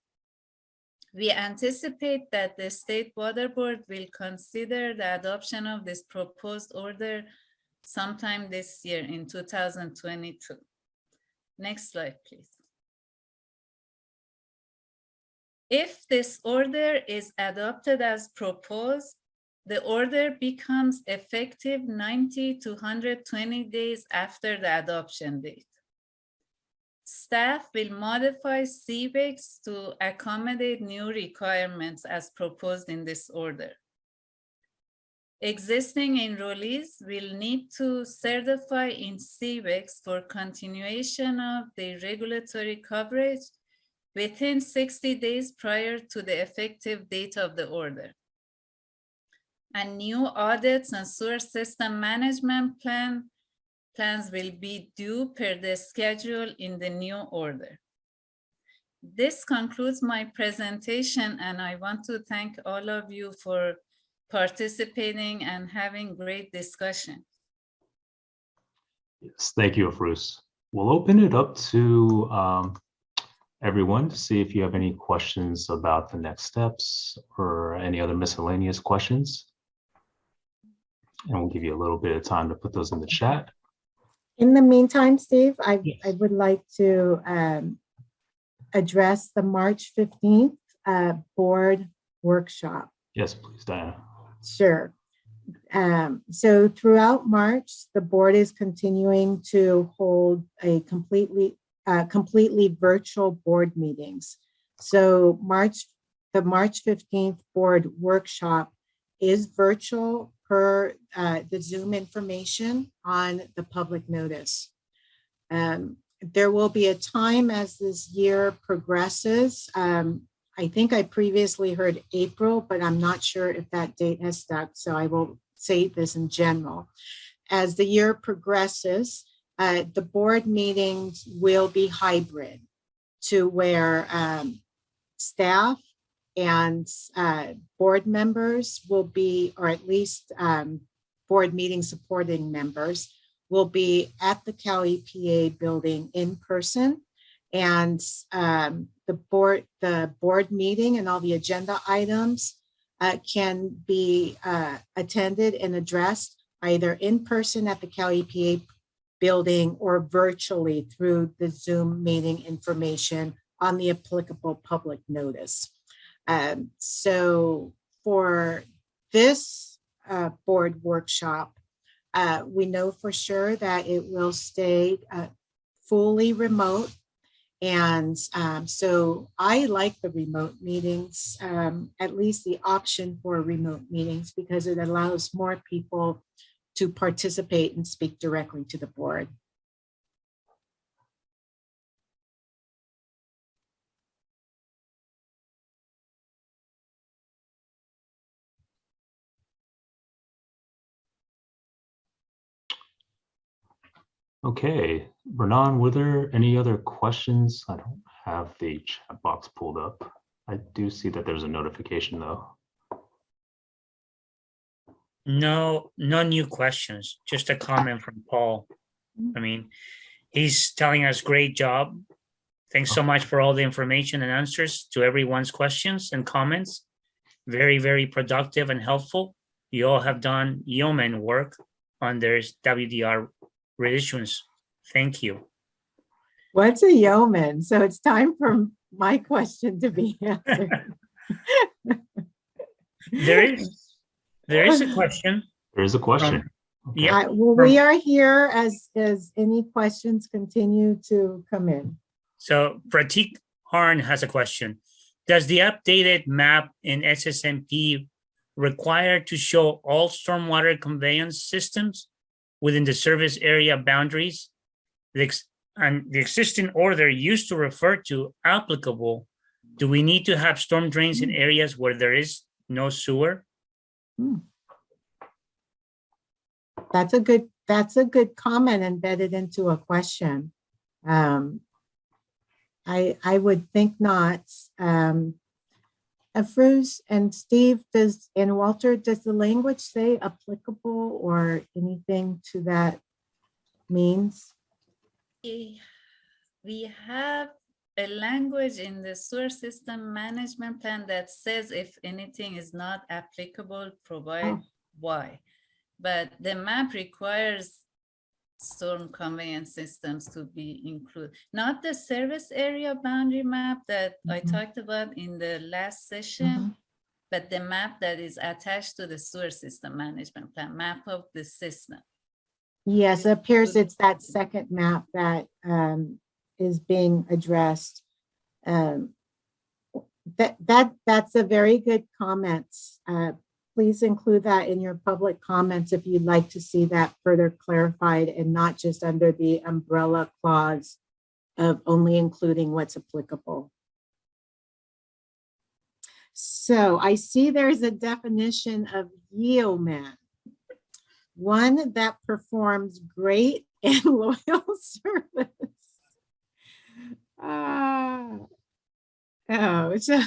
We anticipate that the State Water Board will consider the adoption of this proposed order sometime this year in 2022. Next slide, please. If this order is adopted as proposed, the order becomes effective 90 to 120 days after the adoption date. Staff will modify CBEX to accommodate new requirements as proposed in this order. Existing enrollees will need to certify in CBEX for continuation of the regulatory coverage within 60 days prior to the effective date of the order. And new audits and sewer system management plans will be due per the schedule in the new order. This concludes my presentation, and I want to thank all of you for participating and having great discussion. Yes, thank you, Afruz. We'll open it up to everyone to see if you have any questions about the next steps or any other miscellaneous questions. And we'll give you a little bit of time to put those in the chat. In the meantime, Steve, Yes. I would like to address the March 15th board workshop. Yes, please, Diana. Sure. So throughout March, the board is continuing to hold a completely virtual board meetings. So the March 15th board workshop is virtual per the Zoom information on the public notice. There will be a time as this year progresses. I think I previously heard April, but I'm not sure if that date has stuck. So I will say this in general. As the year progresses, the board meetings will be hybrid to where staff and board members will be, or at least board meeting supporting members will be at the Cal EPA building in person. And the board meeting and all the agenda items can be attended and addressed either in person at the Cal EPA building or virtually through the Zoom meeting information on the applicable public notice. So for this board workshop, we know for sure that it will stay fully remote. And so I like the remote meetings, at least the option for remote meetings, because it allows more people to participate and speak directly to the board. Okay, Renan, were there any other questions? I don't have the chat box pulled up. I do see that there's a notification though. No new questions, just a comment from Paul. I mean, he's telling us great job. Thanks so much for all the information and answers to everyone's questions and comments. Very, very productive and helpful. You all have done yeoman work on their WDR reissuance. Thank you. What's a yeoman? So it's time for my question to be answered. There is a question. There is a question. Okay. Yeah. Well, we are here as any questions continue to come in. So Pratik Harn has a question. Does the updated map in SSMP require to show all stormwater conveyance systems within the service area boundaries? And the existing order used to refer to applicable. Do we need to have storm drains in areas where there is no sewer? That's a good comment embedded into a question. I would think not. Afruz and Steve, and Walter, does the language say applicable or anything to that means? We have a language in the sewer system management plan that says if anything is not applicable, provide why. But the map requires storm conveyance systems to be included. Not the service area boundary map that I talked about in the last session, but the map that is attached to the sewer system management plan, map of the system. Yes, it appears it's that second map that is being addressed. That's a very good comments. Please include that in your public comments if you'd like to see that further clarified and not just under the umbrella clause of only including what's applicable. So I see there's a definition of yeoman. One that performs great and loyal service. So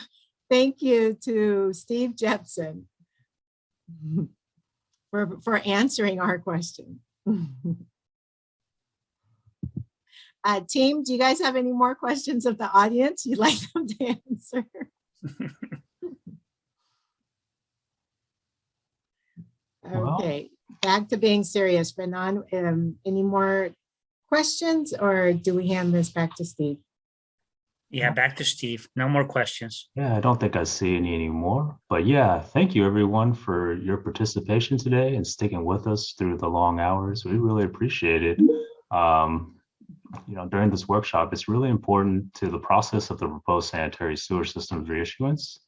thank you to Steve Jepson for answering our question. Team, do you guys have any more questions of the audience you'd like them to answer? Okay, back to being serious. Renan, any more questions or do we hand this back to Steve? Yeah, back to Steve. No more questions. Yeah, I don't think I see any anymore. But yeah, thank you everyone for your participation today and sticking with us through the long hours. We really appreciate it. During this workshop, it's really important to the process of the proposed sanitary sewer systems reissuance.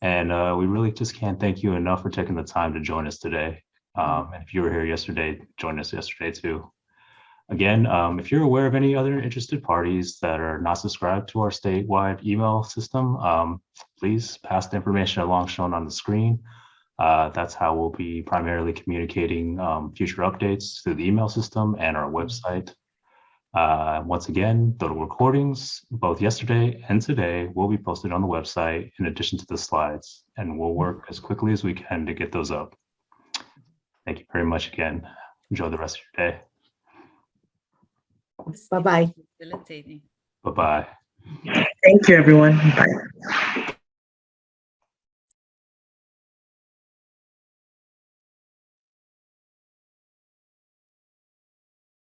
And we really just can't thank you enough for taking the time to join us today. And if you were here yesterday, join us yesterday too. Again, if you're aware of any other interested parties that are not subscribed to our statewide email system, please pass the information along shown on the screen. That's how we'll be primarily communicating future updates through the email system and our website. Once again, the recordings, both yesterday and today, will be posted on the website in addition to the slides, and we'll work as quickly as we can to get those up. Thank you very much again. Enjoy the rest of your day. Bye-bye. Facilitating. Bye-bye. Thank you, everyone. Bye.